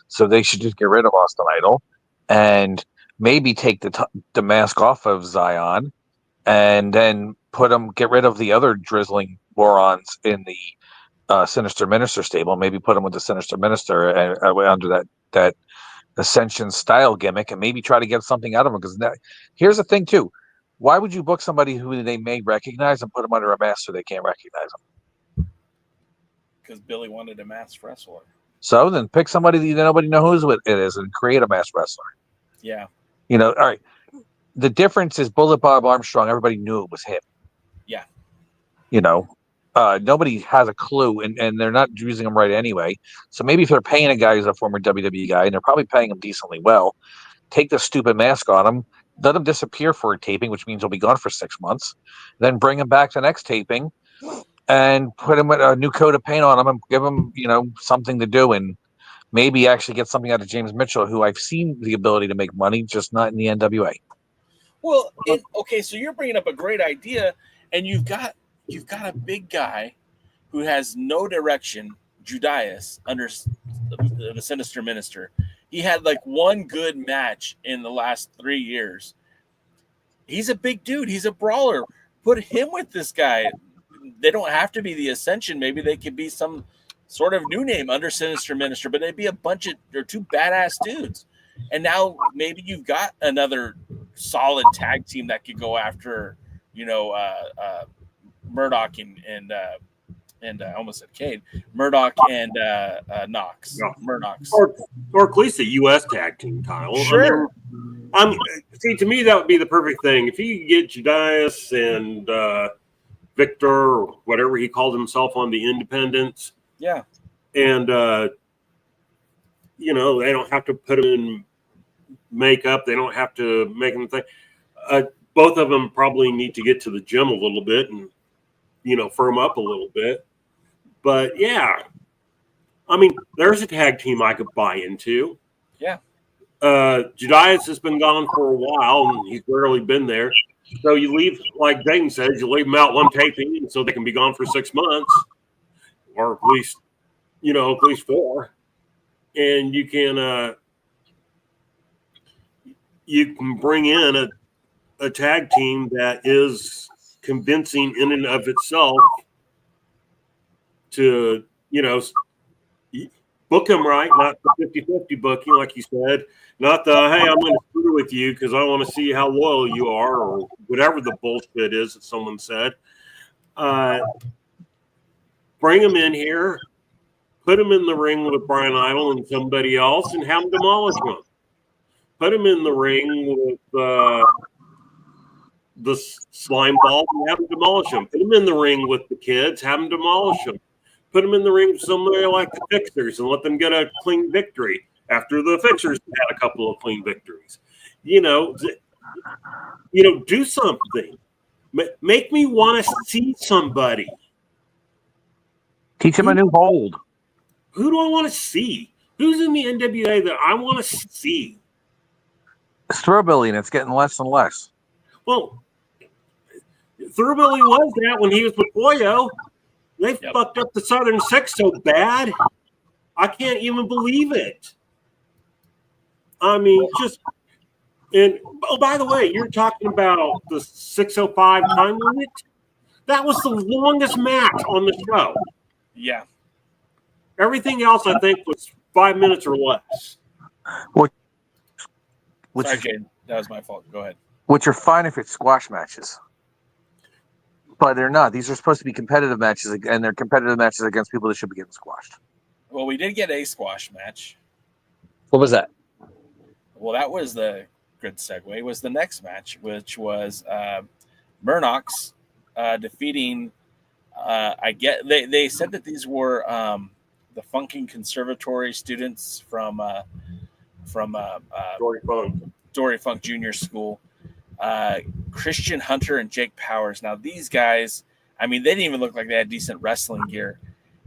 [SPEAKER 11] so they should just get rid of Austin Idol and maybe take the mask off of Zion, and then get rid of the other drizzling morons in the Sinister Minister stable. Maybe put them with the Sinister Minister and under that Ascension style gimmick, and maybe try to get something out of them. Because here's the thing too: why would you book somebody who they may recognize and put them under a mask so they can't recognize them?
[SPEAKER 10] Because Billy wanted a masked wrestler.
[SPEAKER 11] So then pick somebody that nobody knows who it is and create a masked wrestler.
[SPEAKER 10] Yeah.
[SPEAKER 11] All right. The difference is Bullet Bob Armstrong. Everybody knew it was him.
[SPEAKER 10] Yeah.
[SPEAKER 11] Nobody has a clue, and they're not using him right anyway. So maybe if they're paying a guy who's a former WWE guy, and they're probably paying him decently well, take the stupid mask on him, let him disappear for a taping, which means he'll be gone for 6 months, then bring him back the next taping, and put him with a new coat of paint on him and give him, something to do, and maybe actually get something out of James Mitchell, who I've seen the ability to make money, just not in the NWA.
[SPEAKER 10] Well, okay, so you're bringing up a great idea, and you've got a big guy who has no direction, Judas, under the Sinister Minister. He had like one good match in the last 3 years. He's a big dude. He's a brawler. Put him with this guy. They don't have to be the Ascension. Maybe they could be some sort of new name under Sinister Minister, but they'd be a bunch of or two badass dudes. And now maybe you've got another solid tag team that could go after, Murdoch and I almost said Cade, Murdoch and Knox,
[SPEAKER 12] Yeah.
[SPEAKER 10] Murdoch,
[SPEAKER 12] or at least a U.S. tag team title.
[SPEAKER 10] Sure.
[SPEAKER 12] See, to me, that would be the perfect thing. If you could get Judas and Victor, or whatever he called himself on the Independents,
[SPEAKER 10] yeah,
[SPEAKER 12] and they don't have to put him in makeup. They don't have to make him think. Both of them probably need to get to the gym a little bit and firm up a little bit. But yeah, I mean, there's a tag team I could buy into.
[SPEAKER 10] Yeah.
[SPEAKER 12] Judas has been gone for a while, and he's rarely been there. So you leave, like Dayton says, you leave them out one taping, so they can be gone for 6 months, or at least 4, and you can bring in a tag team that is convincing in and of itself to book them right, not the 50-50 booking, like you said, not the, hey, I'm going to screw with you because I want to see how loyal you are, or whatever the bullshit is that someone said. Bring them in here, put them in the ring with Brian Idol and somebody else, and have them demolish them. Put them in the ring with the slime ball and have them demolish them. Put them in the ring with the kids, have them demolish them. Put them in the ring with somebody like the Fixers and let them get a clean victory after the Fixers had a couple of clean victories. Do something. Make me want to see somebody.
[SPEAKER 11] Teach him a new hold.
[SPEAKER 12] Who do I want to see? Who's in the NWA that I want to see?
[SPEAKER 11] It's Thurbilly, and it's getting less and less.
[SPEAKER 12] Well, Thurbilly was that when he was with Boyo. They fucked up the Southern Six so bad, I can't even believe it. I mean, by the way, you're talking about the 6:05 time limit. That was the longest match on the show.
[SPEAKER 10] Yeah.
[SPEAKER 12] Everything else, I think, was 5 minutes or less.
[SPEAKER 10] Sorry, Jaden. That was my fault. Go ahead.
[SPEAKER 11] Which are fine if it's squash matches. But they're not. These are supposed to be competitive matches, and they're competitive matches against people that should be getting squashed.
[SPEAKER 10] Well, we did get a squash match.
[SPEAKER 11] What was that?
[SPEAKER 10] Well, that was the good segue. Was the next match, which was Murdoch's defeating. They said that these were the Funking Conservatory students from Dory Funk Junior School. Christian Hunter and Jake Powers. Now these guys, I mean, they didn't even look like they had decent wrestling gear.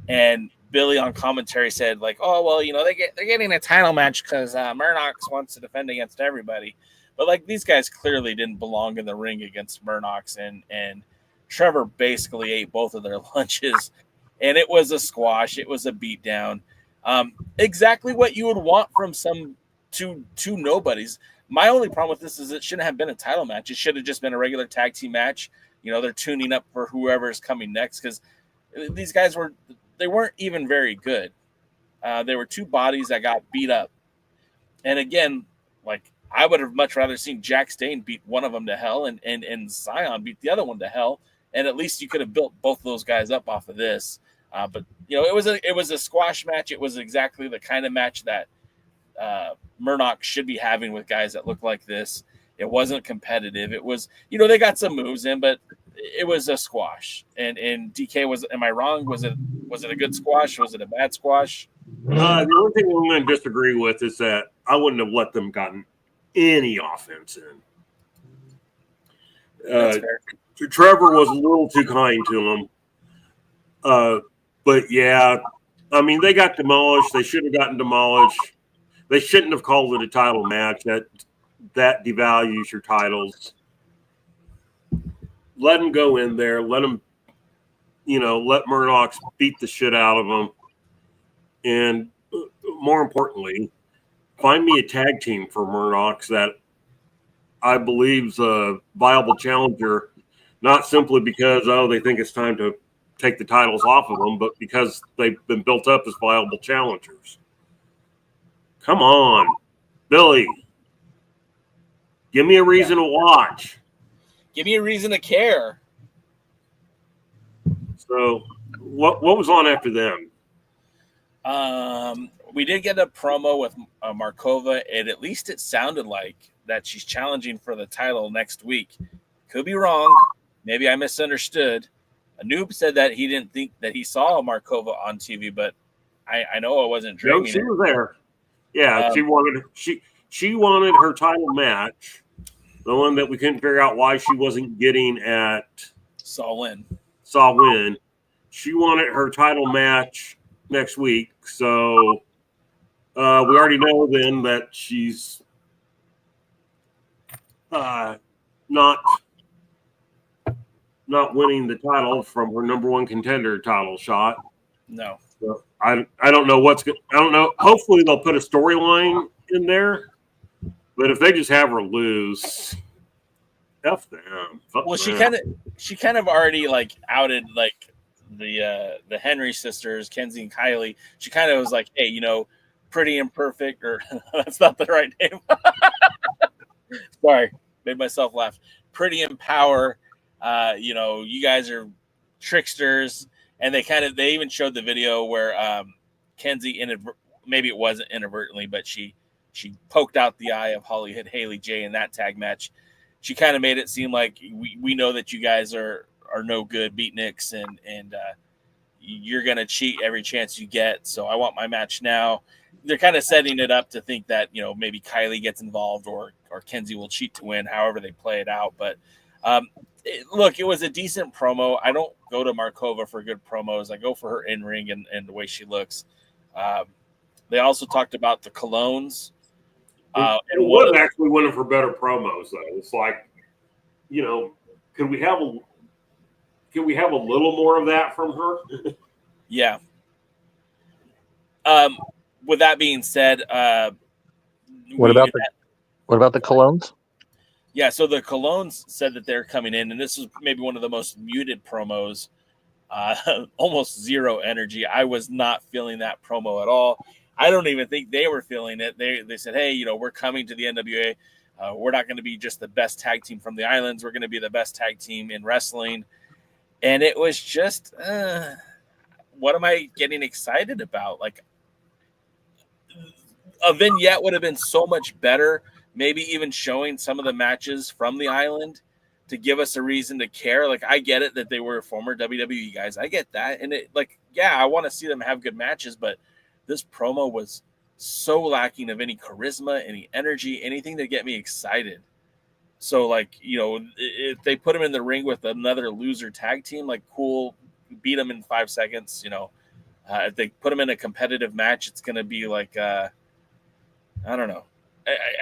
[SPEAKER 10] And Billy on commentary said, like, "Oh well, they're getting a title match because Murdoch wants to defend against everybody." But like these guys clearly didn't belong in the ring against Murdoch, and Trevor basically ate both of their lunches, and it was a squash. It was a beatdown. Exactly what you would want from some two nobodies. My only problem with this is it shouldn't have been a title match. It should have just been a regular tag team match. They're tuning up for whoever is coming next because these guys weren't even very good. They were two bodies that got beat up. And again, like I would have much rather seen Jack Stain beat one of them to hell and Zion beat the other one to hell. And at least you could have built both of those guys up off of this. But it was a squash match. It was exactly the kind of match that Murdoch should be having with guys that look like this. It wasn't competitive. It was, they got some moves in, but it was a squash. And DK am I wrong? Was it a good squash? Was it a bad squash?
[SPEAKER 12] The only thing I'm going to disagree with is that I wouldn't have let them gotten any offense in.
[SPEAKER 10] That's fair.
[SPEAKER 12] Trevor was a little too kind to him. But yeah, I mean, they got demolished. They should have gotten demolished. They shouldn't have called it a title match. That devalues your titles. Let them go in there. Let them, let Murdoch beat the shit out of them. And more importantly, find me a tag team for Murdoch that I believe's a viable challenger, not simply because, they think it's time to take the titles off of them, but because they've been built up as viable challengers. Come on, Billy. Give me a reason to watch.
[SPEAKER 10] Give me a reason to care.
[SPEAKER 12] So, what was on after them?
[SPEAKER 10] We did get a promo with Markova, and at least it sounded like that she's challenging for the title next week. Could be wrong. Maybe I misunderstood. A noob said that he didn't think that he saw Markova on TV, but I know I wasn't dreaming.
[SPEAKER 12] No, she was there. Yeah, she wanted her title match, the one that we couldn't figure out why she wasn't getting at
[SPEAKER 10] Saw Win.
[SPEAKER 12] She wanted her title match next week, so we already know then that she's not winning the title from her number one contender title shot.
[SPEAKER 10] No.
[SPEAKER 12] So I don't know I don't know. Hopefully they'll put a storyline in there, but if they just have her lose, F them.
[SPEAKER 10] Well, she kind of already like outed like the Henry sisters, Kenzie and Kylie. She kind of was like, hey, Pretty Imperfect, or that's not the right name. Sorry, made myself laugh. Pretty in Power. You guys are tricksters, and they even showed the video where Kenzie maybe it wasn't inadvertently, but she poked out the eye of Haley J in that tag match. She kind of made it seem like we know that you guys are no good beatniks, and you're gonna cheat every chance you get. So I want my match now. They're kind of setting it up to think that maybe Kylie gets involved or Kenzie will cheat to win, however they play it out. But look, it was a decent promo. I don't go to Markova for good promos. I go for her in ring and the way she looks. They also talked about the colognes.
[SPEAKER 12] It was actually one of her better promos, though. It's like, could we have a little more of that from her?
[SPEAKER 10] Yeah. With that being said,
[SPEAKER 11] what about the colognes?
[SPEAKER 10] Yeah, so the colognes said that they're coming in, and this is maybe one of the most muted promos. Almost zero energy. I was not feeling that promo at all. I don't even think they were feeling it. They said, hey, we're coming to the NWA. We're not going to be just the best tag team from the islands. We're going to be the best tag team in wrestling. And it was just, what am I getting excited about? Like, a vignette would have been so much better. Maybe even showing some of the matches from the island to give us a reason to care. Like, I get it that they were former WWE guys. I get that. And I want to see them have good matches, but this promo was so lacking of any charisma, any energy, anything to get me excited. So, if they put him in the ring with another loser tag team, cool, beat him in 5 seconds. If they put him in a competitive match, it's going to be I don't know.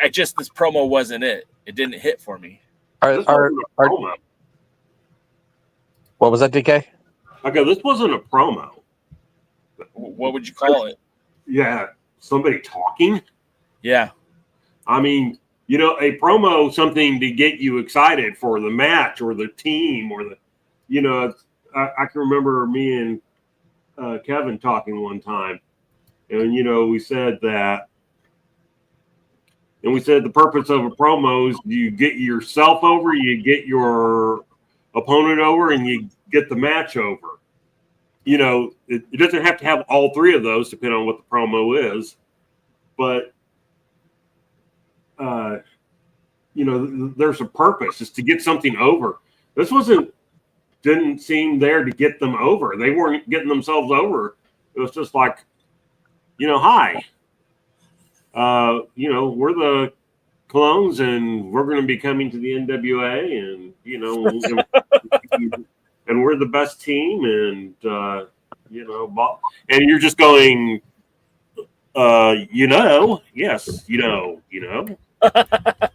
[SPEAKER 10] I just, this promo wasn't it. It didn't hit for me.
[SPEAKER 11] What was that, DK?
[SPEAKER 12] Okay, this wasn't a promo.
[SPEAKER 10] What would you call it?
[SPEAKER 12] Yeah, somebody talking.
[SPEAKER 10] Yeah.
[SPEAKER 12] I mean, a promo, something to get you excited for the match or the team or I can remember me and Kevin talking one time, and we said that. And we said the purpose of a promo is you get yourself over, you get your opponent over, and you get the match over. It doesn't have to have all three of those, depending on what the promo is. But, there's a purpose. It's to get something over. This didn't seem there to get them over. They weren't getting themselves over. It was just like, hi. We're the clones, and we're going to be coming to the NWA, and and we're the best team, and you know, and you're just going, yes, and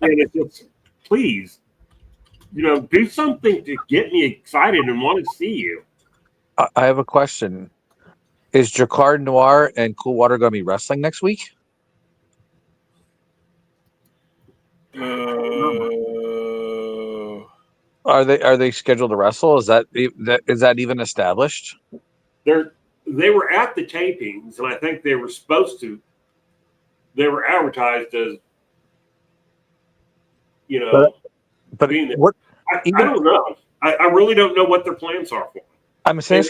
[SPEAKER 12] it's just, please, do something to get me excited and want to see you.
[SPEAKER 11] I have a question. Is Jacquard Noir and Coolwater going to be wrestling next week? Are they scheduled to wrestle? Is that even established?
[SPEAKER 12] They were at the tapings, and I think they were supposed to. They were advertised as,
[SPEAKER 11] but
[SPEAKER 12] being there.
[SPEAKER 11] What?
[SPEAKER 12] I don't know. I really don't know what their plans are for.
[SPEAKER 11] I'm saying,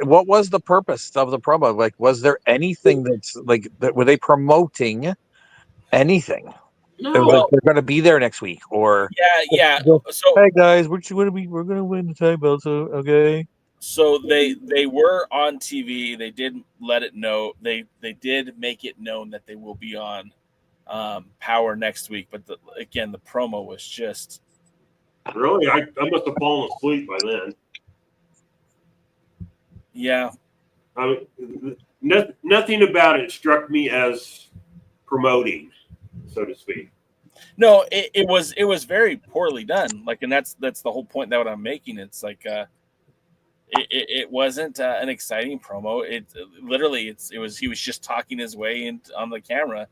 [SPEAKER 11] what was the purpose of the promo? Like, was there anything that's like that? Were they promoting anything?
[SPEAKER 12] No,
[SPEAKER 11] It was like they're going to be there next week, or
[SPEAKER 10] yeah. So
[SPEAKER 11] hey guys, we're going to win the tag belt. So okay.
[SPEAKER 10] So they were on TV. They did let it know. They did make it known that they will be on Power next week. But again, the promo was just
[SPEAKER 12] really. I must have fallen asleep by then.
[SPEAKER 10] Yeah.
[SPEAKER 12] I mean, nothing about it struck me as promoting, so to speak.
[SPEAKER 10] No, it was very poorly done. Like, and that's the whole point that what I'm making. It's like it wasn't an exciting promo. It literally he was just talking his way in on the camera.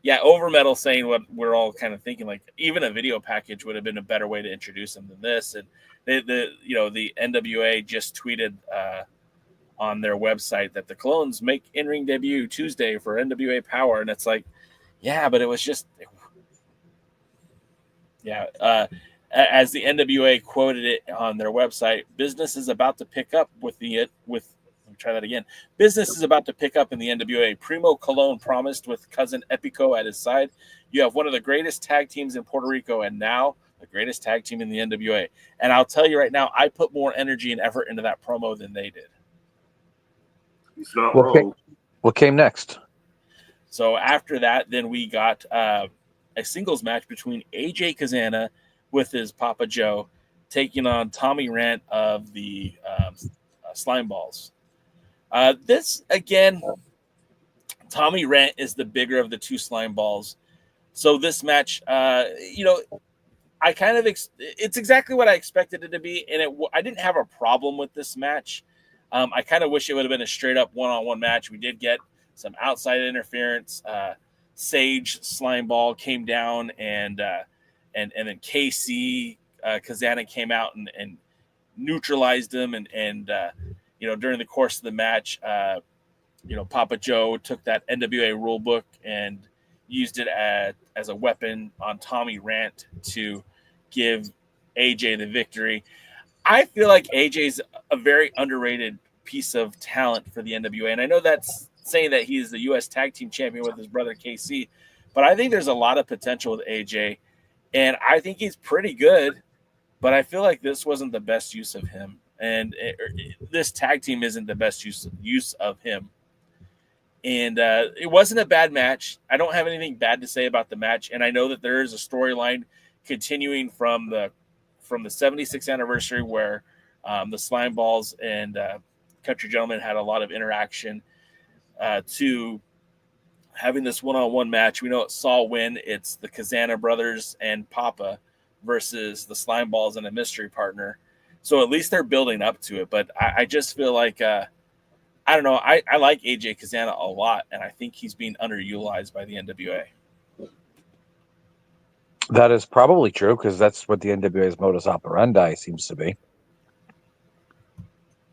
[SPEAKER 10] Yeah, Over Metal saying what we're all kind of thinking, like even a video package would have been a better way to introduce him than this. And the NWA just tweeted on their website that the Clones make in-ring debut Tuesday for NWA Power, and it's like, yeah, but it was just, as the NWA quoted it on their website, business is about to pick up Business is about to pick up in the NWA. Primo Colon promised with cousin Epico at his side. You have one of the greatest tag teams in Puerto Rico, and now the greatest tag team in the NWA. And I'll tell you right now, I put more energy and effort into that promo than they did.
[SPEAKER 12] It's not wrong.
[SPEAKER 11] What came next?
[SPEAKER 10] So after that, then we got a singles match between AJ Kazana with his Papa Joe taking on Tommy Rant of the Slime Balls. This, again, Tommy Rant is the bigger of the two Slime Balls. So this match, I kind of it's exactly what I expected it to be, and I didn't have a problem with this match. I kind of wish it would have been a straight up one-on-one match. We did get some outside interference. Sage Slimeball came down, and then KC Kazana came out and neutralized him, and during the course of the match, Papa Joe took that NWA rule book and used it as a weapon on Tommy Rant to give AJ the victory. I feel like AJ's a very underrated piece of talent for the NWA. And I know that's saying that he's the U.S. Tag Team Champion with his brother KC, but I think there's a lot of potential with AJ. And I think he's pretty good, but I feel like this wasn't the best use of him. And this tag team isn't the best use of him. And it wasn't a bad match. I don't have anything bad to say about the match. And I know that there is a storyline continuing from the 76th anniversary where the Slime Balls and Country Gentlemen had a lot of interaction to having this one-on-one match. We know at Saw Win, it's the Kazana brothers and Papa versus the Slime Balls and a mystery partner. So at least they're building up to it. But I just feel like, I don't know, I like AJ Kazana a lot, and I think he's being underutilized by the NWA.
[SPEAKER 11] That is probably true, because that's what the NWA's modus operandi seems to be.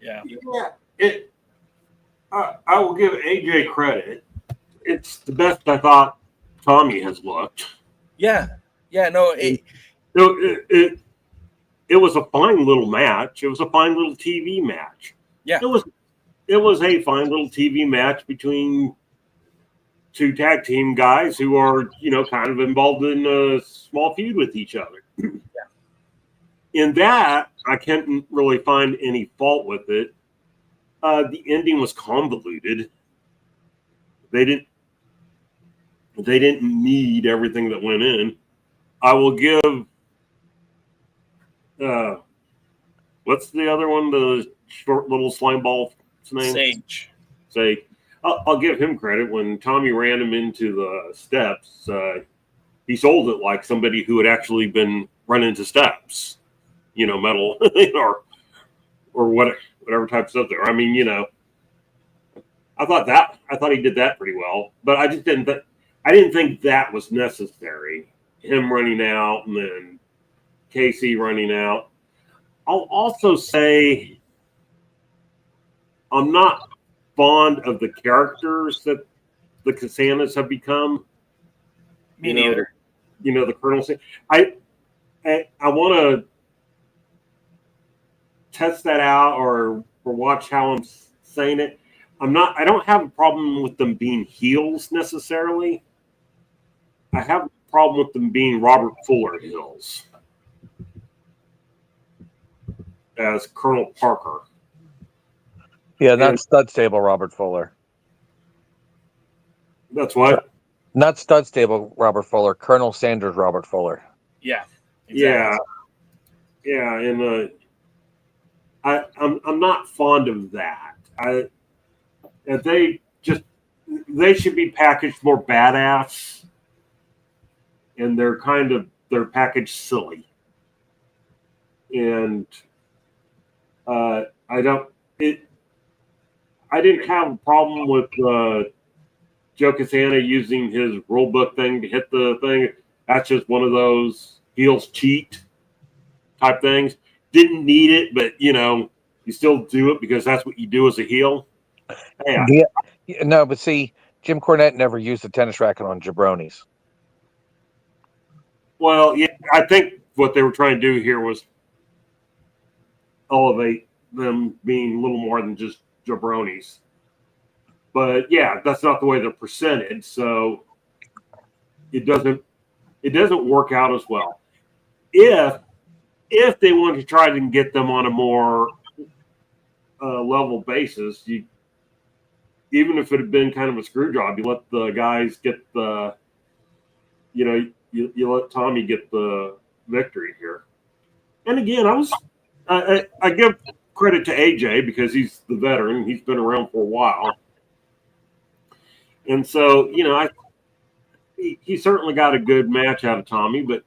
[SPEAKER 10] Yeah.
[SPEAKER 12] I will give AJ credit. It's the best I thought Tommy has looked.
[SPEAKER 10] Yeah. No,
[SPEAKER 12] it was a fine little match. It was a fine little TV match.
[SPEAKER 10] Yeah.
[SPEAKER 12] It was a fine little TV match between two tag team guys who are, kind of involved in a small feud with each other.
[SPEAKER 10] Yeah.
[SPEAKER 12] In that, I can't really find any fault with it. The ending was convoluted. They didn't need everything that went in. I will give What's the other one? The short little slime ball's name?
[SPEAKER 10] Sage.
[SPEAKER 12] I'll give him credit. When Tommy ran him into the steps, he sold it like somebody who had actually been run into steps, metal or whatever type of stuff there. I mean, I thought he did that pretty well, but I didn't think that was necessary. Him running out and then Casey running out. I'll also say I'm not fond of the characters that the Kasanas have become.
[SPEAKER 10] Me neither.
[SPEAKER 12] The Colonel. I want to test that out or watch how I'm saying it. I don't have a problem with them being heels necessarily. I have a problem with them being Robert Fuller heels as Colonel Parker.
[SPEAKER 11] Yeah, not stud stable Robert Fuller.
[SPEAKER 12] That's what?
[SPEAKER 11] Not stud stable Robert Fuller. Colonel Sanders Robert Fuller.
[SPEAKER 10] Yeah.
[SPEAKER 12] Exactly. Yeah, and I'm not fond of that. They should be packaged more badass, and they're packaged silly. And I didn't have a problem with Joe Casana using his rule book thing to hit the thing. That's just one of those heels cheat type things. Didn't need it, but you still do it because that's what you do as a heel. Yeah.
[SPEAKER 11] No, but see, Jim Cornette never used a tennis racket on jabronis.
[SPEAKER 12] Well, yeah, I think what they were trying to do here was elevate them being a little more than just jabronis. But yeah, that's not the way they're presented, so it doesn't work out as well. If they wanted to try to get them on a more level basis, even if it had been kind of a screw job, you let the guys get the, you let Tommy get the victory here. And again, I give credit to AJ because he's the veteran. He's been around for a while. And so, he certainly got a good match out of Tommy, but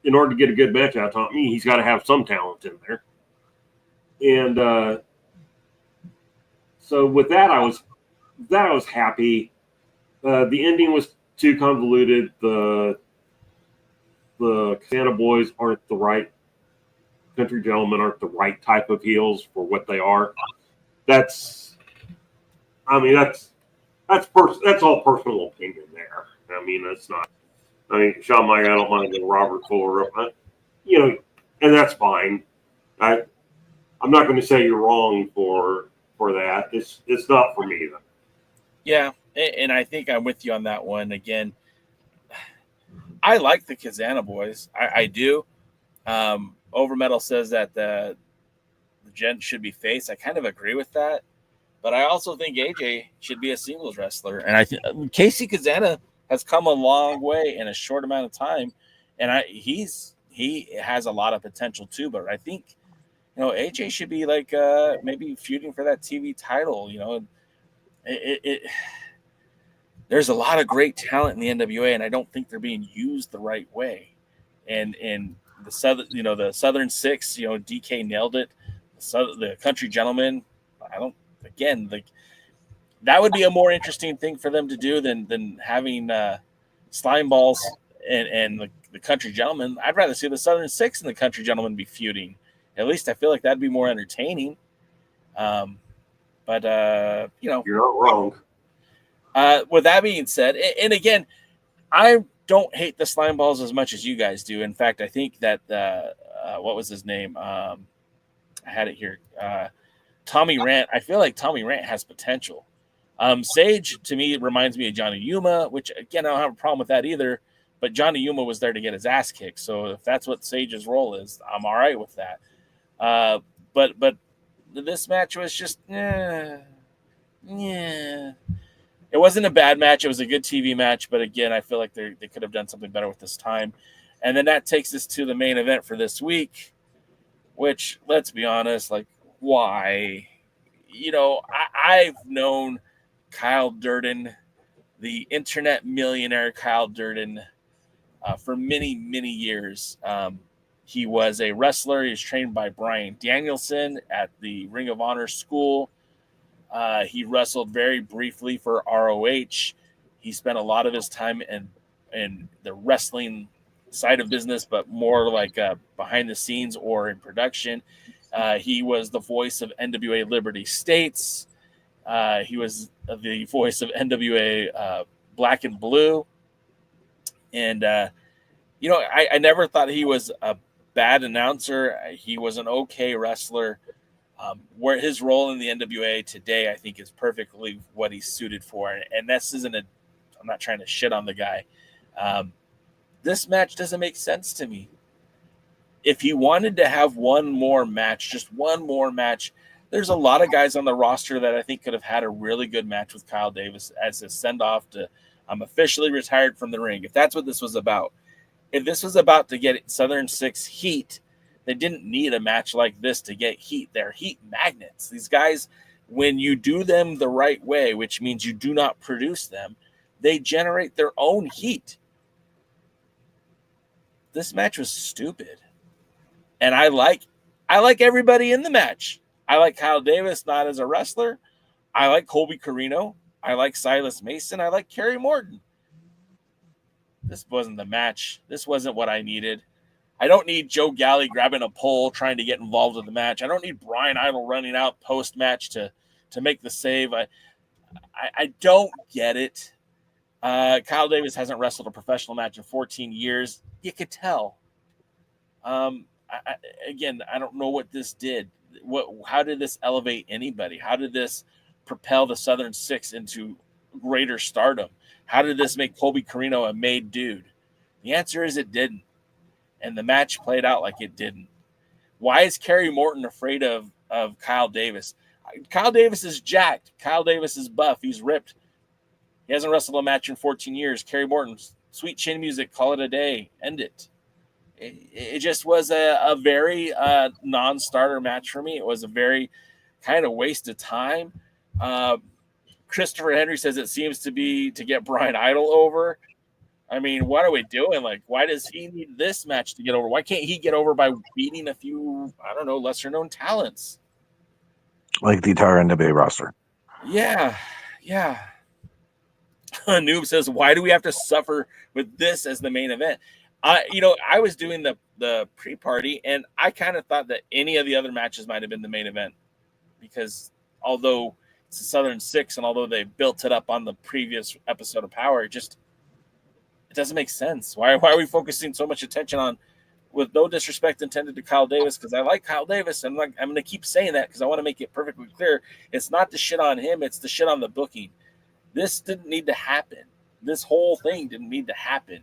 [SPEAKER 12] in order to get a good match out of Tommy, he's got to have some talent in there. And so with that, I was happy. The ending was too convoluted. The Casana boys aren't the right country gentlemen, aren't the right type of heels for what they are. That's all personal opinion there. I mean, that's not. I mean, Shawn Mike, I don't mind the Robert Fuller, and that's fine. I'm not going to say you're wrong for that. It's not for me though.
[SPEAKER 10] Yeah, and I think I'm with you on that one. Again, I like the Kazana boys. I do. Overmetal says that the gent should be face. I kind of agree with that. But I also think AJ should be a singles wrestler. And I think Casey Kazana has come a long way in a short amount of time. And he has a lot of potential too. But I think, AJ should be like maybe feuding for that TV title. There's a lot of great talent in the NWA, and I don't think they're being used the right way. And the Southern Six, DK nailed it. The Country Gentleman, that would be a more interesting thing for them to do than having slime balls and the Country Gentleman. I'd rather see the Southern Six and the Country Gentleman be feuding. At least I feel like that'd be more entertaining. But you're
[SPEAKER 12] not wrong.
[SPEAKER 10] With that being said, and again, I don't hate the slime balls as much as you guys do. In fact, I think that what was his name? I had it here. Tommy Rant. I feel like Tommy Rant has potential. Sage to me reminds me of Johnny Yuma, which again I don't have a problem with that either. But Johnny Yuma was there to get his ass kicked, so if that's what Sage's role is, I'm all right with that. But this match was just yeah. It wasn't a bad match. It was a good TV match, but again, I feel like they could have done something better with this time. And then that takes us to the main event for this week. which, let's be honest, like, why? You know, I've known Kyle Durden, the internet millionaire Kyle Durden, for many, many years. He was a wrestler. He was trained by Bryan Danielson at the Ring of Honor school. He wrestled very briefly for ROH. He spent a lot of his time in the wrestling side of business, but more like behind the scenes or in production. He was the voice of NWA Liberty States. He was the voice of NWA Black and Blue. And, you know, I never thought he was a bad announcer. He was an okay wrestler. Where his role in the NWA today, I think, is perfectly what he's suited for. And this isn't I'm not trying to shit on the guy. This match doesn't make sense to me. If he wanted to have one more match, just one more match, there's a lot of guys on the roster that I think could have had a really good match with Kyle Davis as a send-off to, I'm officially retired from the ring. If that's what this was about. If this was about to get Southern Six heat, they didn't need a match like this to get heat. They're heat magnets. These guys, when you do them the right way, which means you do not produce them, they generate their own heat. This match was stupid. And I like everybody in the match. I like Kyle Davis, not as a wrestler. I like Colby Corino. I like Silas Mason. I like Kerry Morton. This wasn't the match. This wasn't what I needed. I don't need Joe Galley grabbing a pole trying to get involved with the match. I don't need Brian Idol running out post-match to make the save. I don't get it. Kyle Davis hasn't wrestled a professional match in 14 years. You could tell. Again, I don't know what this did. How did this elevate anybody? How did this propel the Southern Six into greater stardom? How did this make Colby Corino a made dude? The answer is it didn't. And the match played out like it didn't. Why is Kerry Morton afraid of Kyle Davis? Kyle Davis is jacked. Kyle Davis is buff. He's ripped. He hasn't wrestled a match in 14 years. Kerry Morton, sweet chin music, call it a day, end it. It just was a very non-starter match for me. It was a very kind of waste of time. Christopher Henry says it seems to be to get Brian Idol over. I mean, what are we doing? Like, why does he need this match to get over? Why can't he get over by beating a few, I don't know, lesser-known talents?
[SPEAKER 11] Like the entire NWA roster.
[SPEAKER 10] Yeah. Noob says, why do we have to suffer with this as the main event? I was doing the pre-party, and I kind of thought that any of the other matches might have been the main event. Because although it's the Southern Six, and although they built it up on the previous episode of Power, it doesn't make sense. Why are we focusing so much attention on, with no disrespect intended to Kyle Davis, because I like Kyle Davis, and I'm going to keep saying that because I want to make it perfectly clear. It's not the shit on him. It's the shit on the booking. This didn't need to happen. This whole thing didn't need to happen.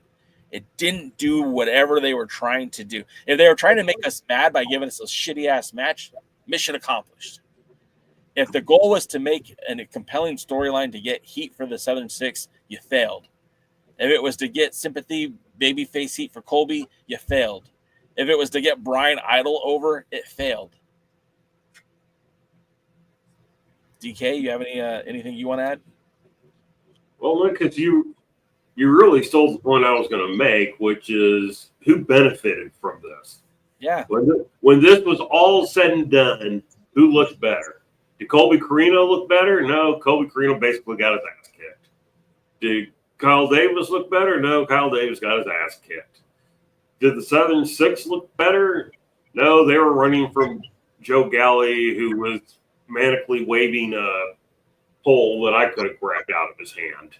[SPEAKER 10] It didn't do whatever they were trying to do. If they were trying to make us mad by giving us a shitty-ass match, mission accomplished. If the goal was to make a compelling storyline to get heat for the Southern Six, you failed. If it was to get sympathy, babyface heat for Colby, you failed. If it was to get Brian Idol over, it failed. DK, you have anything you want to add?
[SPEAKER 12] Well, look, because you really stole the point I was going to make, which is who benefited from this.
[SPEAKER 10] Yeah.
[SPEAKER 12] When this was all said and done, who looked better? Did Colby Corino look better? No, Colby Corino basically got his ass kicked. Did Kyle Davis look better? No, Kyle Davis got his ass kicked. Did the Southern Six look better? No, they were running from Joe Galley, who was manically waving a pole that I could have grabbed out of his hand.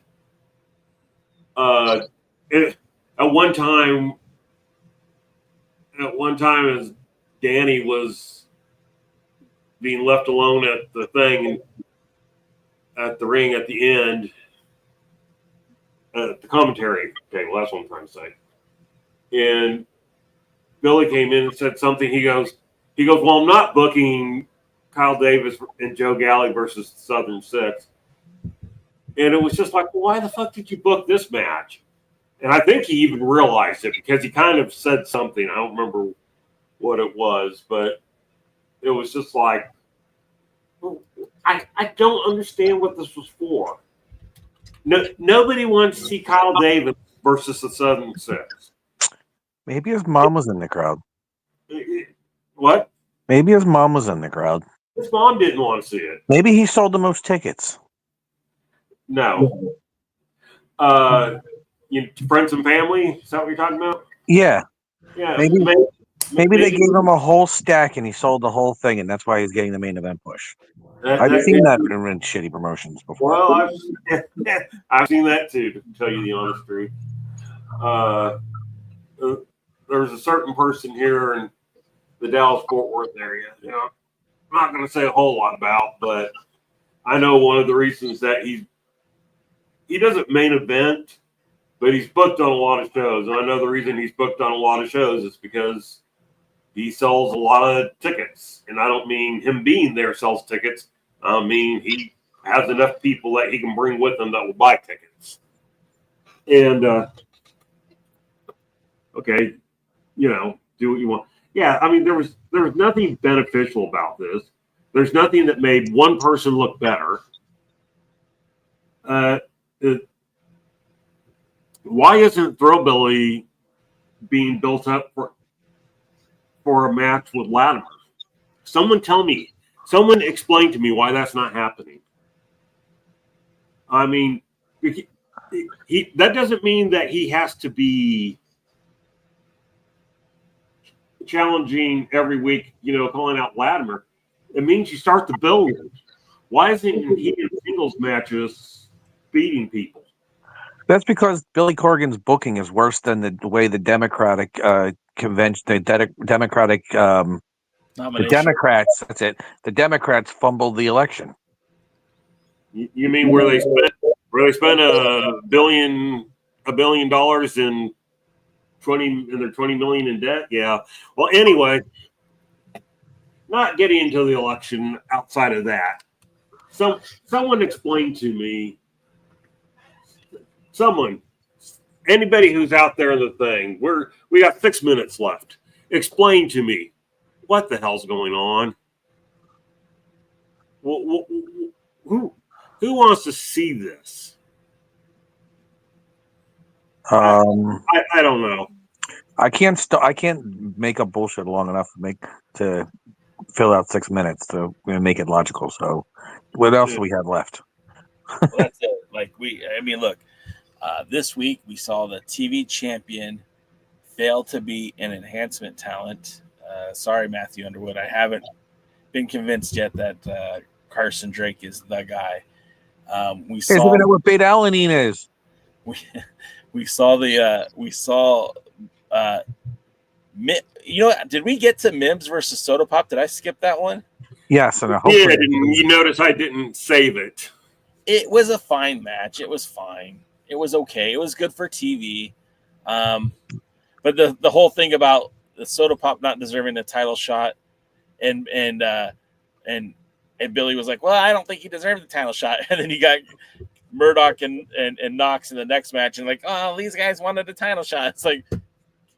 [SPEAKER 12] At one time, as Danny was being left alone at the thing, at the ring at the end, the commentary table, that's what I'm trying to say. And Billy came in and said something. He goes, well, I'm not booking Kyle Davis and Joe Galley versus the Southern Six. And it was just like, well, why the fuck did you book this match? And I think he even realized it because he kind of said something. I don't remember what it was, but it was just like, I don't understand what this was for. No, nobody wants to see Kyle Davis versus the Southern Six.
[SPEAKER 11] Maybe his mom was in the crowd.
[SPEAKER 12] What?
[SPEAKER 11] Maybe his mom was in the crowd.
[SPEAKER 12] His mom didn't want to see it.
[SPEAKER 11] Maybe he sold the most tickets.
[SPEAKER 12] No. Friends and family? Is that what you're talking about?
[SPEAKER 11] Yeah.
[SPEAKER 12] Yeah.
[SPEAKER 11] Maybe they gave him a whole stack and he sold the whole thing, and that's why he's getting the main event push. I've seen that in shitty promotions before.
[SPEAKER 12] Well, I've seen that too, to tell you the honest truth. There's a certain person here in the Dallas-Fort Worth area, I'm not going to say a whole lot about, but I know one of the reasons that he doesn't main event, but he's booked on a lot of shows. And I know the reason he's booked on a lot of shows is because he sells a lot of tickets. And I don't mean him being there sells tickets. I mean he has enough people that he can bring with him that will buy tickets. And, okay, do what you want. Yeah, I mean, there was nothing beneficial about this. There's nothing that made one person look better. Why isn't Throwbilly being built up for a match with Latimer? Someone explain to me why that's not happening. I mean, that doesn't mean that he has to be challenging every week, calling out Latimer. It means you start the build. Why isn't he in singles matches beating people?
[SPEAKER 11] That's because Billy Corgan's booking is worse than the way the Democratic convention, the Democrats. That's it. The Democrats fumbled the election.
[SPEAKER 12] You mean where they spent $1 billion in they're $20 million in debt? Yeah. Well, anyway, not getting into the election outside of that. So someone explain to me. Anybody who's out there in the thing, we got 6 minutes left. Explain to me what the hell's going on. Who wants to see this? I don't know.
[SPEAKER 11] I can't make up bullshit long enough to fill out 6 minutes to make it logical. So, what else do we have left?
[SPEAKER 10] Well, that's it. Look. This week, we saw the TV champion fail to be an enhancement talent. Sorry, Matthew Underwood. I haven't been convinced yet that Carson Drake is the guy. We saw
[SPEAKER 11] what Bait Alanine is.
[SPEAKER 10] We saw did we get to Mims versus Soda Pop? Did I skip that one?
[SPEAKER 11] Yes, and
[SPEAKER 12] you notice I didn't save it.
[SPEAKER 10] It was a fine match. It was fine. It was okay. It was good for TV. But the whole thing about the Soda Pop not deserving the title shot and Billy was like, well, I don't think he deserved the title shot. And then you got Murdoch and Knox in the next match and these guys wanted the title shot. It's like,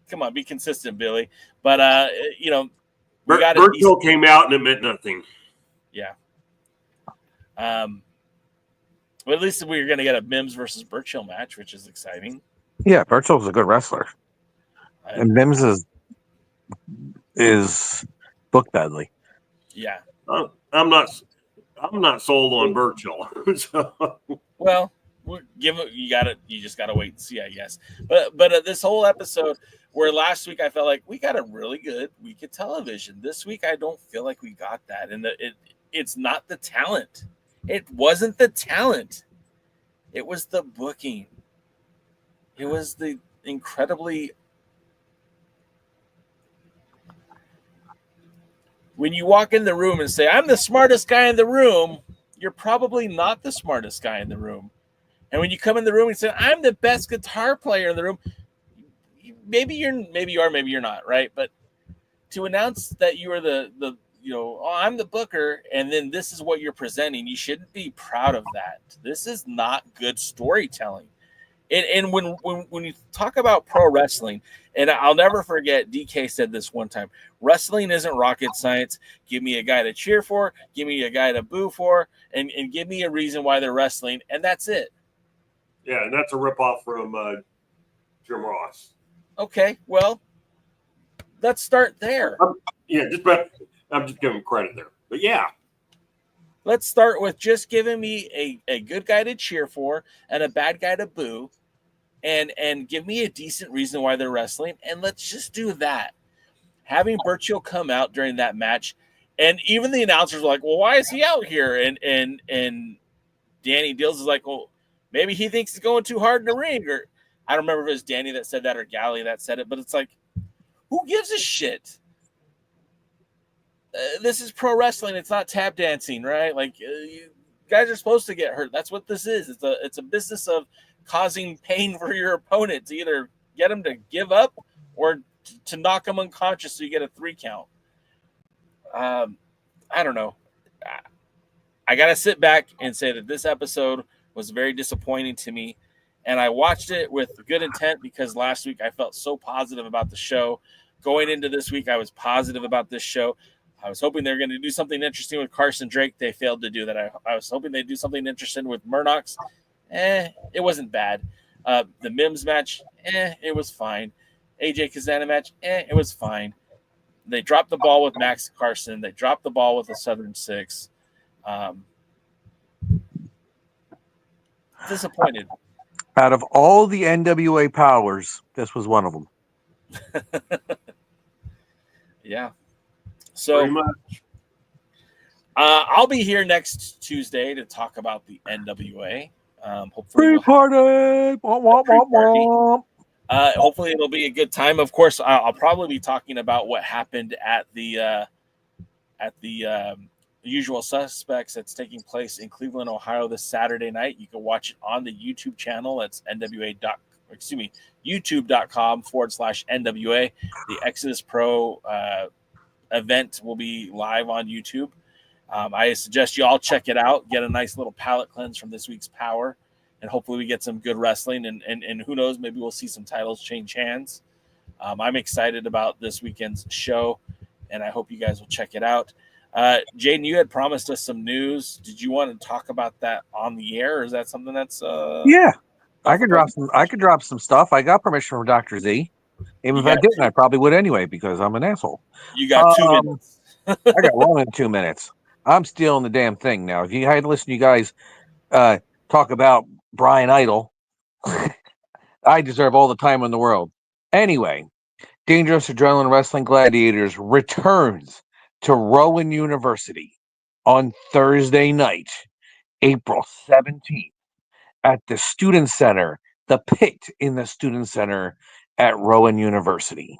[SPEAKER 10] come on, be consistent, Billy. But
[SPEAKER 12] Burchill came out and it meant nothing.
[SPEAKER 10] Yeah. Well, at least we were going to get a Mims versus Burchill match, which is exciting.
[SPEAKER 11] Yeah, Burchill's a good wrestler, and Mims is booked badly.
[SPEAKER 10] Yeah,
[SPEAKER 12] I'm not sold on Burchill. So.
[SPEAKER 10] Well, you just gotta wait and see, I guess. But this whole episode, where last week I felt like we got a really good week of television. This week I don't feel like we got that, and it's not the talent. It wasn't the talent. It was the booking. It was the incredibly... When you walk in the room and say, I'm the smartest guy in the room, you're probably not the smartest guy in the room. And when you come in the room and say, I'm the best guitar player in the room, maybe you are, maybe you're not, right? But to announce that you are I'm the booker, and then this is what you're presenting, you shouldn't be proud of that. This is not good storytelling. And when you talk about pro wrestling, and I'll never forget, DK said this one time: wrestling isn't rocket science. Give me a guy to cheer for, give me a guy to boo for, and give me a reason why they're wrestling, and that's it.
[SPEAKER 12] Yeah, and that's a ripoff from Jim Ross.
[SPEAKER 10] Okay, well, let's start there.
[SPEAKER 12] I'm just giving him credit there. But yeah.
[SPEAKER 10] Let's start with just giving me a good guy to cheer for and a bad guy to boo, and give me a decent reason why they're wrestling, and let's just do that. Having Burchill come out during that match, and even the announcers were like, well, why is he out here? And Danny Dills is like, well, maybe he thinks he's going too hard in the ring, or I don't remember if it was Danny that said that or Gally that said it, but it's like, who gives a shit? This is pro wrestling. It's not tap dancing, right? Like, you guys are supposed to get hurt. That's what this is. It's a business of causing pain for your opponent to either get them to give up or to knock them unconscious so you get a 3 count. I don't know. I got to sit back and say that this episode was very disappointing to me, and I watched it with good intent because last week I felt so positive about the show. Going into this week, I was positive about this show. I was hoping they were going to do something interesting with Carson Drake. They failed to do that. I was hoping they'd do something interesting with Murdoch's. It wasn't bad. The Mims match, it was fine. AJ Kazana match, it was fine. They dropped the ball with Max Carson. They dropped the ball with the Southern Six. Disappointed.
[SPEAKER 11] Out of all the NWA powers, this was one of them.
[SPEAKER 10] Yeah. So I'll be here next Tuesday to talk about the NWA. Hopefully, hopefully it'll be a good time. Of course, I'll probably be talking about what happened at the Usual Suspects that's taking place in Cleveland, Ohio this Saturday night. You can watch it on the YouTube channel. That's youtube.com/NWA. The Exodus Pro event will be live on YouTube. I suggest you all check it out, get a nice little palate cleanse from this week's Power, and hopefully we get some good wrestling, and who knows, maybe we'll see some titles change hands. I'm excited about this weekend's show, and I hope you guys will check it out. Jaden, you had promised us some news. Did you want to talk about that on the air, or is that something that's
[SPEAKER 11] yeah, I could drop some stuff. I got permission from Dr. Z. Even if I didn't, I probably would anyway because I'm an asshole.
[SPEAKER 10] You got 2 minutes.
[SPEAKER 11] I got more than 2 minutes. I'm stealing the damn thing now. If you had to listen to you guys talk about Brian Idol, I deserve all the time in the world. Anyway, Dangerous Adrenaline Wrestling Gladiators returns to Rowan University on Thursday night, April 17th, at the Student Center, the pit in the Student Center at Rowan University.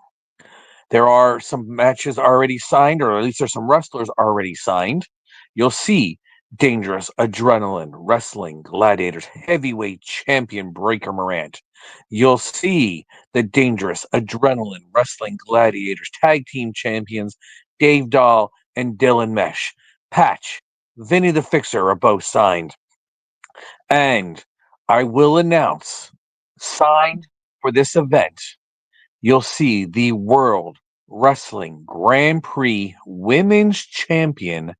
[SPEAKER 11] There are some matches already signed, or at least there's some wrestlers already signed. You'll see Dangerous Adrenaline Wrestling Gladiators Heavyweight Champion Breaker Morant. You'll see the Dangerous Adrenaline Wrestling Gladiators Tag Team Champions Dave Dahl and Dylan Mesh. Patch, Vinny the Fixer are both signed. And I will announce, signed for this event, you'll see the World Wrestling Grand Prix Women's Champion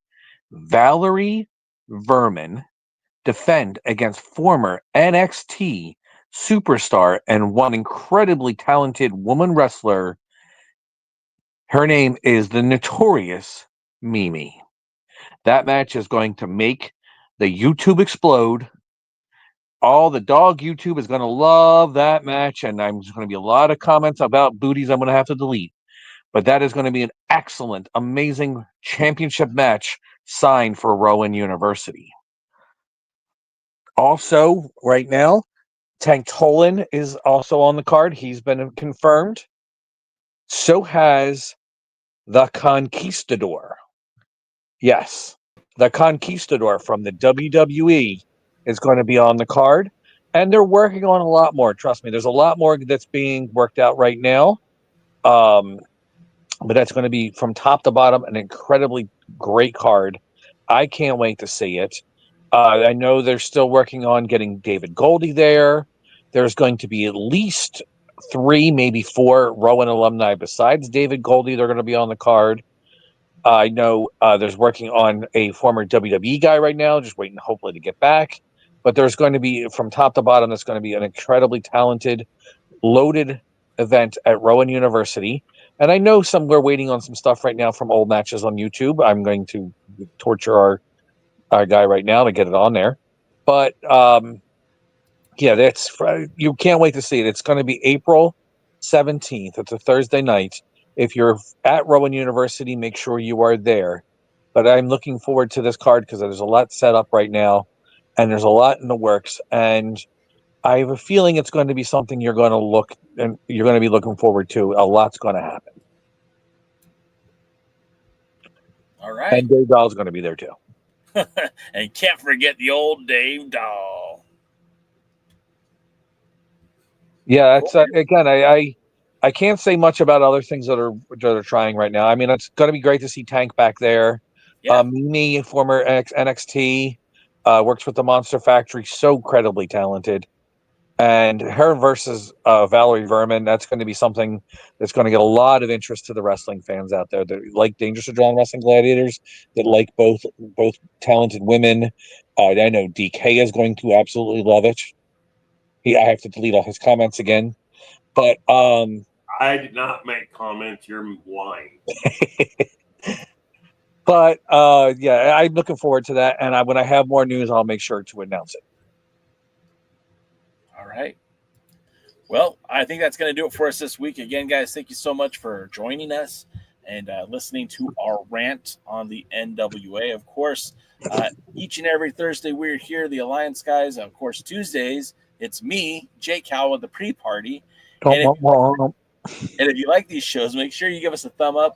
[SPEAKER 11] Valerie Verman defend against former NXT superstar and one incredibly talented woman wrestler. Her name is the Notorious Mimi. That match is going to make the YouTube explode. All the dog YouTube is going to love that match, and there's going to be a lot of comments about booties I'm going to have to delete. But that is going to be an excellent, amazing championship match signed for Rowan University. Also, right now, Tank Tolan is also on the card. He's been confirmed. So has the Conquistador. Yes, the Conquistador from the WWE is going to be on the card, and they're working on a lot more. Trust me, there's a lot more that's being worked out right now. But that's going to be from top to bottom an incredibly great card. I can't wait to see it. I know they're still working on getting David Goldie there. there's going to be at least 3, maybe 4 Rowan alumni besides David Goldie. They're going to be on the card. I know there's working on a former WWE guy right now, just waiting hopefully to get back. But there's going to be, from top to bottom, that's going to be an incredibly talented, loaded event at Rowan University. And I know we're waiting on some stuff right now from old matches on YouTube. I'm going to torture our guy right now to get it on there. But that's you can't wait to see it. It's going to be April 17th. It's a Thursday night. If you're at Rowan University, make sure you are there. But I'm looking forward to this card because there's a lot set up right now, and there's a lot in the works. And I have a feeling it's going to be something you're going to be looking forward to. A lot's going to happen.
[SPEAKER 10] All right.
[SPEAKER 11] And Dave Dahl's going to be there too.
[SPEAKER 10] And can't forget the old Dave Dahl.
[SPEAKER 11] Yeah, it's again. I can't say much about other things that are trying right now. I mean, it's going to be great to see Tank back there.
[SPEAKER 10] Yeah.
[SPEAKER 11] Mimi, former NXT, works with the Monster Factory, so incredibly talented. And her versus Valerie Verman, that's going to be something that's going to get a lot of interest to the wrestling fans out there that like Dangerously Drawn Wrestling Gladiators, that like both talented women. I know DK is going to absolutely love it. I have to delete all his comments again. But
[SPEAKER 12] I did not make comments. You're lying.
[SPEAKER 11] But I'm looking forward to that. And when I have more news, I'll make sure to announce it.
[SPEAKER 10] All right. Well, I think that's going to do it for us this week. Again, guys, thank you so much for joining us and listening to our rant on the NWA. Of course, each and every Thursday we're here, the Alliance guys. Of course, Tuesdays, it's me, Jake Howell, with the pre-party. And if you like these shows, make sure you give us a thumbs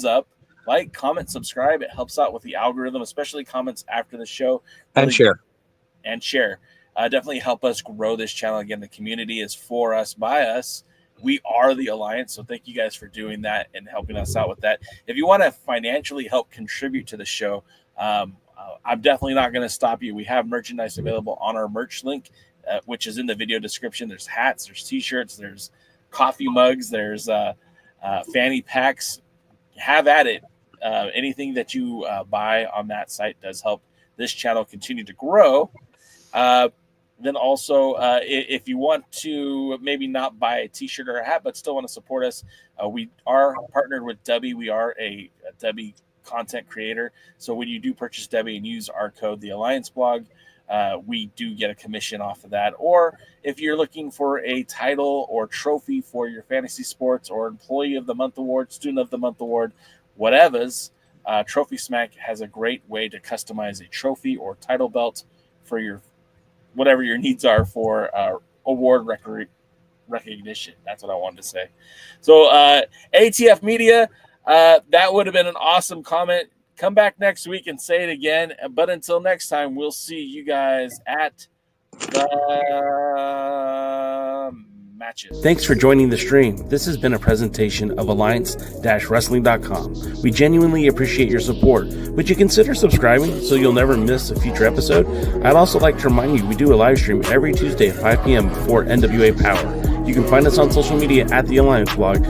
[SPEAKER 10] up, like, comment, subscribe. It helps out with the algorithm, especially comments after the show. Really
[SPEAKER 11] And
[SPEAKER 10] share. Definitely help us grow this channel. Again, the community is for us, by us. We are the Alliance, so thank you guys for doing that and helping us out with that. If you want to financially help contribute to the show, I'm definitely not going to stop you. We have merchandise available on our merch link, which is in the video description. There's hats, there's t-shirts, there's coffee mugs, there's fanny packs. Have at it. Anything that you buy on that site does help this channel continue to grow. Then also, if you want to maybe not buy a t-shirt or a hat, but still want to support us, we are partnered with Debbie. We are a Debbie content creator. So when you do purchase Debbie and use our code, the Alliance Blog, we do get a commission off of that. Or if you're looking for a title or trophy for your fantasy sports or Employee of the Month Award, Student of the Month Award, whatever's, Trophy Smack has a great way to customize a trophy or title belt for your whatever your needs are for award recognition. That's what I wanted to say. So ATF Media, that would have been an awesome comment. Come back next week and say it again. But until next time, we'll see you guys at the matches.
[SPEAKER 13] Thanks for joining the stream. This has been a presentation of Alliance-Wrestling.com. We genuinely appreciate your support. Would you consider subscribing so you'll never miss a future episode? I'd also like to remind you we do a live stream every Tuesday at 5 p.m. before NWA Power. You can find us on social media at The Alliance Blog.